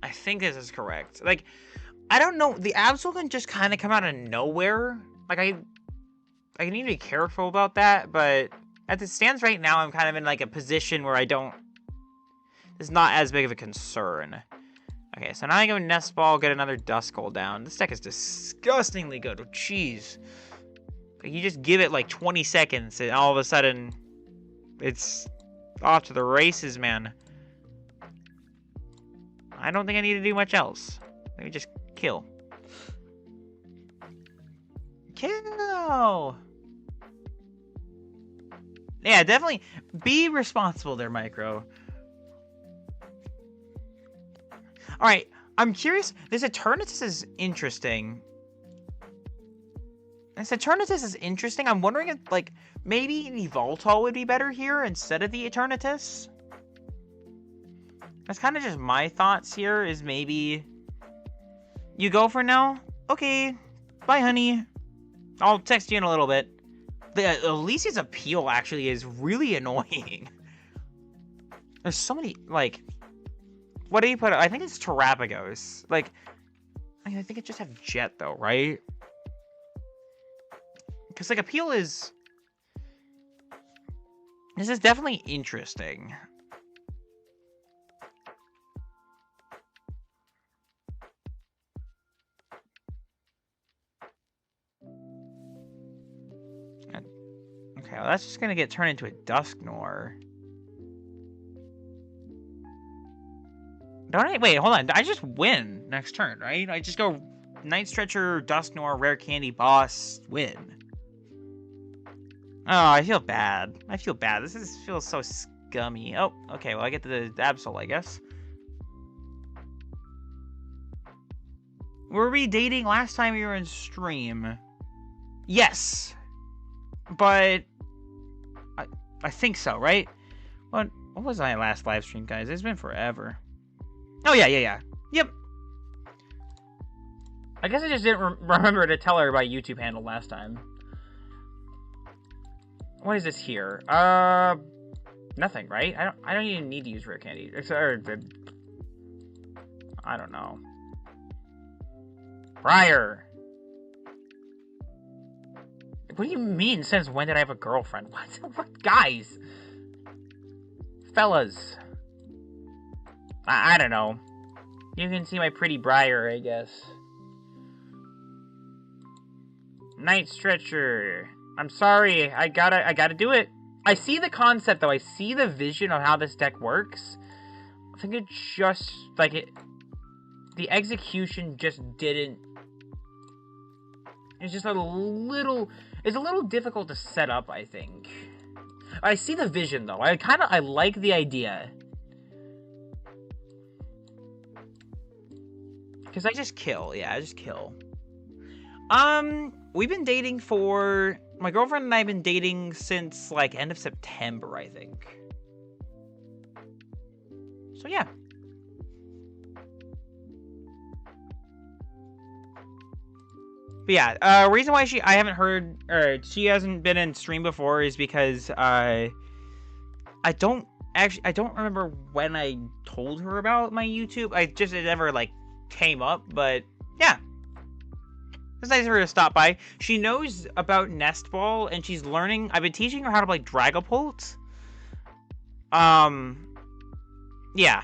I think this is correct. Like, I don't know. The Absol can just kind of come out of nowhere. Like, I need to be careful about that, but as it stands right now, I'm kind of in, like, a position where I don't... It's not as big of a concern. Okay, so now I go Nest Ball, get another Duskull down. This deck is disgustingly good. Oh, jeez. Like, you just give it, like, 20 seconds, and all of a sudden, it's off to the races, man. I don't think I need to do much else. Let me just kill. Kill! Yeah, definitely be responsible there, Micro. Alright, I'm curious. This Eternatus is interesting. This Eternatus is interesting. I'm wondering if, like, maybe an Yveltal would be better here instead of the Eternatus. That's kind of just my thoughts here, is maybe... You go for now? Okay. Bye, honey. I'll text you in a little bit. The Alicia's appeal actually is really annoying. There's so many, like... What do you put? I think it's Terrapagos. Like, I mean, I think it just have Jet, though, right? Because, like, appeal is... This is definitely interesting. Okay, well, that's just gonna get turned into a Dusknoir. Don't I? Wait, hold on. I just win next turn, right? I just go Night Stretcher, Dusknoir, Rare Candy, Boss, win. Oh, I feel bad. I feel bad. Feels so scummy. Oh, okay. Well, I get the Absol, I guess. Were we dating last time we were in stream? Yes. But I think so, right? What was my last live stream, guys? It's been forever. Oh, yeah. Yep. I guess I just didn't remember to tell her my YouTube handle last time. What is this here? Nothing, right? I don't even need to use rare candy. I don't know. Briar. What do you mean? Since when did I have a girlfriend? What guys? Fellas. I don't know. You can see my pretty Briar, I guess. Night Stretcher. I'm sorry. I gotta do it. I see the concept, though. I see the vision of how this deck works. I think it just, like, the execution just didn't... It's just a little difficult to set up, I think. I see the vision, though. I like the idea. Because I just kill. Yeah, I just kill. We've been dating for... My girlfriend and I have been dating since, like, end of September, I think. So, yeah. But yeah, reason why I haven't heard, or she hasn't been in stream before is because, I don't remember when I told her about my YouTube. It never, like, came up, but, yeah. It's nice of her to stop by. She knows about Nest Ball, and she's learning. I've been teaching her how to play Dragapult. Yeah.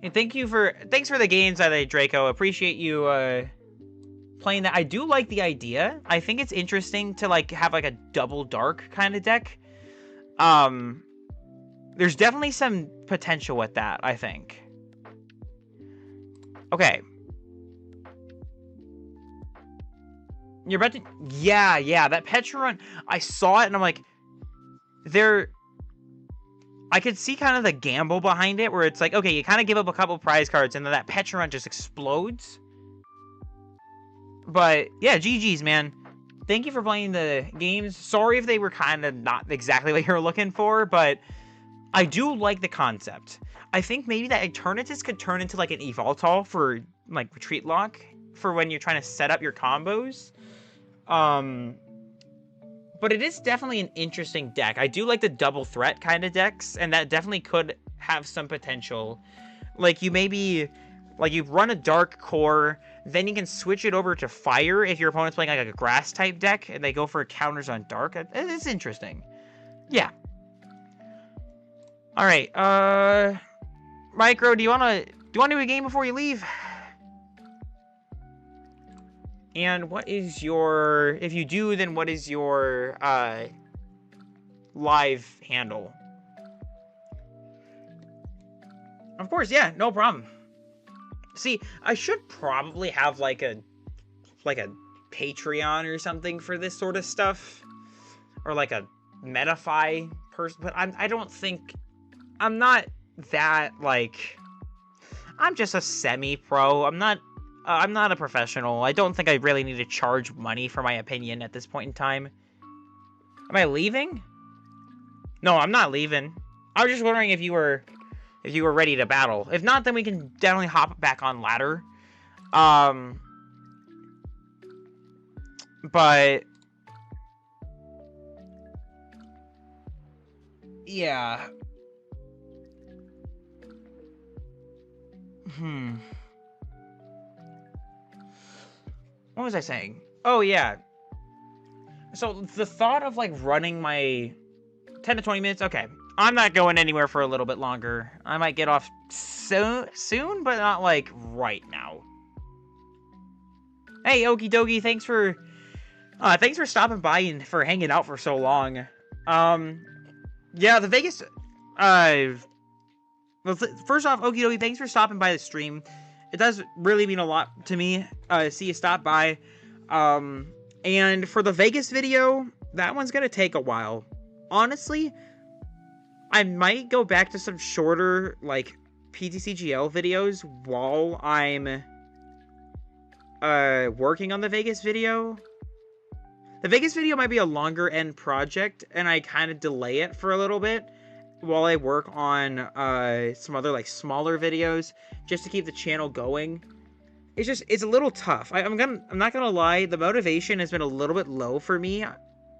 And thanks for the games, Draco. Appreciate you, playing that. I do like the idea. I think it's interesting to, like, have, like, a double dark kind of deck. There's definitely some potential with that, I think. Okay. You're about to... Yeah, that Petra run, I saw it, and I'm like... I could see kind of the gamble behind it, where it's like, okay, you kind of give up a couple prize cards, and then that Petra run just explodes. But, yeah, GG's, man. Thank you for playing the games. Sorry if they were kind of not exactly what you were looking for, but I do like the concept. I think maybe that Eternatus could turn into, like, an Evoltol for, like, Retreat Lock, for when you're trying to set up your combos. But it is definitely an interesting deck. I do like the double threat kind of decks, and that definitely could have some potential. Like, you maybe... Like, you run a Dark Core, then you can switch it over to Fire if your opponent's playing, like, a Grass-type deck, and they go for counters on Dark. It's interesting. Yeah. Alright, Micro, do you wanna do a game before you leave? And what is your... If you do, then what is your, live handle? Of course, yeah, no problem. See, I should probably have, like a Patreon or something for this sort of stuff. Or, like, a Metafy person. But I don't think... I'm not that, like... I'm just a semi-pro. I'm not a professional. I don't think I really need to charge money for my opinion at this point in time. Am I leaving? No, I'm not leaving. I was just wondering if you were ready to battle. If not, then we can definitely hop back on ladder. But yeah. What was I saying? Oh, yeah. So, the thought of, like, running my 10 to 20 minutes... Okay. I'm not going anywhere for a little bit longer. I might get off soon, but not, like, right now. Hey, Okie dokie, thanks for stopping by and for hanging out for so long. Yeah, the Vegas... Well, first off, okie dokie, thanks for stopping by the stream. It does really mean a lot to me. See you stop by. And for the Vegas video, that one's gonna take a while. Honestly, I might go back to some shorter, like, PTCGL videos while I'm working on the Vegas video. The Vegas video might be a longer end project, and I kind of delay it for a little bit while I work on some other, like, smaller videos just to keep the channel going. It's a little tough. I'm not gonna lie, the motivation has been a little bit low for me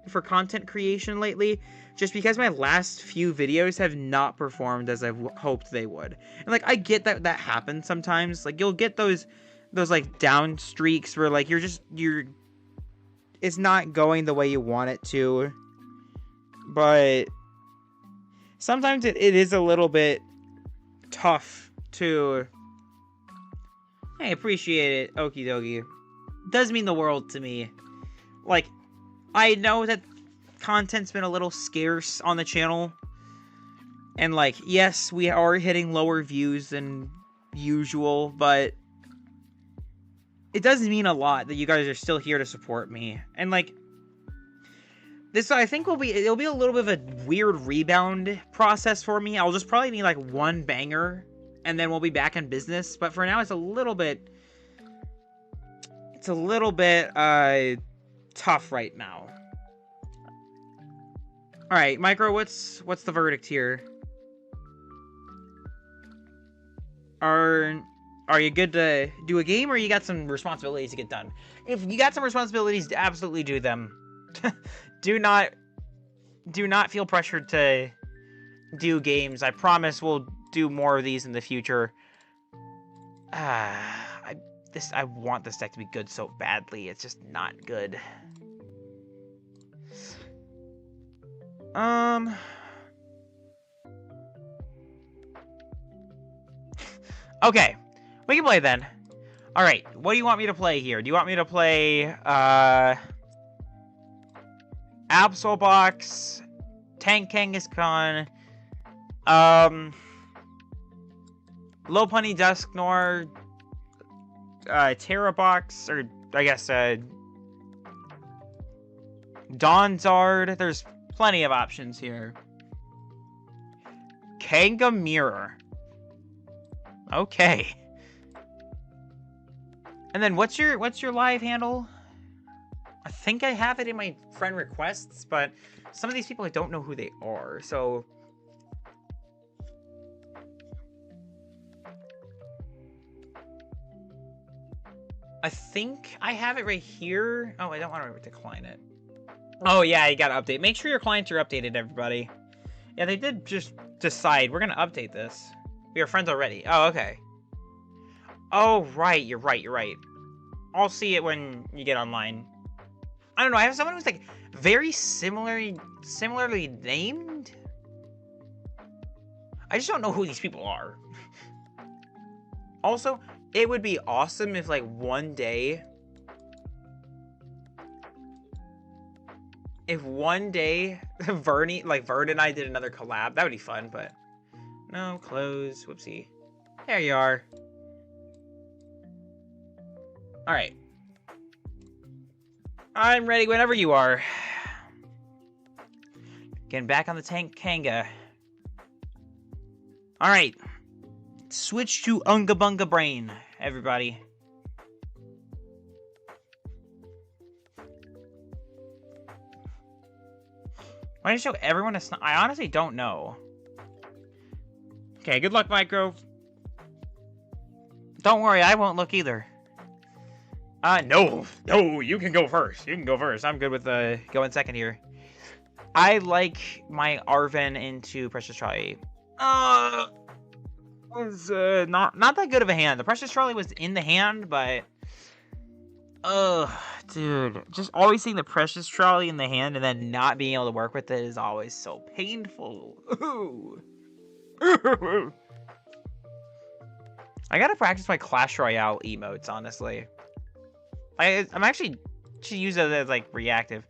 for content creation lately, just because my last few videos have not performed as I've hoped they would. And, like, I get that happens sometimes. Like, you'll get those like down streaks where, like, it's not going the way you want it to, but sometimes it is a little bit tough to... I appreciate it, okie dokie. Does mean the world to me. Like, I know that content's been a little scarce on the channel, and, like, yes, we are hitting lower views than usual, but it does mean a lot that you guys are still here to support me. And, like, this, I think, it'll be a little bit of a weird rebound process for me. I'll just probably need, like, one banger, and then we'll be back in business. But for now, it's a little bit tough right now. All right, Micro, what's the verdict here? Are you good to do a game, or you got some responsibilities to get done? If you got some responsibilities, absolutely do them. Do not feel pressured to do games. I promise we'll do more of these in the future. I want this deck to be good so badly. It's just not good. Okay. We can play then. Alright, what do you want me to play here? Do you want me to play, Absolbox, Tank Kangaskhan, Lopunny Dusknoir, Terrabox, or, I guess, Donzard? There's plenty of options here. Kangamirror. Okay. And then what's your live handle? I think I have it in my friend requests, but some of these people I don't know who they are, so I think I have it right here. Oh, I don't want to decline it. Oh yeah, you gotta update. Make sure your clients are updated, everybody. Yeah, they did just decide we're gonna update this. We are friends already. Oh, okay. Oh, right. You're right. I'll see it when you get online. I don't know. I have someone who's, like, very similarly named. I just don't know who these people are. Also, it would be awesome if, like, one day... Vern and I did another collab. That would be fun, but... No, close. Whoopsie. There you are. Alright. I'm ready whenever you are. Getting back on the Tank Kanga. Alright. Switch to Unga Bunga Brain, everybody. Why did I show everyone a snipe? I honestly don't know. Okay, good luck, Micro. Don't worry, I won't look either. No, you can go first. I'm good with going second here. I like my Arven into Precious Trolley. Was not that good of a hand. The Precious Trolley was in the hand, but dude, just always seeing the Precious Trolley in the hand and then not being able to work with it is always so painful. Ooh. I gotta practice my Clash Royale emotes, honestly. I'm actually should use it as, like, reactive.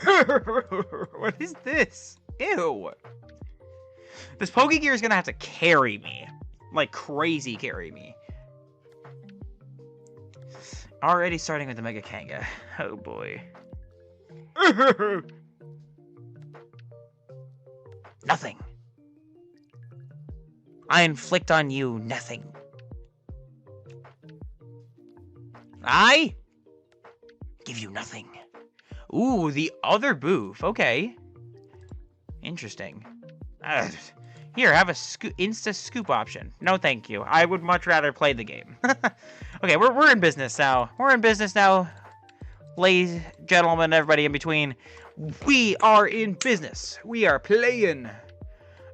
What is this? Ew. This Pokegear is gonna have to carry me. Like, crazy carry me. Already starting with the Mega Kanga. Oh, boy. Nothing. I inflict on you nothing. I give you nothing. Ooh, the other boof. Okay. Interesting. Here, have a insta scoop option. No, thank you. I would much rather play the game. Okay, we're in business now. We're in business now, ladies, gentlemen, everybody in between. We are in business. We are playing.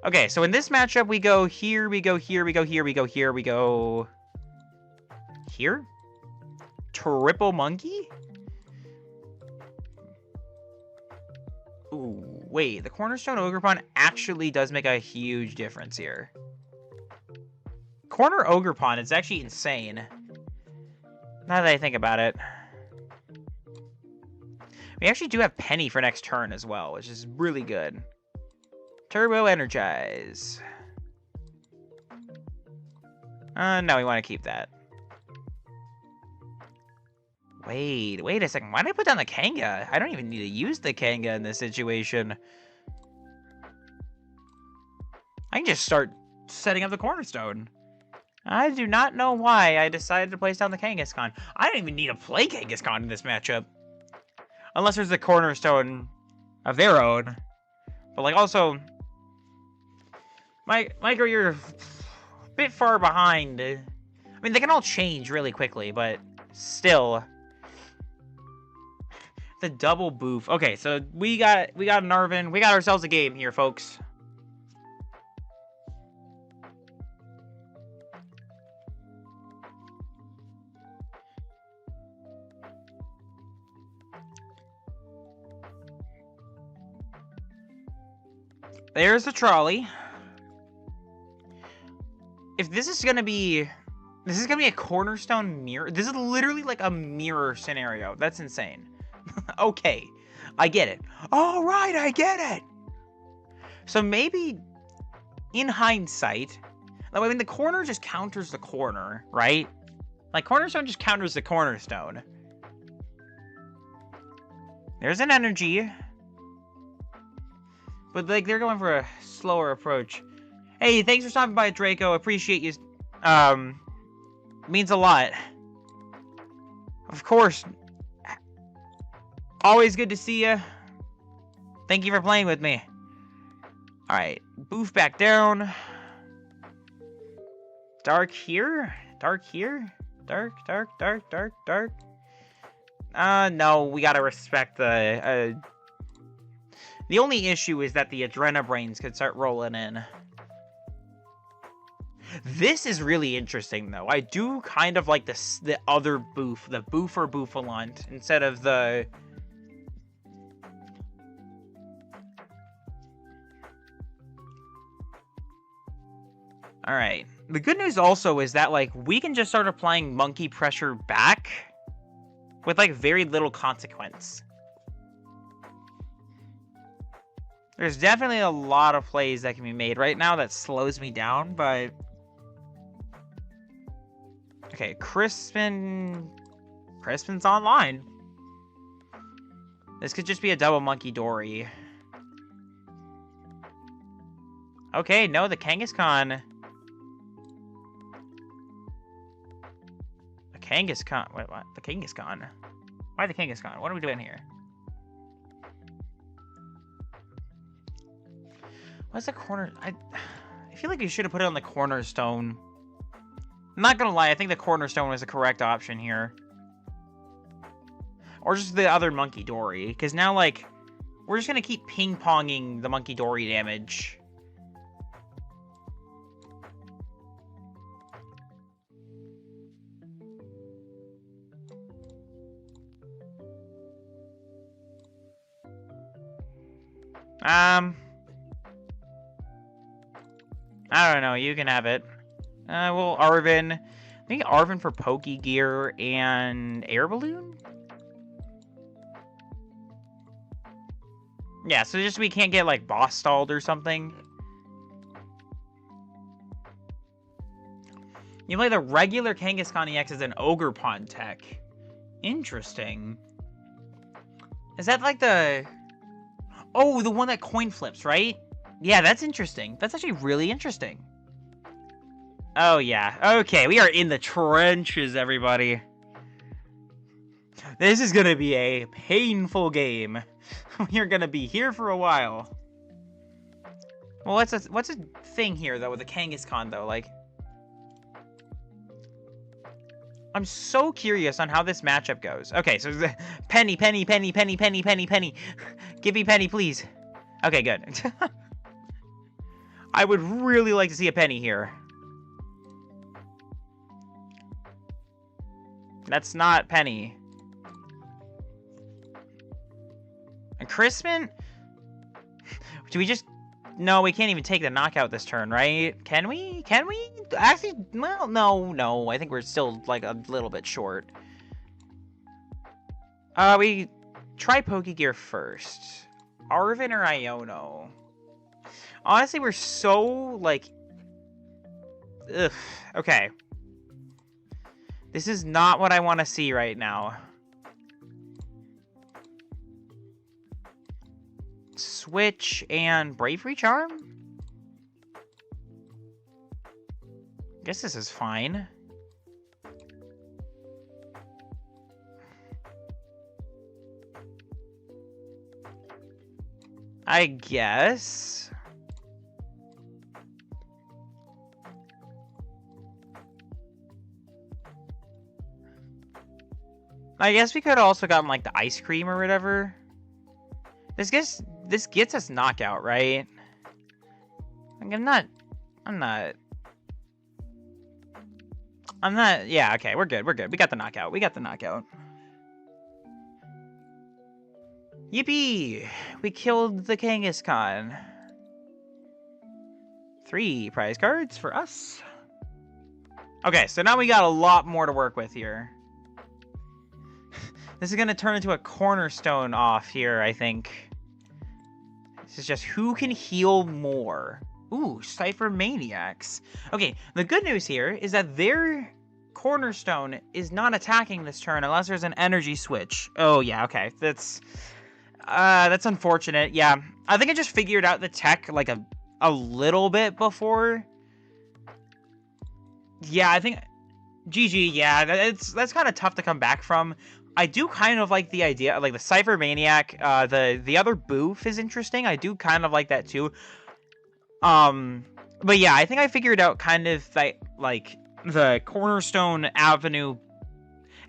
Okay, so in this matchup, we go here, we go here, we go here, we go here, we go here. Triple monkey. Ooh, wait, the Cornerstone Ogerpon actually does make a huge difference here. Corner Ogerpon is actually insane. Now that I think about it. We actually do have Penny for next turn as well, which is really good. Turbo Energize. No, we want to keep that. Wait a second. Why did I put down the Kanga? I don't even need to use the Kanga in this situation. I can just start setting up the Cornerstone. I do not know why I decided to place down the Kangaskhan. I don't even need to play Kangaskhan in this matchup. Unless there's a Cornerstone of their own. But, like, also... Micro, you're a bit far behind. I mean, they can all change really quickly, but still... The double boof. Okay, so we got an Arvin. We got ourselves a game here, folks. There's the trolley. If this is gonna be... This is gonna be a Cornerstone mirror. This is literally like a mirror scenario. That's insane. Okay, I get it. All right, I get it. So maybe, in hindsight, I mean, the corner just counters the corner, right? Like, Cornerstone just counters the Cornerstone. There's an energy. But, like, they're going for a slower approach. Hey, thanks for stopping by, Draco. Appreciate you. Means a lot. Of course. Always good to see you. Thank you for playing with me. Alright, boof back down. Dark here? Dark here? Dark. No, we gotta respect the... The only issue is that the Adrenabrains could start rolling in. This is really interesting, though. I do kind of like the other boof, the Boofer Bouffalant, instead of the... Alright. The good news also is that, like, we can just start applying Monkey Pressure back with, like, very little consequence. There's definitely a lot of plays that can be made right now that slows me down, but... Okay, Crispin's online. This could just be a double Monkey Dory. Okay, no, the Kangaskhan... Kangaskhan. Wait, what? The Kangaskhan? Why the Kangaskhan? What are we doing here? What's the corner? I feel like you should have put it on the Cornerstone. I'm not gonna lie, I think the Cornerstone was the correct option here. Or just the other Monkey Dory. Because now, like, we're just gonna keep ping-ponging the Monkey Dory damage. I don't know. You can have it. Well, Arvin. I think Arvin for Pokegear and Air Balloon? Yeah, so just we can't get, like, boss stalled or something. You play the regular Kangaskhan EX as an Ogerpon tech. Interesting. Is that like the... Oh, the one that coin flips, right? Yeah, that's interesting. That's actually really interesting. Oh, yeah. Okay, we are in the trenches, everybody. This is gonna be a painful game. We're gonna be here for a while. Well, what's a thing here, though, with the Kangaskhan, though? Like... I'm so curious on how this matchup goes. Okay, so penny, penny, penny, penny, penny, penny, penny. Give me penny, please. Okay, good. I would really like to see a penny here. That's not penny. And Crispin? Do we just... No, we can't even take the knockout this turn, right? Can we? Can we? Actually, well, no. I think we're still, like, a little bit short. We try Pokegear first. Arven or Iono? Honestly, we're so, like... Ugh. Okay. This is not what I want to see right now. Switch and Bravery Charm? Guess this is fine. I guess. I guess we could have also gotten, like, the ice cream or whatever. This gets us knockout, right? Like, I'm not, yeah, okay, we're good. We got the knockout. Yippee! We killed the Kangaskhan. 3 prize cards for us. Okay, so now we got a lot more to work with here. This is going to turn into a cornerstone off here, I think. This is just who can heal more. Ooh, Cypher Maniacs. Okay, the good news here is that their cornerstone is not attacking this turn unless there's an energy switch. Oh, yeah, okay. That's unfortunate. Yeah, I think I just figured out the tech, like, a little bit before. Yeah, I think... GG, yeah, that's kind of tough to come back from. I do kind of like the idea, like the Cypher Maniac, the other boof is interesting. I do kind of like that too. But yeah, I think I figured out kind of like the Cornerstone Avenue,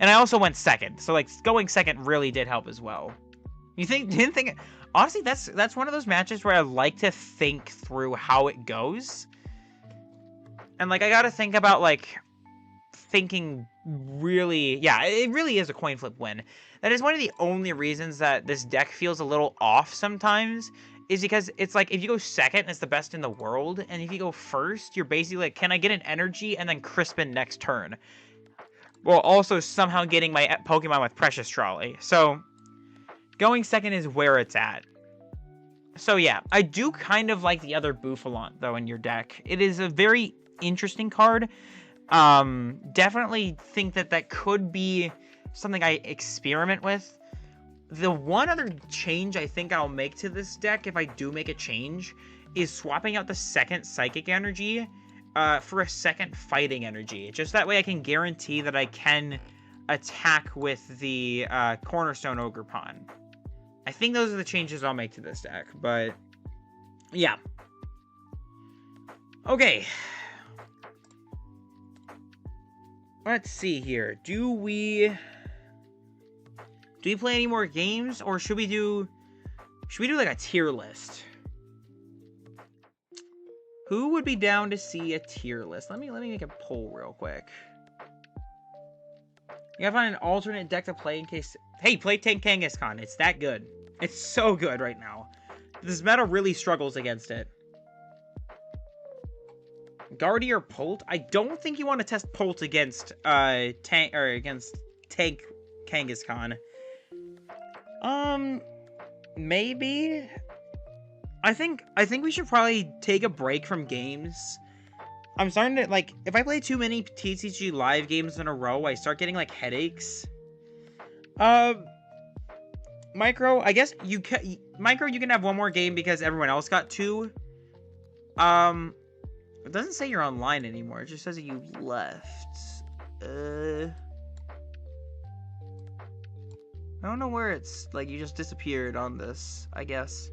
and I also went second. So like going second really did help as well. Didn't think, honestly, that's one of those matches where I like to think through how it goes. And like I got to think about like thinking really, yeah, it really is a coin flip win. That is one of the only reasons that this deck feels a little off sometimes, is because it's like if you go second, it's the best in the world, and if you go first, you're basically like, can I get an energy and then Crispin next turn? While also somehow getting my Pokemon with Precious Trolley. So going second is where it's at. So yeah, I do kind of like the other Bouffalant though in your deck. It is a very interesting card. Definitely think that could be something I experiment with. The one other change I think I'll make to this deck, if I do make a change, is swapping out the second Psychic Energy for a second Fighting Energy. Just that way I can guarantee that I can attack with the Cornerstone Ogerpon. I think those are the changes I'll make to this deck, but yeah. Okay. Let's see here. Do we play any more games, or should we do like a tier list? Who would be down to see a tier list? Let me make a poll real quick. You gotta find an alternate deck to play in case... Hey, play Tank Kangaskhan. It's that good. It's so good right now. This meta really struggles against it. Guardy or Polt? I don't think you want to test Polt against Tank Kangaskhan. Maybe. I think we should probably take a break from games. I'm starting to, like, if I play too many TCG live games in a row, I start getting, like, headaches. Micro, I guess you can, Micro, you can have one more game because everyone else got 2. It doesn't say you're online anymore. It just says that you left. I don't know where it's, like, you just disappeared on this, I guess.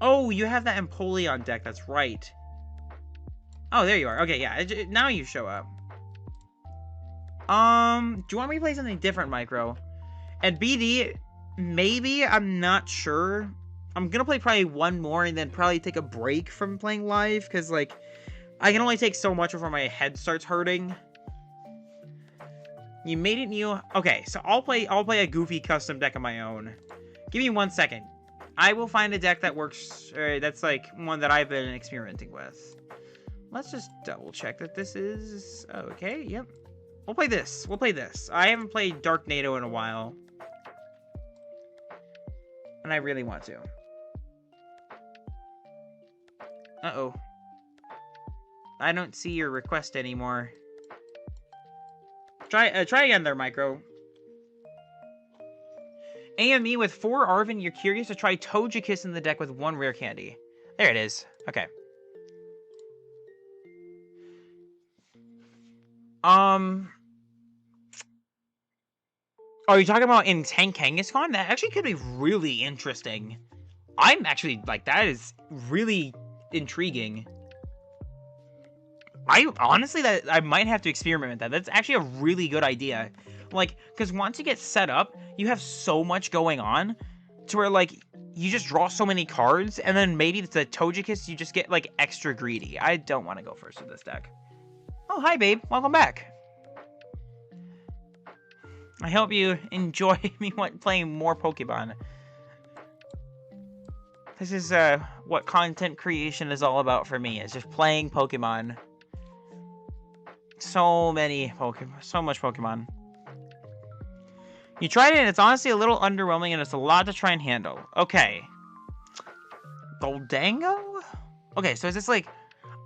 Oh, you have that Empoleon deck, that's right. Oh, there you are. Okay, yeah, now you show up. Do you want me to play something different, Micro? And BD, maybe, I'm not sure. I'm gonna play probably one more and then probably take a break from playing live, because, like, I can only take so much before my head starts hurting. You made it new. Okay, so I'll play a goofy custom deck of my own. Give me 1 second. I will find a deck that works, that's, like, one that I've been experimenting with. Let's just double check that this is... Okay, yep. We'll play this. We'll play this. I haven't played Dark NATO in a while. And I really want to. Uh-oh. I don't see your request anymore. Try again there, Micro. AME with 4 Arven, you're curious to try Togekiss in the deck with 1 rare candy. There it is. Okay. Are you talking about in Tank Kangaskhan? That actually could be really interesting. I'm actually, like, that is really intriguing. Honestly, I might have to experiment with that. That's actually a really good idea. Like, because once you get set up, you have so much going on to where, like, you just draw so many cards, and then maybe it's a Togekiss, you just get, like, extra greedy. I don't want to go first with this deck. Oh, hi, babe. Welcome back. I hope you enjoy me playing more Pokemon. This is what content creation is all about for me. It's just playing Pokemon. So many Pokemon. So much Pokemon. You tried it and it's honestly a little underwhelming and it's a lot to try and handle. Okay. Goldango? Okay, so is this like...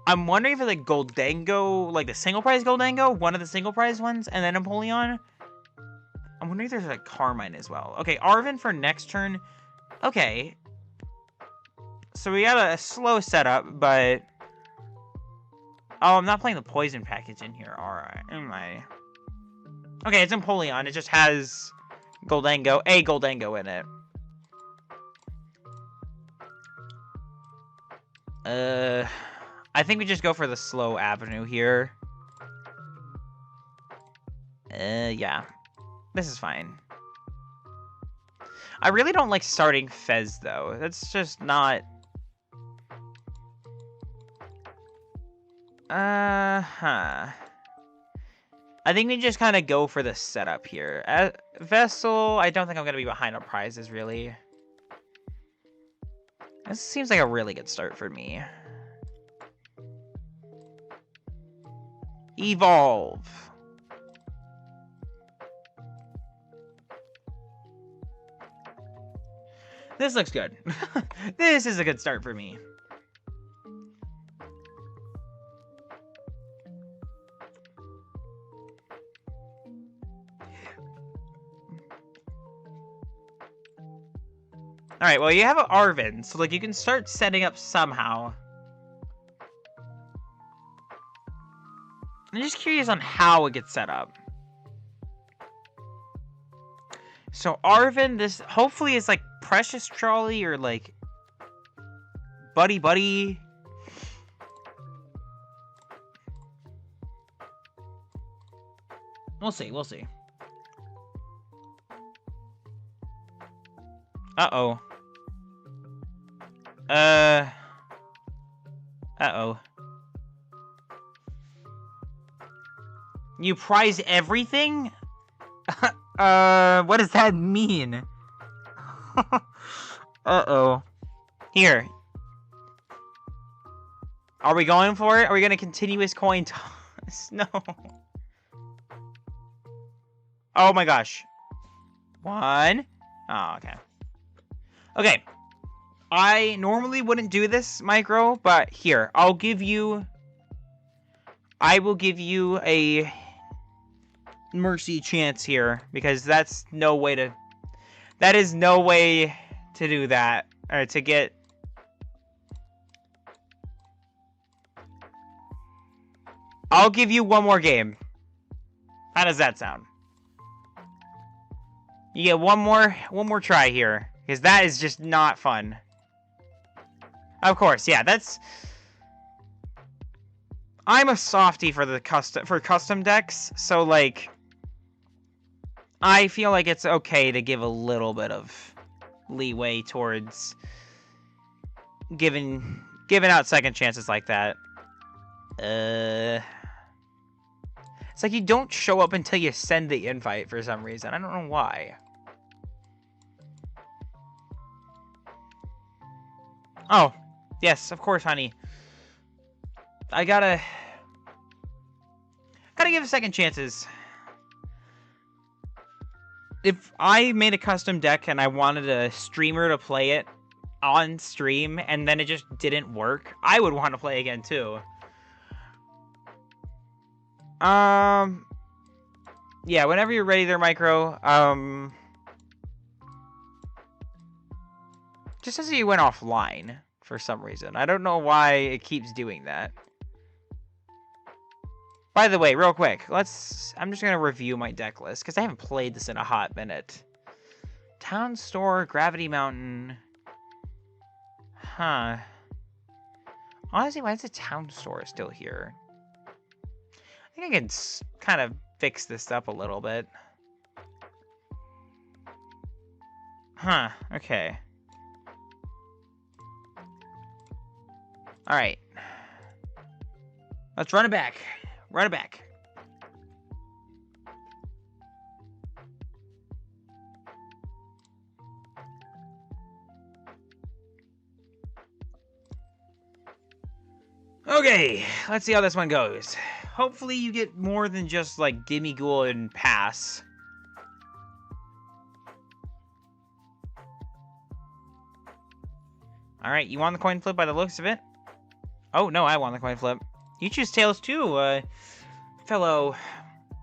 I'm wondering if it's like Goldango, like the single prize Goldango, one of the single prize ones, and then Empoleon. I'm wondering if there's like Carmine as well. Okay, Arven for next turn. Okay. So we got a slow setup, but... Oh, I'm not playing the poison package in here, alright. Am I? Okay, it's Empoleon. It just has Goldango, a Goldango in it. I think we just go for the slow avenue here. Yeah. This is fine. I really don't like starting Fez, though. That's just not... I think we just kind of go for the setup here. Vessel, I don't think I'm going to be behind on prizes, really. This seems like a really good start for me. Evolve. This looks good. This is a good start for me. Alright, well, you have an Arven, so, like, you can start setting up somehow. I'm just curious on how it gets set up. So, Arven, this hopefully is, like, Precious Trolley or, like, Buddy Buddy. We'll see, we'll see. Uh-oh. Uh-oh. You prize everything? What does that mean? Uh-oh. Here. Are we going for it? Are we gonna continuous coin toss? No. Oh my gosh. 1. Oh, okay. Okay. I normally wouldn't do this, Micro, but here, I'll give you I will give you a mercy chance here, because that's no way to... That is no way to do that, or to get... I'll give you one more game. How does that sound? You get one more try here, because that is just not fun. Of course, yeah, that's... I'm a softie for the custom decks, so like I feel like it's okay to give a little bit of leeway towards giving out second chances like that. It's like you don't show up until you send the invite for some reason. I don't know why. Oh, yes, of course, honey. I gotta give second chances. If I made a custom deck and I wanted a streamer to play it on stream and then it just didn't work, I would want to play again too. Yeah, whenever you're ready there, Micro. Just says you went offline for some reason. I don't know why it keeps doing that. By the way, real quick, I'm just going to review my deck list, because I haven't played this in a hot minute. Town Store, Gravity Mountain. Huh. Honestly, why is the Town Store still here? I think I can kind of fix this up a little bit. Huh, okay. Alright. Let's run it back. Run it back. Okay, let's see how this one goes. Hopefully you get more than just, like, Gimme Ghoul and pass. Alright, you won the coin flip by the looks of it. Oh, no, I won the coin flip. You choose Tails too, fellow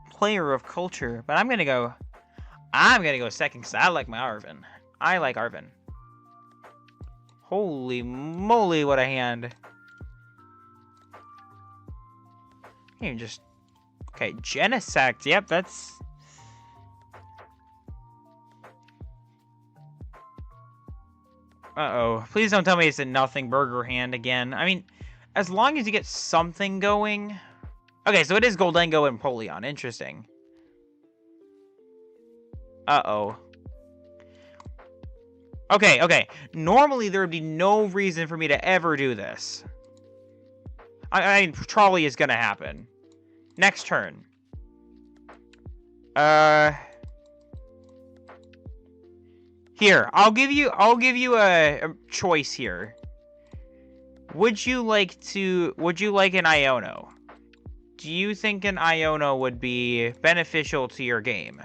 player of culture. But I'm gonna go second, because I like my Arven. I like Arven. Holy moly, what a hand. You just... Okay, Genesect. Yep, that's... Uh-oh. Please don't tell me it's a nothing burger hand again. I mean, as long as you get something going... Okay, so it is Goldengo and Polion. Interesting. Uh-oh. Okay. Normally, there would be no reason for me to ever do this. I mean, Trolley is gonna happen. Next turn. Here, I'll give you a choice here. Would you like an Iono? Do you think an Iono would be beneficial to your game?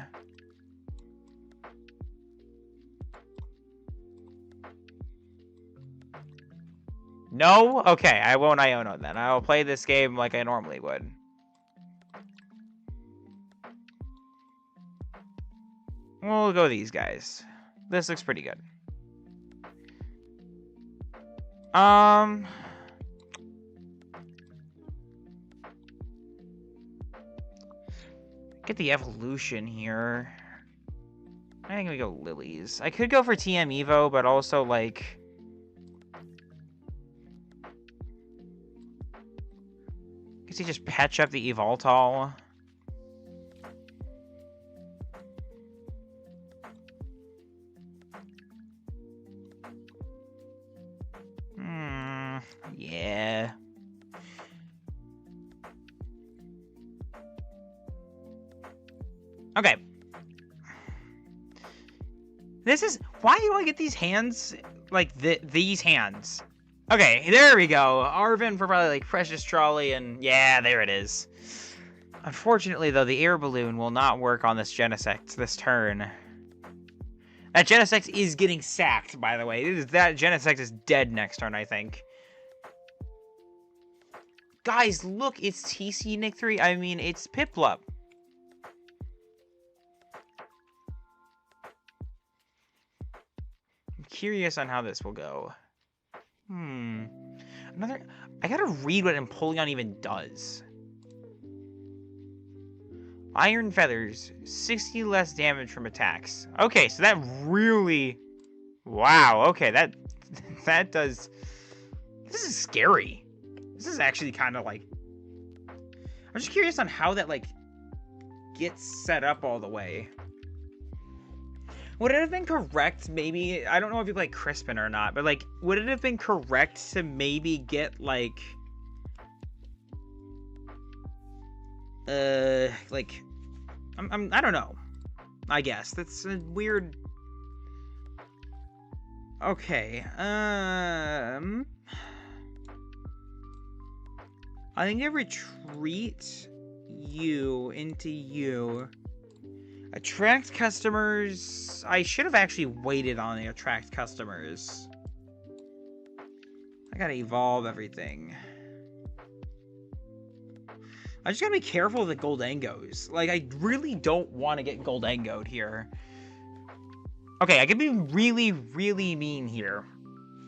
No? Okay, I won't Iono then. I'll play this game like I normally would. We'll go these guys. This looks pretty good. Get the evolution here. I think we go Lilies. I could go for TM Evo, but also, like... Guess he just patch up the Evoltol. Yeah. Okay. This is... Why do I get these hands? Like, these hands. Okay, there we go. Arven for probably, like, Precious Trolley, and... Yeah, there it is. Unfortunately, though, the air balloon will not work on this Genesect this turn. That Genesect is getting sacked, by the way. That Genesect is dead next turn, I think. Guys, look, it's TC Nick 3. I mean, it's Piplup. I'm curious on how this will go. I gotta read what Empoleon even does. Iron Feathers, 60 less damage from attacks. Okay, so that really... Wow, okay, that does... This is scary. This is actually kind of like... I'm just curious on how that, like, gets set up all the way. Would it have been correct, maybe... I don't know if you like Crispin or not, but, like, would it have been correct to maybe get, like... like... I don't know. I guess. That's a weird... Okay, I think I retreat you into you. Attract customers. I should have actually waited on the attract customers. I gotta evolve everything. I just gotta be careful of the Goldengos. Like, I really don't want to get Goldengoed here. Okay, I could be really, really mean here.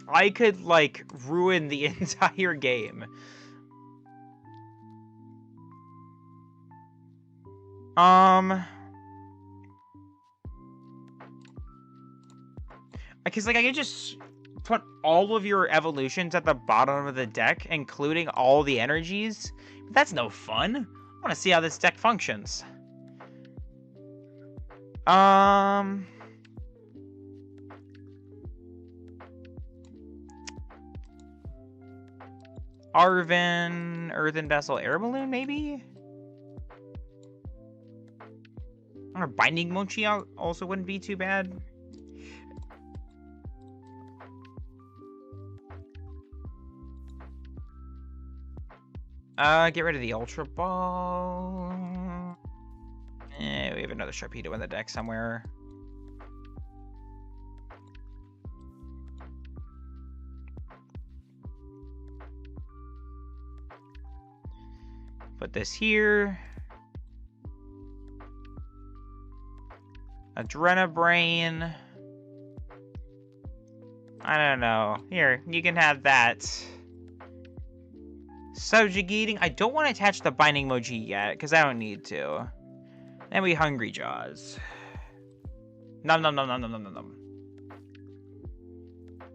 I could, like, ruin the entire game. Because, like, I could just put all of your evolutions at the bottom of the deck, including all the energies. But that's no fun. I want to see how this deck functions. Arven, Earthen Vessel, Air Balloon, maybe? Or Binding Mochi also wouldn't be too bad. Get rid of the Ultra Ball. We have another Sharpedo in the deck somewhere. Put this here. Adrenabrain. I don't know. Here, you can have that. Subjugating. I don't want to attach the Binding Mochi yet, because I don't need to. Then we Hungry Jaws. Nom nom nom nom nom nom nom nom.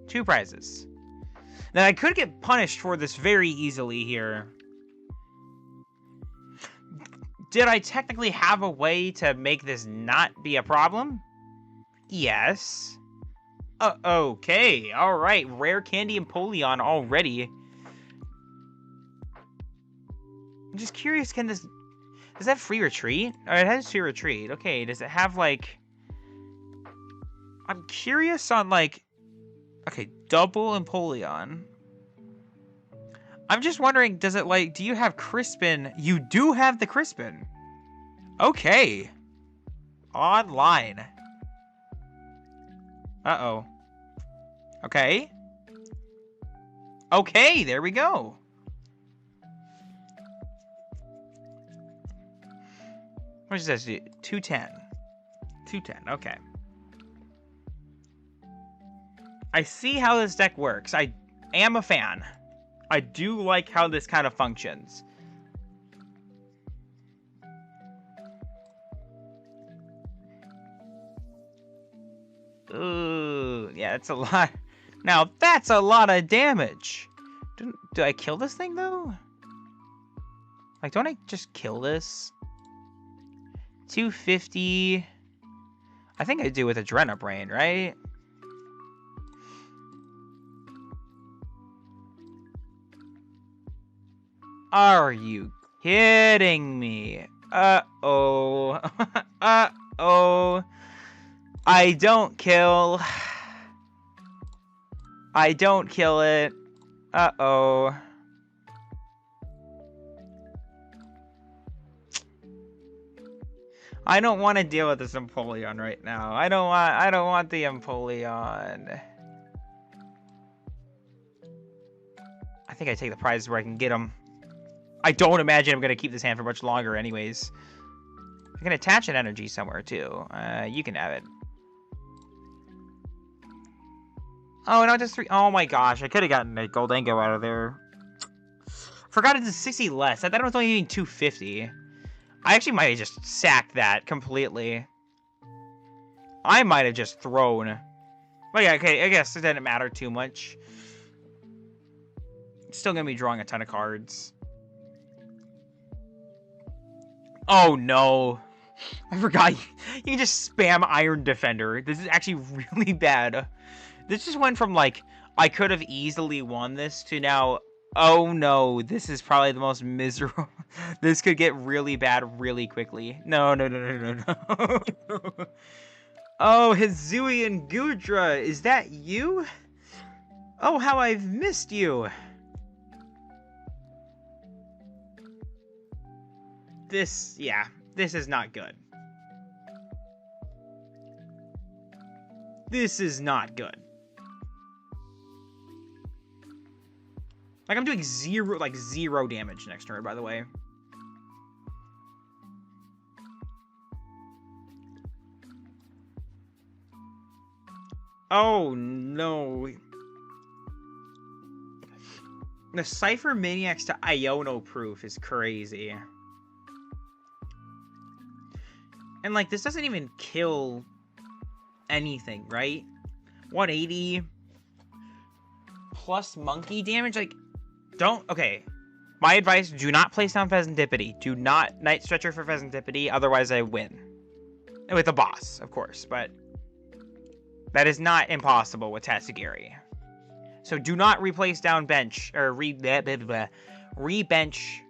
2 prizes. Now, I could get punished for this very easily here. Did I technically have a way to make this not be a problem? Yes. Okay. Alright. Rare Candy Empoleon already. I'm just curious, can this... Does that have free retreat? Oh, it has free retreat. Okay, does it have, like... I'm curious on, like... Okay, double Empoleon. I'm just wondering, does it, like... Do you have Crispin? You do have the Crispin. Okay. Online. Uh-oh. Okay. Okay, there we go. What does this do? 210. 210, okay. I see how this deck works. I am a fan. I do like how this kind of functions. Ooh, yeah, that's a lot. Now, that's a lot of damage. Do I kill this thing, though? Like, don't I just kill this? 250. I think I do with Adrenabrain, right? Are you kidding me? Uh-oh. Uh-oh. I don't kill. I don't kill it. Uh-oh. I don't want to deal with this Empoleon right now. I don't want the Empoleon. I think I take the prizes where I can get them. I don't imagine I'm going to keep this hand for much longer anyways. I can attach an energy somewhere, too. You can have it. Oh, no, just 3. Oh, my gosh. I could have gotten a Goldango out of there. Forgot it's 60 less. I thought it was only getting 250. I actually might have just sacked that completely. I might have just thrown. But yeah, okay, I guess it didn't matter too much. Still gonna be drawing a ton of cards. Oh no. I forgot. You can just spam Iron Defender. This is actually really bad. This just went from like, I could have easily won this to now, oh no, this is probably the most miserable. This could get really bad really quickly. No. Oh, Hisuian Gudra, is that you? Oh, how I've missed you. This is not good. This is not good. Like, I'm doing zero damage next turn, by the way. Oh, no. The Cypher Maniacs to Iono Proof is crazy. And, like, this doesn't even kill anything, right? 180 plus monkey damage? Like, okay. My advice, do not place down Pheasantipity. Do not Night Stretcher for Pheasantipity, otherwise I win. With the boss, of course, but that is not impossible with Tatsugiri. So do not replace down bench, or re-bench.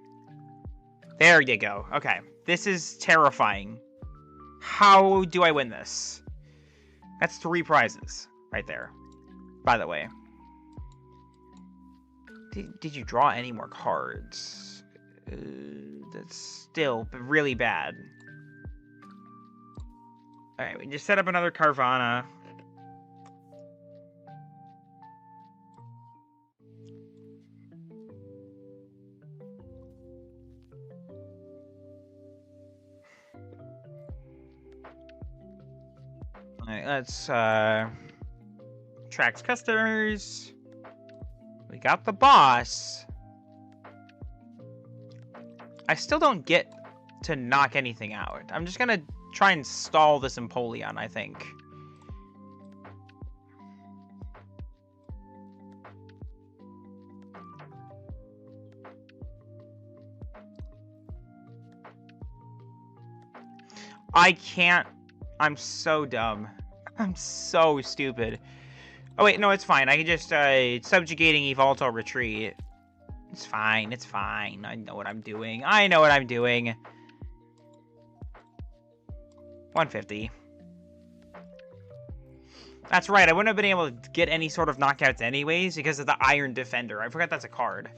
There you go. Okay. This is terrifying. How do I win this? That's 3 prizes right there, by the way. Did you draw any more cards? That's still really bad. Alright, we just set up another Carvana. Alright, let's tracks customers. We got the boss. I still don't get to knock anything out. I'm just gonna try and stall this Empoleon, I think. I can't. I'm so dumb. I'm so stupid. Oh wait, no, it's fine. I can just subjugating Evolto retreat. It's fine. It's fine. I know what I'm doing. 150. That's right. I wouldn't have been able to get any sort of knockouts anyways because of the Iron Defender. I forgot that's a card.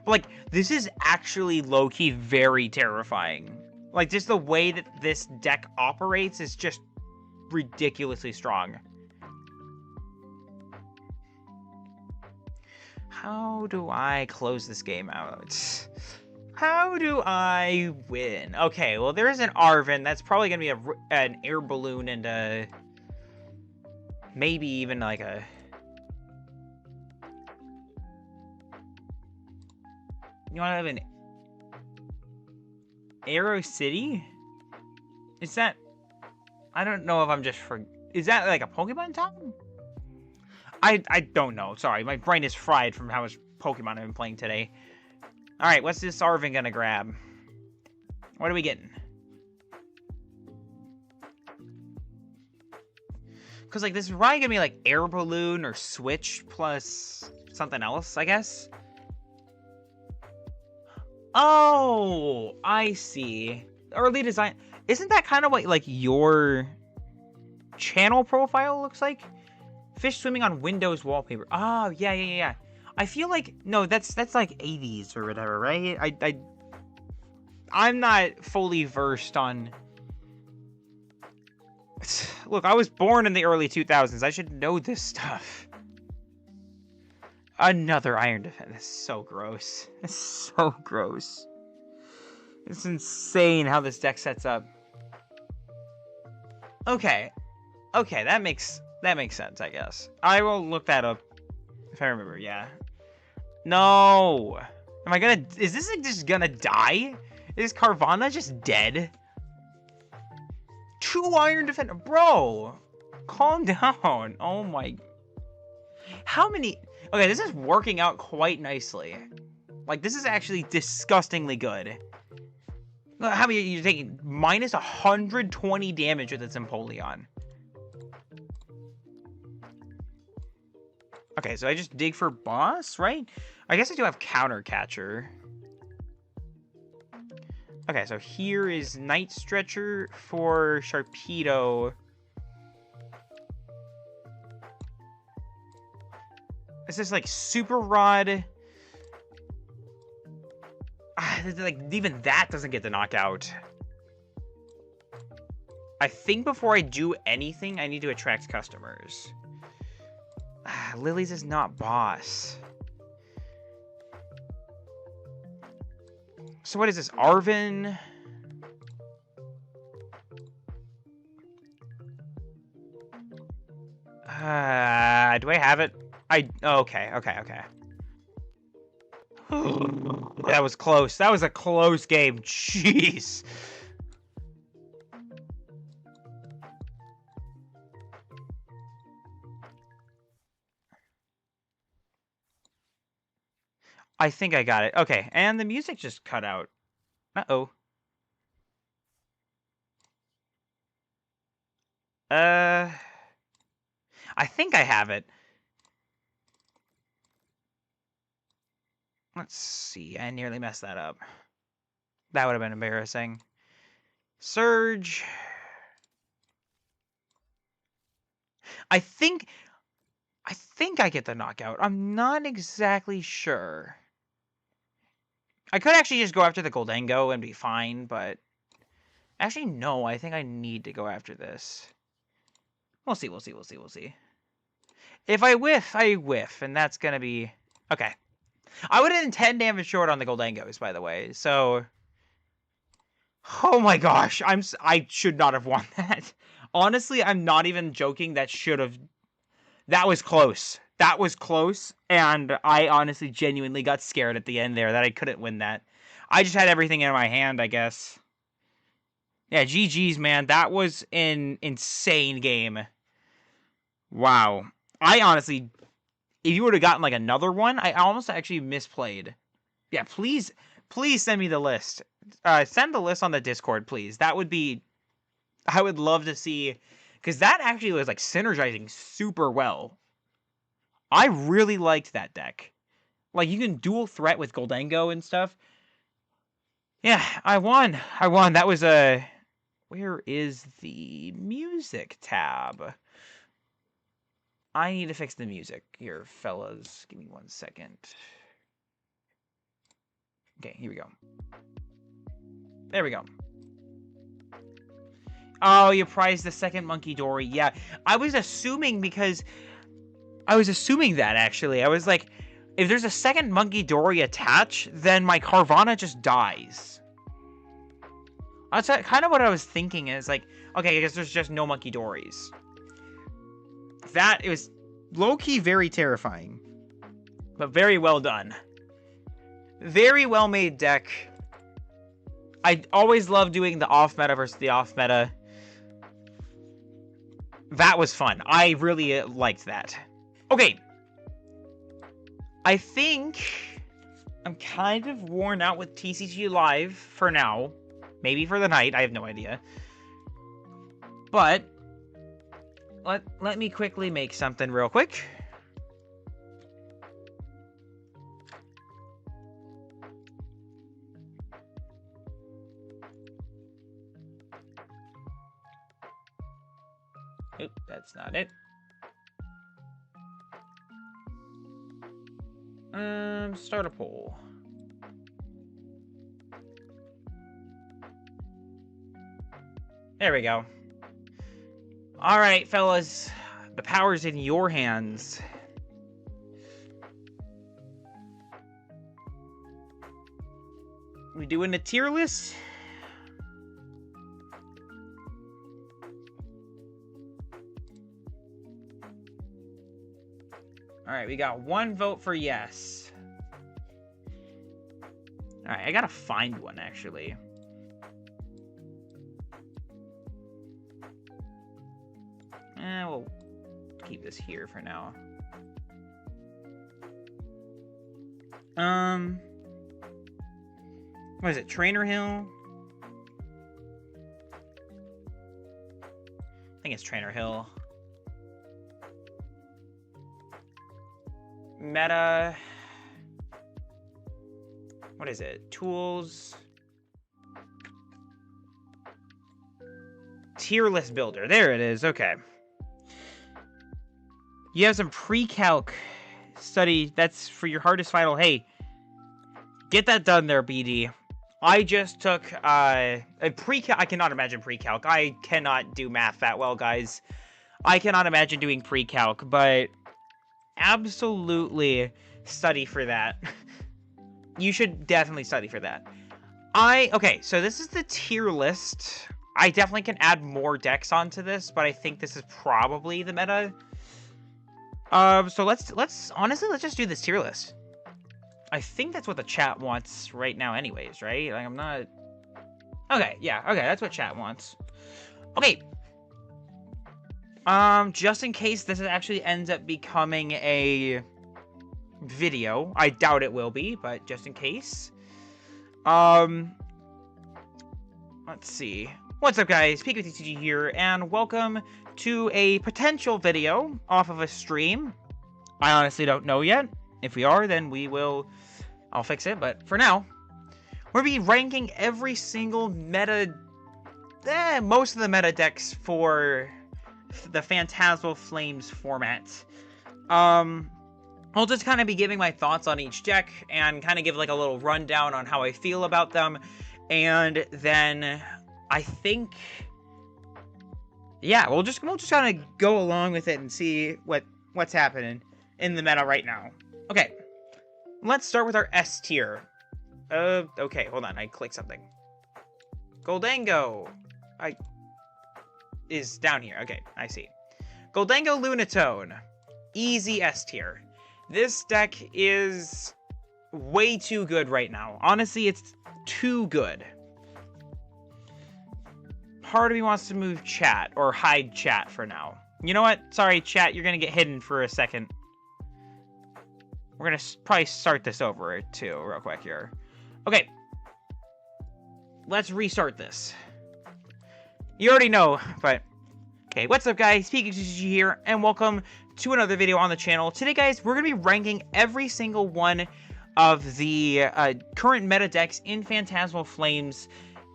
But like, this is actually low-key very terrifying. Like, just the way that this deck operates is just ridiculously strong. How do I close this game out? How do I win? Okay, well, there is an Arven. That's probably going to be an air balloon and maybe even like a... You want to have an Arrow City? Is that... I don't know if I'm just for... Is that like a Pokemon town? I don't know. Sorry, my brain is fried from how much Pokemon I've been playing today. Alright, what's this Arven gonna grab? What are we getting? Because, like, this is probably gonna be, like, Air Balloon or Switch plus something else, I guess. Oh, I see. Early design. Isn't that kind of what, like, your channel profile looks like? Fish swimming on Windows wallpaper. Oh, yeah. I feel like, no, that's like 80s or whatever, right? I'm not fully versed on... Look, I was born in the early 2000s. I should know this stuff. Another iron defense. That's so gross. It's so gross. It's insane how this deck sets up. Okay. Okay, that makes sense, I guess. I will look that up if I remember, yeah. No! Am I gonna... Is this thing just gonna die? Is Carvanha just dead? 2 iron defense... Bro! Calm down. Oh my... How many... Okay, this is working out quite nicely. Like, this is actually disgustingly good. How many... You're taking minus 120 damage with its Empoleon. Okay, so I just dig for boss, right? I guess I do have Counter Catcher. Okay, so here is Night Stretcher for Sharpedo. Is this like Super Rod? Like, even that doesn't get the knockout. I think before I do anything, I need to attract customers. Lily's is not boss. So what is this? Arvin? Do I have it? Okay. That was close. That was a close game. Jeez. I think I got it. Okay, and the music just cut out. Uh-oh. I think I have it. Let's see. I nearly messed that up. That would have been embarrassing. Surge. I think I get the knockout. I'm not exactly sure. I could actually just go after the Goldengo and be fine, but... Actually, no. I think I need to go after this. We'll see. If I whiff, I whiff, and that's gonna be... Okay. I would have been 10 damage short on the Goldengos, by the way, so... Oh my gosh, I should not have won that. Honestly, I'm not even joking. That was close. That was close, and I honestly genuinely got scared at the end there that I couldn't win that. I just had everything in my hand, I guess. Yeah, GG's, man. That was an insane game. Wow. I honestly, if you would have gotten like another one, I almost actually misplayed. Yeah, please send me the list. Send the list on the Discord, please. That would be... I would love to see... Because that actually was, like, synergizing super well. I really liked that deck. Like, you can dual threat with Goldengo and stuff. Yeah, I won. That was a... Where is the music tab? I need to fix the music here, fellas. Give me 1 second. Okay, here we go. There we go. Oh, you prized the second Monkey Dory. Yeah, I was assuming that, actually. I was like, if there's a second Monkey Dory attached, then my Carvanha just dies. That's kind of what I was thinking, is like, okay, I guess there's just no Monkey Dories. It was low-key very terrifying. But very well done. Very well-made deck. I always love doing the off-meta versus the off-meta. That was fun. I really liked that. Okay. I think I'm kind of worn out with TCG Live for now. Maybe for the night. I have no idea. But let me quickly make something real quick. Oop, that's not it. Start a poll. There we go. All right, fellas. The power's in your hands. We doing a tier list? Alright, we got 1 vote for yes. Alright, I gotta find one, actually. We'll keep this here for now. What is it? Trainer Hill? I think it's Trainer Hill. Meta. What is it? Tools. Tier list builder. There it is. Okay. You have some pre-calc study. That's for your hardest final. Hey, get that done there, BD. I just took a pre-calc. I cannot imagine pre-calc. I cannot do math that well, guys. I cannot imagine doing pre-calc, but absolutely study for that. You should definitely study for that. Okay, so this is the tier list. I definitely can add more decks onto this, but I think this is probably the meta. So let's just do this tier list. I think that's what the chat wants right now anyways, right? Like, I'm not... Okay, yeah, okay, that's what chat wants. Okay. Just in case this actually ends up becoming a video. I doubt it will be, but just in case. Let's see. What's up, guys? PTCG here, and welcome to a potential video off of a stream. I honestly don't know yet. If we are, then I'll fix it, but for now, we'll be ranking every single meta, most of the meta decks for the Phantasmal Flames format. I'll just kind of be giving my thoughts on each deck and kind of give like a little rundown on how I feel about them, and then I think, yeah, we'll just kind of go along with it and see what's happening in the meta right now. Okay, let's start with our S tier. Okay, hold on, I clicked something. Goldango is down here. Okay, I see. Goldango Lunatone, easy S tier. This deck is way too good right now. Honestly, it's too good. Part of me wants to move chat or hide chat for now. You know what? Sorry, chat, you're gonna get hidden for a second. We're gonna probably start this over too, real quick here. Okay. Let's restart this. You already know, but... Okay, what's up, guys? PTCG here, and welcome to another video on the channel. Today, guys, we're gonna be ranking every single one of the current meta decks in Phantasmal Flames,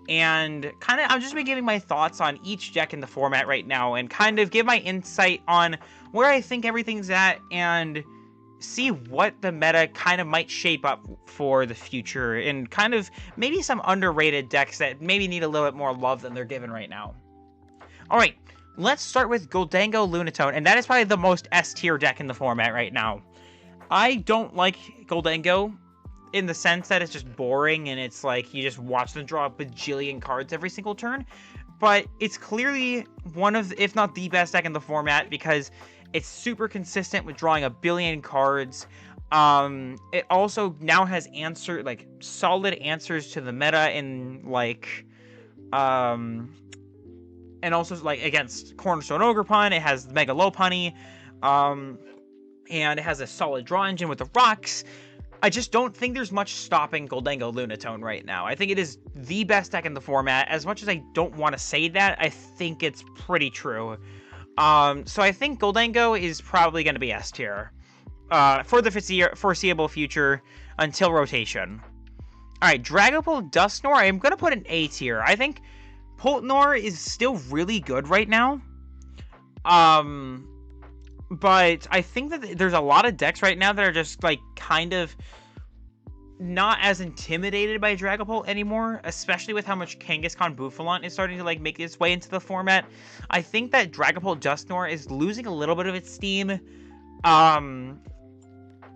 and I'm just been giving my thoughts on each deck in the format right now, and kind of give my insight on where I think everything's at, and see what the meta kind of might shape up for the future, and kind of maybe some underrated decks that maybe need a little bit more love than they're given right now. Alright, let's start with Goldango Lunatone, and that is probably the most S tier deck in the format right now. I don't like Goldango in the sense that it's just boring, and it's like you just watch them draw a bajillion cards every single turn, but it's clearly one of, if not the best deck in the format, because it's super consistent with drawing a billion cards. It also now has solid answers to the meta in and also like against Cornerstone Ogerpon. It has Mega Lopunny, and it has a solid draw engine with the rocks. I just don't think there's much stopping Goldango Lunatone right now. I think it is the best deck in the format. As much as I don't want to say that, I think it's pretty true. So I think Goldango is probably going to be S tier for the foreseeable future until rotation. Alright, Dragapult Dusknoir, I'm going to put an A tier. I think Pultnor is still really good right now. But I think that there's a lot of decks right now that are just, like, kind of not as intimidated by Dragapult anymore, especially with how much Kangaskhan Bouffalant is starting to, like, make its way into the format. I think that Dragapult Dusknoir is losing a little bit of its steam. And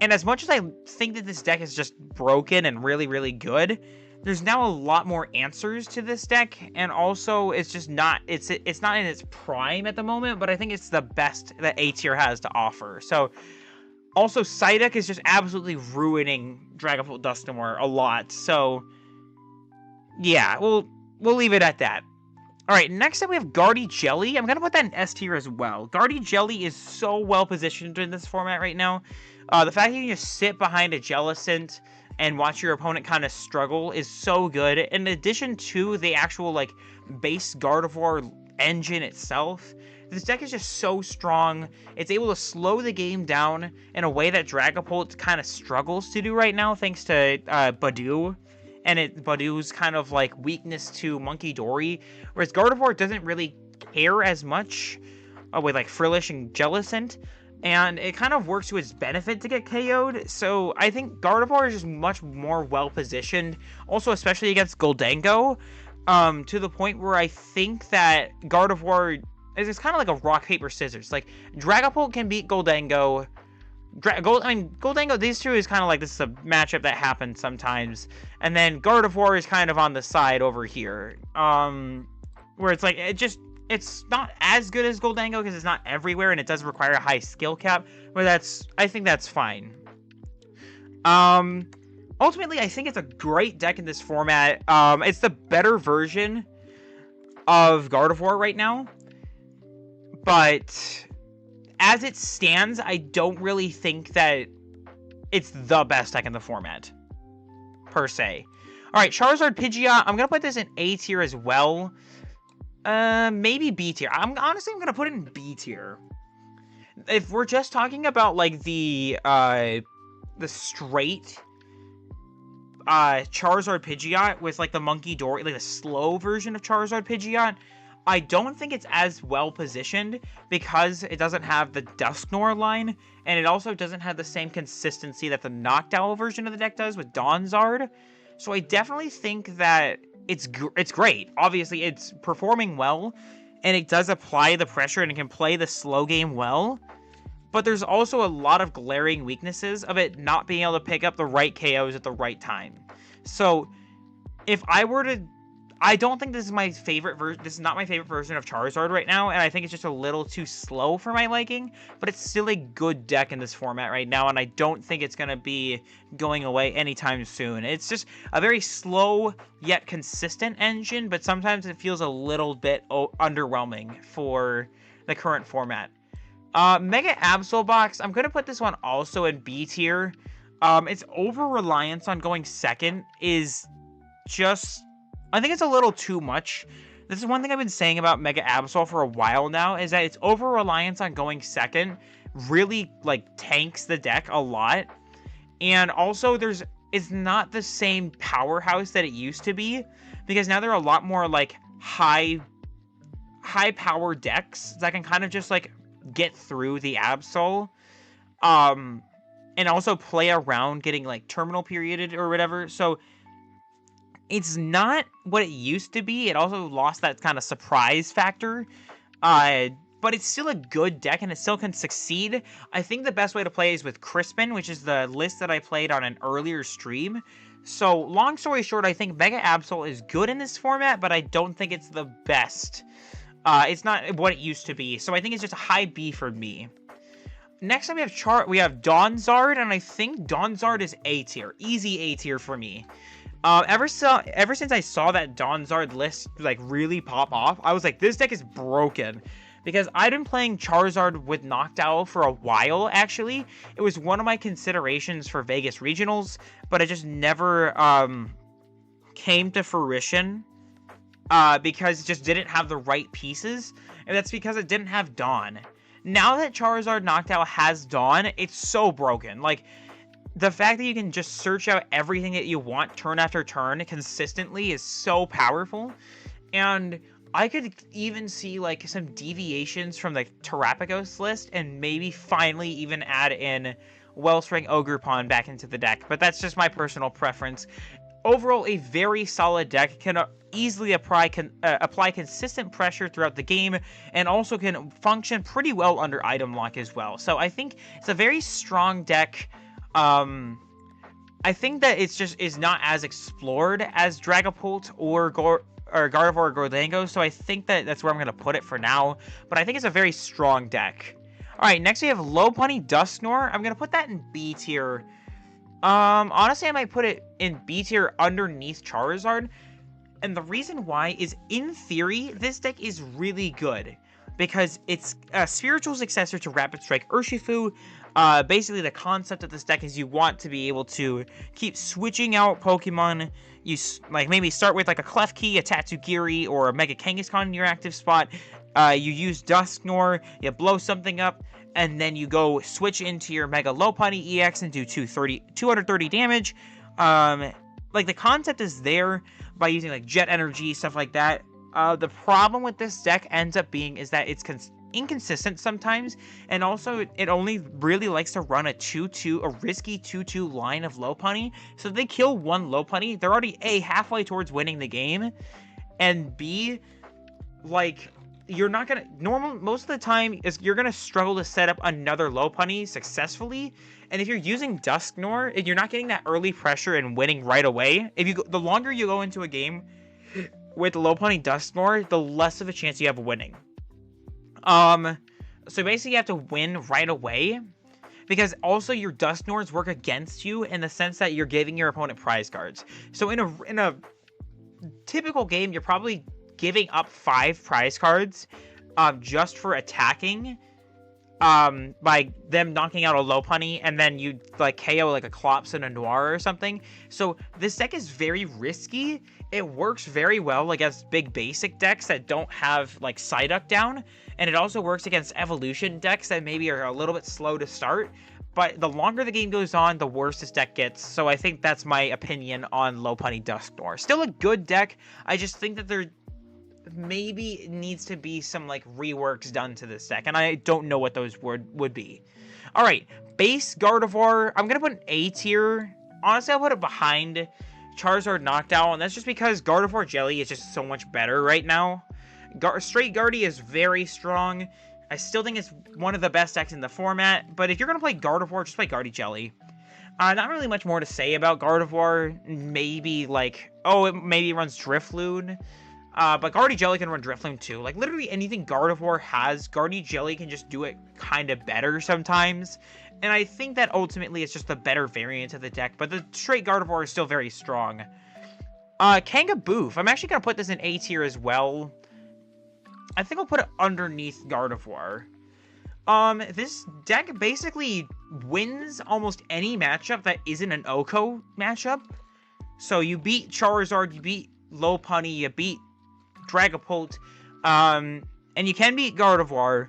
as much as I think that this deck is just broken and really, really good, there's now a lot more answers to this deck, and also it's just not it's not in its prime at the moment, but I think it's the best that A tier has to offer. So also Psyduck is just absolutely ruining Dragapult Dusknoir a lot. So yeah, we'll leave it at that. All right, next up we have Guardy Jelly. I'm gonna put that in S tier as well. Guardy Jelly is so well positioned in this format right now. The fact that you can just sit behind a Jellicent and watch your opponent kind of struggle is so good. In addition to the actual like base Gardevoir engine itself, this deck is just so strong. It's able to slow the game down in a way that Dragapult kind of struggles to do right now, thanks to Badoo. And Badoo's kind of like weakness to Monkey Dory, whereas Gardevoir doesn't really care as much with like Frillish and Jellicent, and it kind of works to its benefit to get KO'd. So I think Gardevoir is just much more well positioned, also especially against Goldango, to the point where I think that Gardevoir is kind of like a rock paper scissors. Like Dragapult can beat Goldango. Goldango, these two is kind of like, this is a matchup that happens sometimes. And then Gardevoir is kind of on the side over here. Where it's like, it's not as good as Goldango because it's not everywhere and it does require a high skill cap. But I think that's fine. Ultimately, I think it's a great deck in this format. It's the better version of Gardevoir right now. But as it stands, I don't really think that it's the best deck in the format, per se. Alright, Charizard Pidgeot, I'm going to put this in A tier as well. Maybe B tier. Honestly, I'm going to put it in B tier. If we're just talking about, like, the straight Charizard Pidgeot with, like, the Monkey Dory, like, the slow version of Charizard Pidgeot, I don't think it's as well positioned because it doesn't have the Dusknoir line, and it also doesn't have the same consistency that the Noctowl version of the deck does with Donzard. So I definitely think that it's great. Obviously, it's performing well, and it does apply the pressure, and it can play the slow game well. But there's also a lot of glaring weaknesses of it not being able to pick up the right KOs at the right time. So if I were to... I don't think this is my favorite version. This is not my favorite version of Charizard right now, and I think it's just a little too slow for my liking, but it's still a good deck in this format right now, and I don't think it's going to be going away anytime soon. It's just a very slow yet consistent engine, but sometimes it feels a little bit underwhelming for the current format. Mega Absol Box, I'm going to put this one also in B tier. Its over-reliance on going second is just... I think it's a little too much. This is one thing I've been saying about Mega Absol for a while now, is that its over-reliance on going second really, like, tanks the deck a lot. And also, it's not the same powerhouse that it used to be, because now there are a lot more, like, high-power decks that can kind of just, like, get through the Absol. And also play around getting, like, terminal perioded or whatever. So it's not what it used to be. It also lost that kind of surprise factor. But it's still a good deck, and it still can succeed. I think the best way to play is with Crispin, which is the list that I played on an earlier stream. So, long story short, I think Mega Absol is good in this format, but I don't think it's the best. It's not what it used to be. So I think it's just a high B for me. Next up, we have Donzard, and I think Donzard is A tier. Easy A tier for me. Ever since I saw that Donzard list, like, really pop off, I was like, this deck is broken. Because I've been playing Charizard with Noctowl for a while, actually. It was one of my considerations for Vegas Regionals, but it just never, came to fruition. Because it just didn't have the right pieces, and that's because it didn't have Dawn. Now that Charizard Noctowl has Dawn, it's so broken. Like, the fact that you can just search out everything that you want turn after turn consistently is so powerful. And I could even see, like, some deviations from the Terrapagos list and maybe finally even add in Wellspring Ogerpon back into the deck. But that's just my personal preference. Overall, a very solid deck, can easily apply consistent pressure throughout the game, and also can function pretty well under item lock as well. So I think it's a very strong deck. I think that it's just is not as explored as Dragapult or Gardevoir or Gordlango, so I think that that's where I'm gonna put it for now. But I think it's a very strong deck. All right, next we have Lopunny Dusknoir. I'm gonna put that in B tier. Honestly, I might put it in B tier underneath Charizard. And the reason why is, in theory, this deck is really good. Because it's a spiritual successor to Rapid Strike Urshifu. Basically, the concept of this deck is you want to be able to keep switching out Pokemon. You, like, maybe start with, like, a Klefki, a Tatsugiri, or a Mega Kangaskhan in your active spot. You use Dusknoir, you blow something up, and then you go switch into your Mega Lopunny EX and do 230 damage. Like, the concept is there by using, like, Jet Energy, stuff like that. The problem with this deck ends up being is that it's inconsistent sometimes, and also it only really likes to run a risky 2-2 line of Lopunny. So if they kill one Lopunny, they're already A, halfway towards winning the game, and B, like, you're not gonna most of the time you're gonna struggle to set up another Lopunny successfully. And if you're using Dusknoir, you're not getting that early pressure and winning right away. The longer you go into a game with Lopunny Dusknoir, the less of a chance you have of winning. So basically you have to win right away, because also your Dusknoirs work against you in the sense that you're giving your opponent prize cards. So in a typical game, you're probably giving up 5 prize cards, just for attacking, by them knocking out a Lopunny, and then you, like, KO, like, a Clops and a Noir or something. So this deck is very risky. It works very well against big basic decks that don't have, like, Psyduck down, and it also works against evolution decks that maybe are a little bit slow to start. But the longer the game goes on, the worse this deck gets. So I think that's my opinion on Lopunny Dusknoir. Still a good deck. I just think that there maybe needs to be some, like, reworks done to this deck, and I don't know what those would be. All right, base Gardevoir, I'm gonna put an A tier. Honestly, I'll put it behind Charizard Knockdown, and that's just because Gardevoir Jelly is just so much better right now. Straight Guardy is very strong. I still think it's one of the best decks in the format, but if you're gonna play Gardevoir, just play Guardy Jelly. Not really much more to say about Gardevoir. Maybe, like, it maybe runs Drifloon. But Guardy Jelly can run Drifloon too. Like, literally anything Gardevoir has, Guardy Jelly can just do it kind of better sometimes. And I think that ultimately it's just the better variant of the deck. But the straight Gardevoir is still very strong. Kangaboof. I'm actually going to put this in A tier as well. I think I'll put it underneath Gardevoir. This deck basically wins almost any matchup that isn't an Oko matchup. So you beat Charizard, you beat Lopunny, you beat Dragapult, and you can beat Gardevoir,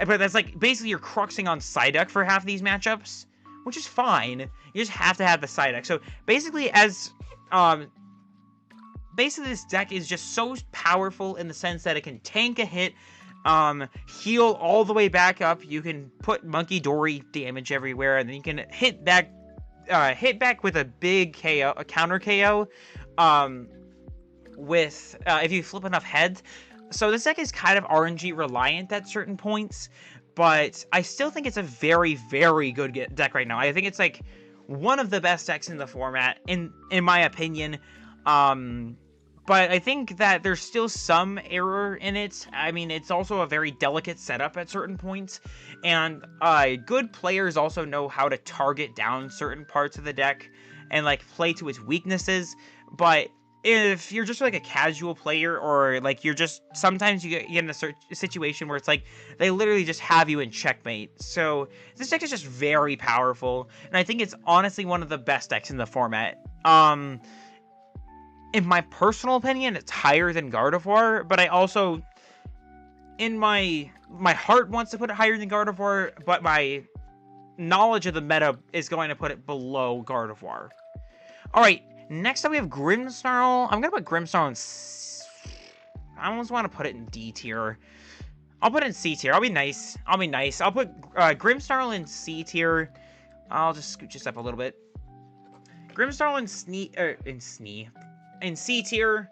but that's, like, basically you're cruxing on Psyduck for half of these matchups, which is fine. You just have to have the Psyduck. So basically, basically this deck is just so powerful in the sense that it can tank a hit, heal all the way back up. You can put Monkey Dory damage everywhere, and then you can hit back with a big KO, a counter KO, with if you flip enough heads. So this deck is kind of RNG reliant at certain points, but I still think it's a very, very good deck right now. I think it's, like, one of the best decks in the format, in my opinion. But I think that there's still some error in it. I mean, it's also a very delicate setup at certain points, and good players also know how to target down certain parts of the deck and, like, play to its weaknesses. But if you're just, like, a casual player, or, like, you're just, sometimes you get in a situation where it's like they literally just have you in checkmate. So this deck is just very powerful, and I think it's honestly one of the best decks in the format. In my personal opinion, it's higher than Gardevoir, but I also, in my heart wants to put it higher than Gardevoir, but my knowledge of the meta is going to put it below Gardevoir. Alright, next up we have Grimmsnarl. I'm going to put Grimmsnarl in I almost want to put it in D tier. I'll put it in C tier. I'll be nice. I'll put Grimmsnarl in C tier. I'll just scooch this up a little bit. Grimmsnarl in C tier,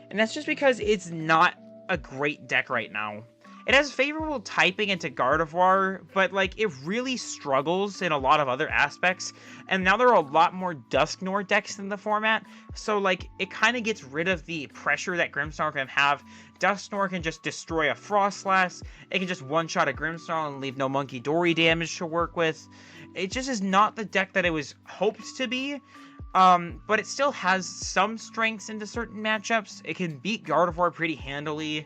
and that's just because it's not a great deck right now. It has favorable typing into Gardevoir, but like it really struggles in a lot of other aspects. And now there are a lot more Dusknoir decks in the format, so like it kind of gets rid of the pressure that Grimmsnarl can have. Dusknoir can just destroy a Frostlass. It can just one-shot a Grimmsnarl and leave no Monkey Dory damage to work with. It just is not the deck that it was hoped to be. But it still has some strengths into certain matchups. It can beat Gardevoir pretty handily.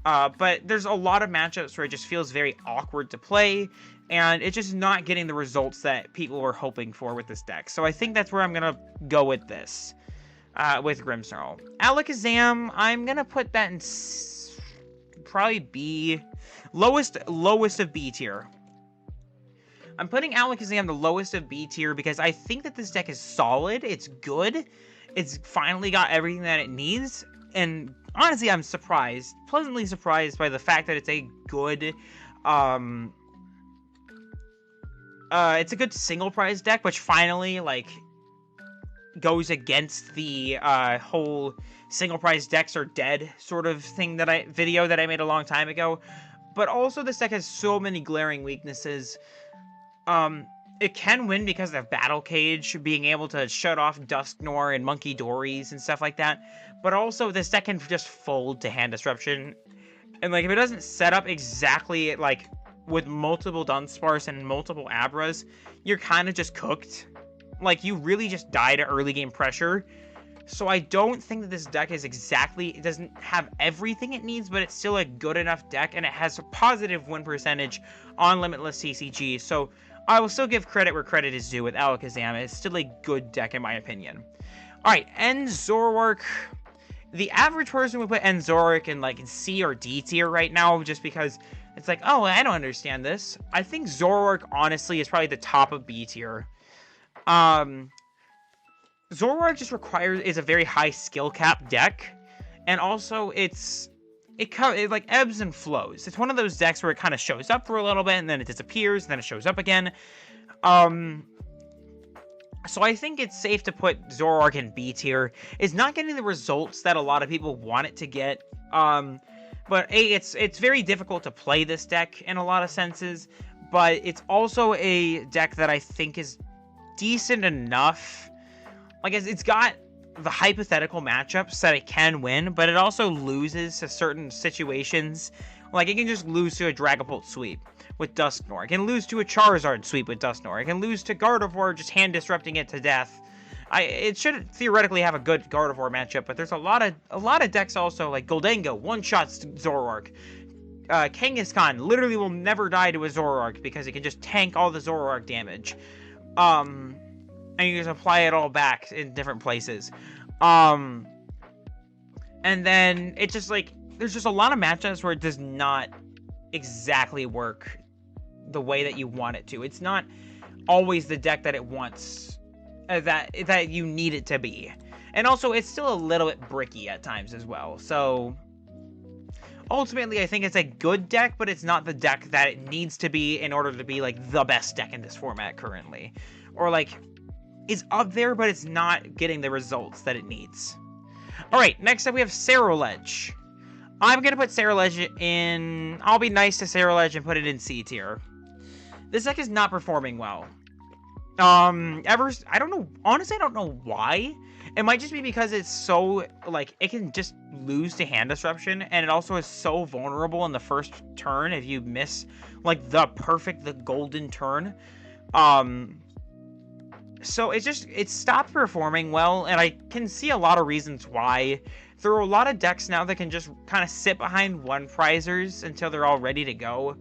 But there's a lot of matchups where it just feels very awkward to play, and it's just not getting the results that people were hoping for with this deck. So I think that's where I'm going to go with this, with Grimmsnarl. Alakazam, I'm going to put that in probably B, lowest of B tier. I'm putting Alakazam the lowest of B tier because I think that this deck is solid, it's good, it's finally got everything that it needs, and honestly, I'm pleasantly surprised by the fact that it's a good, it's a good single prize deck, which finally, like, goes against the, whole single prize decks are dead sort of thing video that I made a long time ago. But also, this deck has so many glaring weaknesses. It can win because of Battle Cage, being able to shut off Dusknoir and Monkey Dories and stuff like that. But also, this deck can just fold to Hand Disruption. And, like, if it doesn't set up exactly, like, with multiple Dunsparce and multiple Abras, you're kind of just cooked. Like, you really just die to early game pressure. So I don't think that this deck is it doesn't have everything it needs, but it's still a good enough deck, and it has a positive win percentage on Limitless TCG. So I will still give credit where credit is due with Alakazam. It's still a good deck in my opinion. Alright, Zoroark. The average person would put Zoroark in like C or D tier right now, just because it's like, oh, I don't understand this. I think Zoroark, honestly, is probably the top of B tier. Zoroark just is a very high skill cap deck, and also it like ebbs and flows. It's one of those decks where it kind of shows up for a little bit and then it disappears and then it shows up again. So I think it's safe to put Zoroark in B tier. It's not getting the results that a lot of people want it to get. But it's very difficult to play this deck in a lot of senses, but it's also a deck that I think is decent enough. Like, it's got the hypothetical matchups that it can win, but it also loses to certain situations. Like, it can just lose to a Dragapult sweep with Dusknoir. It can lose to a Charizard sweep with Dusknoir. It can lose to Gardevoir just hand disrupting it to death. It should theoretically have a good Gardevoir matchup, but there's a lot of decks also, like Goldengo one-shots Zoroark. Kangaskhan literally will never die to a Zoroark because it can just tank all the Zoroark damage. And you just apply it all back in different places. And then it's just like, there's just a lot of matchups where it does not exactly work the way that you want it to. It's not always the deck that it wants, that you need it to be. And also, it's still a little bit bricky at times as well. So ultimately, I think it's a good deck, but it's not the deck that it needs to be in order to be like the best deck in this format currently. Or like, is up there, but it's not getting the results that it needs. Alright, next up we have Cerulege. I'm gonna put Cerulege in... I'll be nice to Cerulege and put it in C tier. This deck is not performing well. I don't know, honestly I don't know why. It might just be because it's so, like, it can just lose to Hand Disruption, and it also is so vulnerable in the first turn if you miss, like, the golden turn. So it stopped performing well, and I can see a lot of reasons why. There are a lot of decks now that can just kind of sit behind one prizers until they're all ready to go,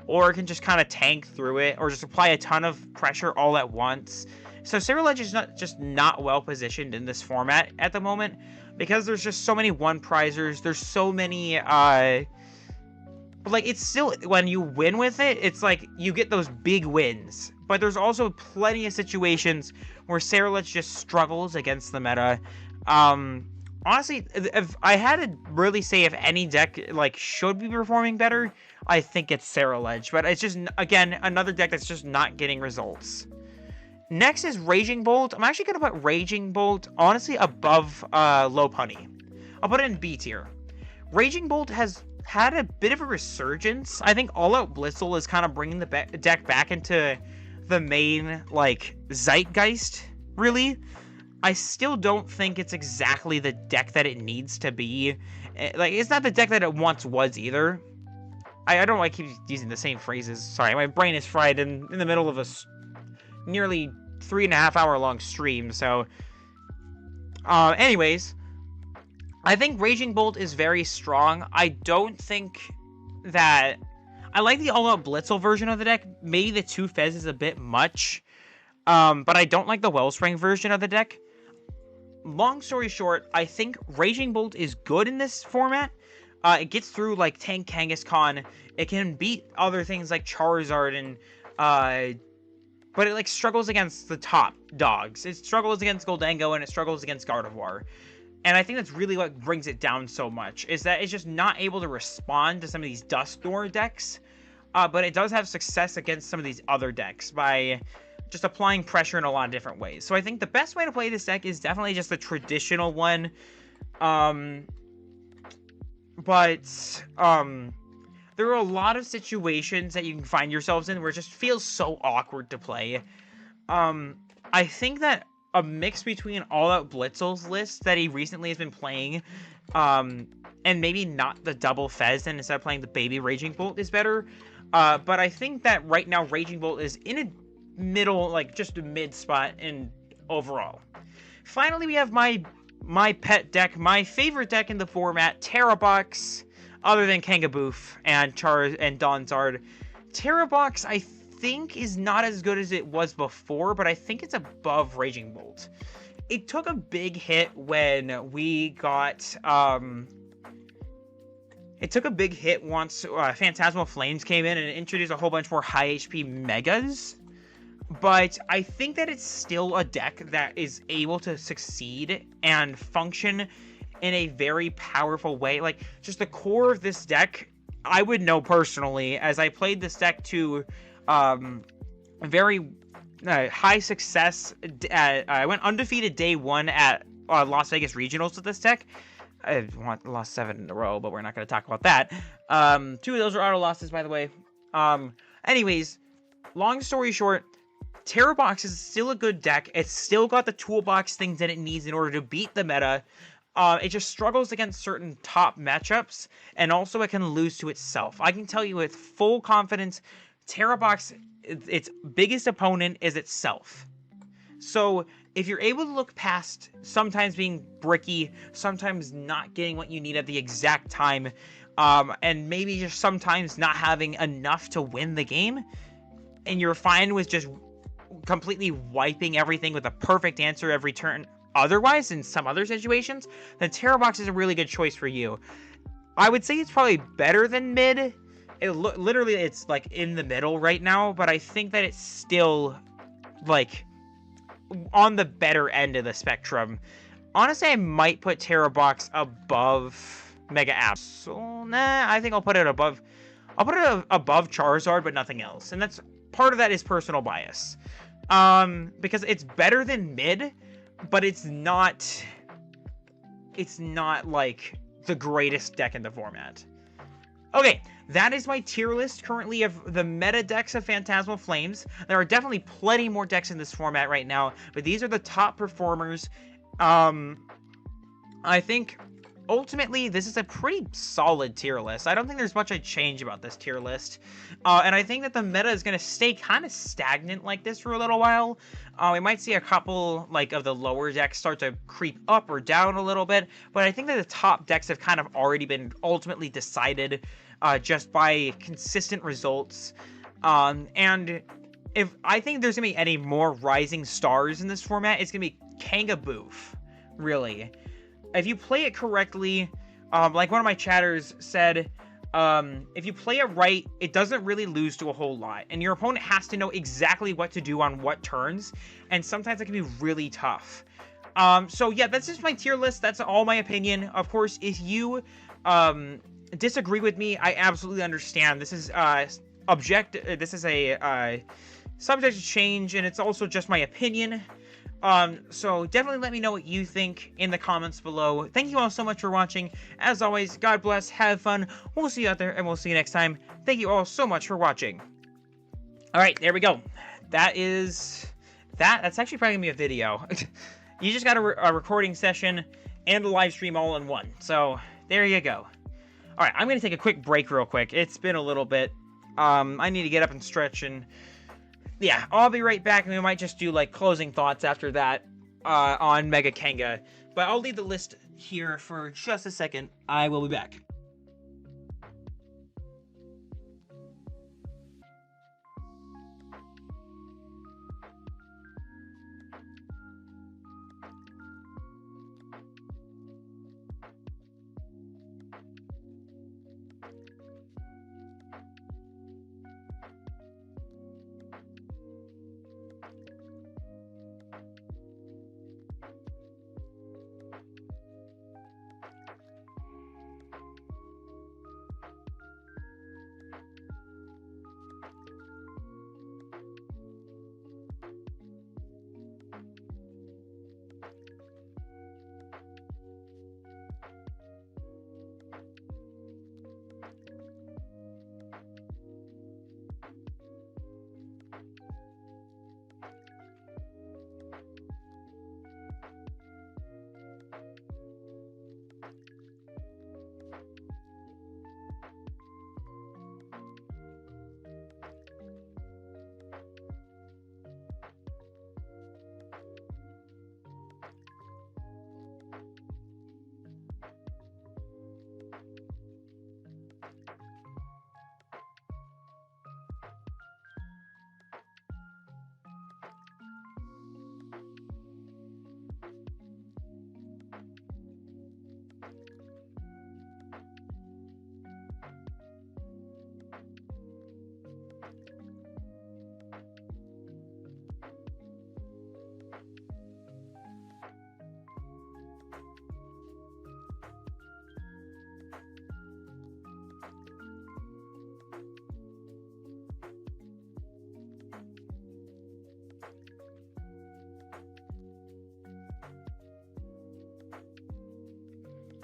or can just kind of tank through it, or just apply a ton of pressure all at once. So Cerulege is not well positioned in this format at the moment, because there's just so many one prizers. There's so many like, it's still, when you win with it, it's like you get those big wins. But there's also plenty of situations where Cerulege just struggles against the meta. Honestly, if I had to really say if any deck, like, should be performing better, I think it's Cerulege. But it's just, again, another deck that's just not getting results. Next is Raging Bolt. I'm actually going to put Raging Bolt, honestly, above Lopunny. I'll put it in B tier. Raging Bolt has had a bit of a resurgence. I think All Out Blitzel is kind of bringing the deck back into the main, like, zeitgeist, really. I still don't think it's exactly the deck that it needs to be. Like, it's not the deck that it once was, either. I don't know why I keep using the same phrases. Sorry, my brain is fried in the middle of a nearly 3.5 hour long stream, so... anyways... I think Raging Bolt is very strong. I don't think that... I like the All-Out Blitzel version of the deck. Maybe the 2 Fez is a bit much. But I don't like the Wellspring version of the deck. Long story short, I think Raging Bolt is good in this format. It gets through, like, Tank Kangaskhan. It can beat other things like Charizard and... but it, like, struggles against the top dogs. It struggles against Goldango, and it struggles against Gardevoir. And I think that's really what brings it down so much, is that it's just not able to respond to some of these Dusknoir decks, but it does have success against some of these other decks by just applying pressure in a lot of different ways. So I think the best way to play this deck is definitely just the traditional one, there are a lot of situations that you can find yourselves in where it just feels so awkward to play. I think that a mix between All Out Blitzel's list that he recently has been playing, and maybe not the double Fez, and instead of playing the baby Raging Bolt is better. But I think that right now Raging Bolt is in a middle, like just a mid spot in overall. Finally, we have my pet deck, my favorite deck in the format, Terrabox, other than Kangaboof and Donzard. Terrabox, I think, is not as good as it was before, but I think it's above Raging Bolt. It took a big hit when we got, it took a big hit once Phantasmal Flames came in and introduced a whole bunch more high HP Megas. But I think that it's still a deck that is able to succeed and function in a very powerful way. Like, just the core of this deck, I would know personally, as I played this deck to very high success. I went undefeated day 1 at Las Vegas Regionals with this deck. I lost 7 in a row, but we're not going to talk about that. 2 of those are auto losses, by the way. Anyways, long story short, Terrabox is still a good deck. It's still got the toolbox things that it needs in order to beat the meta. It just struggles against certain top matchups, and also it can lose to itself. I can tell you with full confidence, Terrabox, its biggest opponent is itself. So if you're able to look past sometimes being bricky, sometimes not getting what you need at the exact time, and maybe just sometimes not having enough to win the game, and you're fine with just completely wiping everything with a perfect answer every turn otherwise in some other situations, then Terrabox is a really good choice for you. I would say it's probably better than mid. Literally, it's like in the middle right now, but I think that it's still like on the better end of the spectrum. Honestly, I might put Terrabox above Mega Absol. Nah, I think I'll put it above. I'll put it above Charizard, but nothing else. And that's part of that is personal bias, because it's better than mid, but it's not like the greatest deck in the format. Okay, that is my tier list currently of the meta decks of Phantasmal Flames. There are definitely plenty more decks in this format right now, but these are the top performers. I think ultimately this is a pretty solid tier list. I don't think there's much I'd change about this tier list. And I think that the meta is going to stay kind of stagnant like this for a little while. We might see a couple like of the lower decks start to creep up or down a little bit, but I think that the top decks have kind of already been ultimately decided just by consistent results. And if I think there's going to be any more rising stars in this format, it's going to be Kangaboof, really. If you play it correctly, like one of my chatters said, if you play it right, it doesn't really lose to a whole lot. And your opponent has to know exactly what to do on what turns. And sometimes it can be really tough. So yeah, that's just my tier list. That's all my opinion. Of course, if you disagree with me, I absolutely understand. This is this is a subject to change, and it's also just my opinion. So definitely let me know what you think in the comments below. Thank you all so much for watching. As always, God bless, have fun. We'll see you out there, and we'll see you next time. Thank you all so much for watching. Alright, there we go. That's actually probably gonna be a video. You just got a recording session and a live stream all in one. So, there you go. Alright, I'm gonna take a quick break real quick. It's been a little bit. I need to get up and stretch, and yeah, I'll be right back, and we might just do, like, closing thoughts after that, on Mega Kanga. But I'll leave the list here for just a second. I will be back.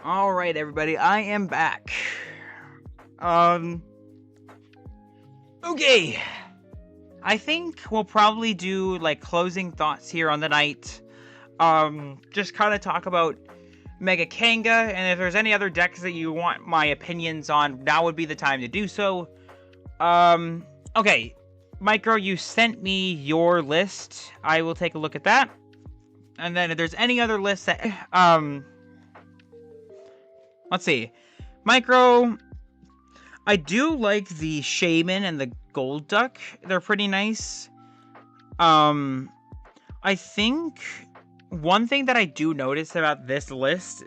Alright, everybody, I am back. Okay. I think we'll probably do, like, closing thoughts here on the night. Just kind of talk about Mega Kanga, and if there's any other decks that you want my opinions on, now would be the time to do so. Okay. Micro, you sent me your list. I will take a look at that. And then if there's any other lists that, let's see. Micro, I do like the Shaman and the Gold Duck. They're pretty nice. I think one thing that I do notice about this list,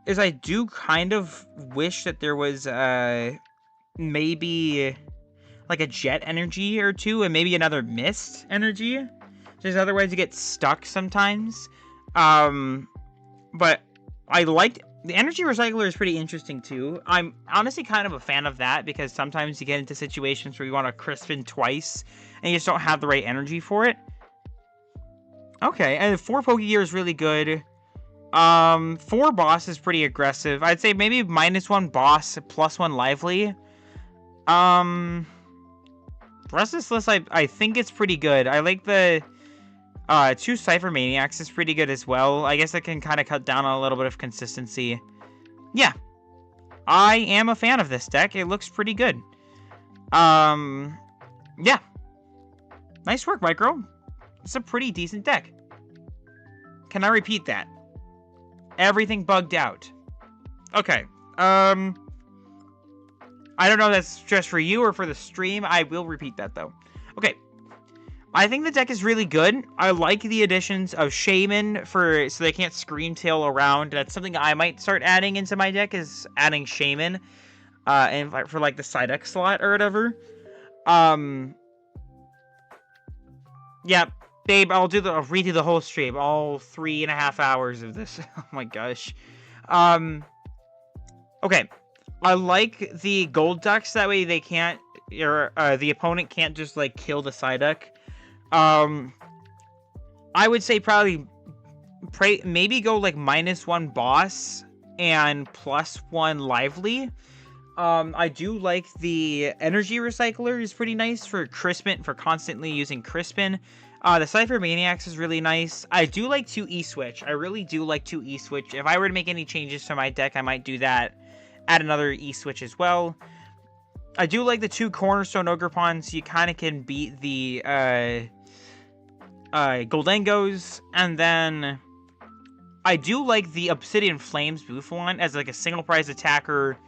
is I do kind of wish that there was, maybe, like, a Jet energy or two, and maybe another Mist energy. Just otherwise you get stuck sometimes. But I liked... The Energy Recycler is pretty interesting, too. I'm honestly kind of a fan of that, because sometimes you get into situations where you want to Crispin twice, and you just don't have the right energy for it. Okay, and 4 Pokegear is really good. 4 Boss is pretty aggressive. I'd say maybe -1 Boss, +1 Lively. The rest of this list, I think it's pretty good. I like the 2 Cypher Maniacs is pretty good as well. I guess it can kind of cut down on a little bit of consistency. Yeah. I am a fan of this deck. It looks pretty good. Yeah. Nice work, Micro. It's a pretty decent deck. Can I repeat that? Everything bugged out. Okay. I don't know if that's just for you or for the stream. I will repeat that, though. Okay. I think the deck is really good. I like the additions of Shaman so they can't Scream Tail around. That's something I might start adding into my deck, is adding Shaman. And for like the side deck slot or whatever. Yeah, babe, I'll redo the whole stream. All 3.5 hours of this. Oh my gosh. Okay. I like the Gold Ducks. That way they can't, or the opponent can't just like kill the side deck. I I would say probably maybe go like -1 boss and +1 lively. I do like the energy recycler is pretty nice for Crispin, for constantly using Crispin. The Cypher Maniacs is really nice. I do like 2 E-Switch. I really do like 2 E-Switch. If I were to make any changes to my deck, I might do that. Add another E-Switch as well. I do like the 2 Cornerstone Ogre Pawns. You kind of can beat the Goldengos. And then I do like the Obsidian Flames Bouffalon as like a single prize attacker.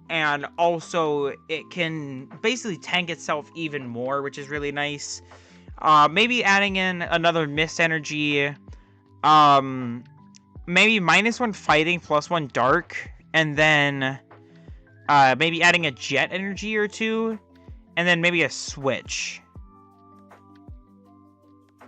And also, it can basically tank itself even more, which is really nice. Maybe adding in another Mist Energy. Maybe -1 Fighting, +1 Dark. And then maybe adding a Jet Energy or 2. And then maybe a Switch.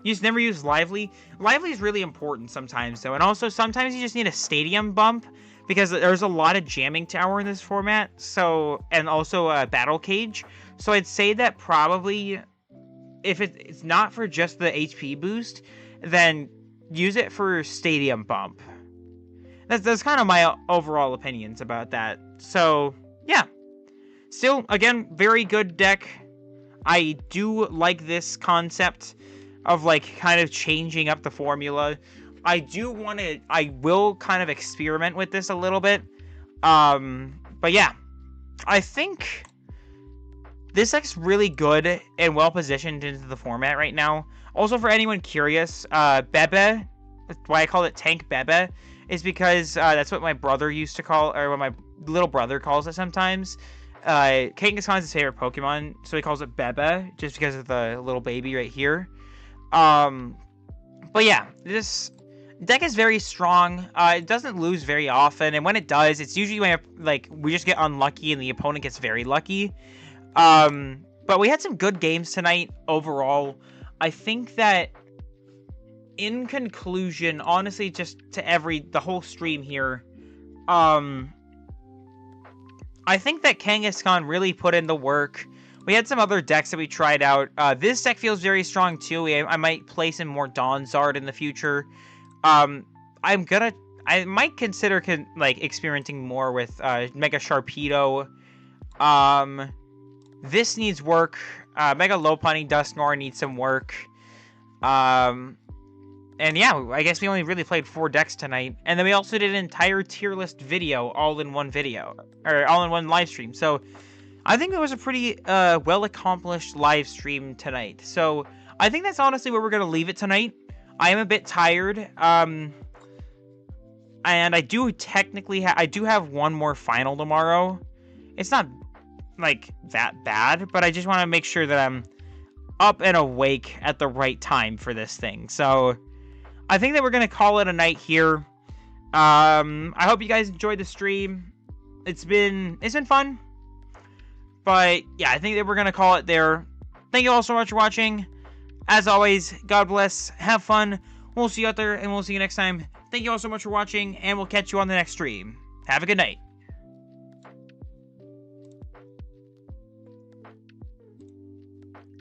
You just never use Lively. Lively is really important sometimes, though. And also, sometimes you just need a Stadium bump. Because there's a lot of Jamming Tower in this format, so, and also a Battle Cage. So I'd say that probably, if it's not for just the HP boost, then use it for Stadium Bump. That's kind of my overall opinions about that. So, yeah. Still, again, very good deck. I do like this concept of, like, kind of changing up the formula. I will kind of experiment with this a little bit. But yeah, I think this deck's really good and well positioned into the format right now. Also, for anyone curious, Bebe, why I call it Tank Bebe, is because that's what my brother used to call, or what my little brother calls it sometimes. Kangaskhan's his favorite Pokemon, so he calls it Bebe, just because of the little baby right here. But yeah, this deck is very strong. It doesn't lose very often, and when it does, it's usually when we just get unlucky and the opponent gets very lucky. But we had some good games tonight overall. I think that in conclusion, honestly, just to the whole stream here, I think that Kangaskhan really put in the work. We had some other decks that we tried out. This deck feels very strong too. I might play some more Donzard in the future. I might consider experimenting more with Mega Sharpedo. This needs work. Mega Lopunny Dusknoir needs some work. And yeah, I guess we only really played 4 decks tonight. And then we also did an entire tier list video all in one video. Or all in one live stream. So I think it was a pretty well accomplished live stream tonight. So I think that's honestly where we're going to leave it tonight. I am a bit tired. And I do technically I do have one more final tomorrow. It's not like that bad, but I just want to make sure that I'm up and awake at the right time for this thing. So I think that we're going to call it a night here. I hope you guys enjoyed the stream. It's been fun. But yeah, I think that we're going to call it there. Thank you all so much for watching. As always, God bless. Have fun. We'll see you out there, and we'll see you next time. Thank you all so much for watching, and we'll catch you on the next stream. Have a good night.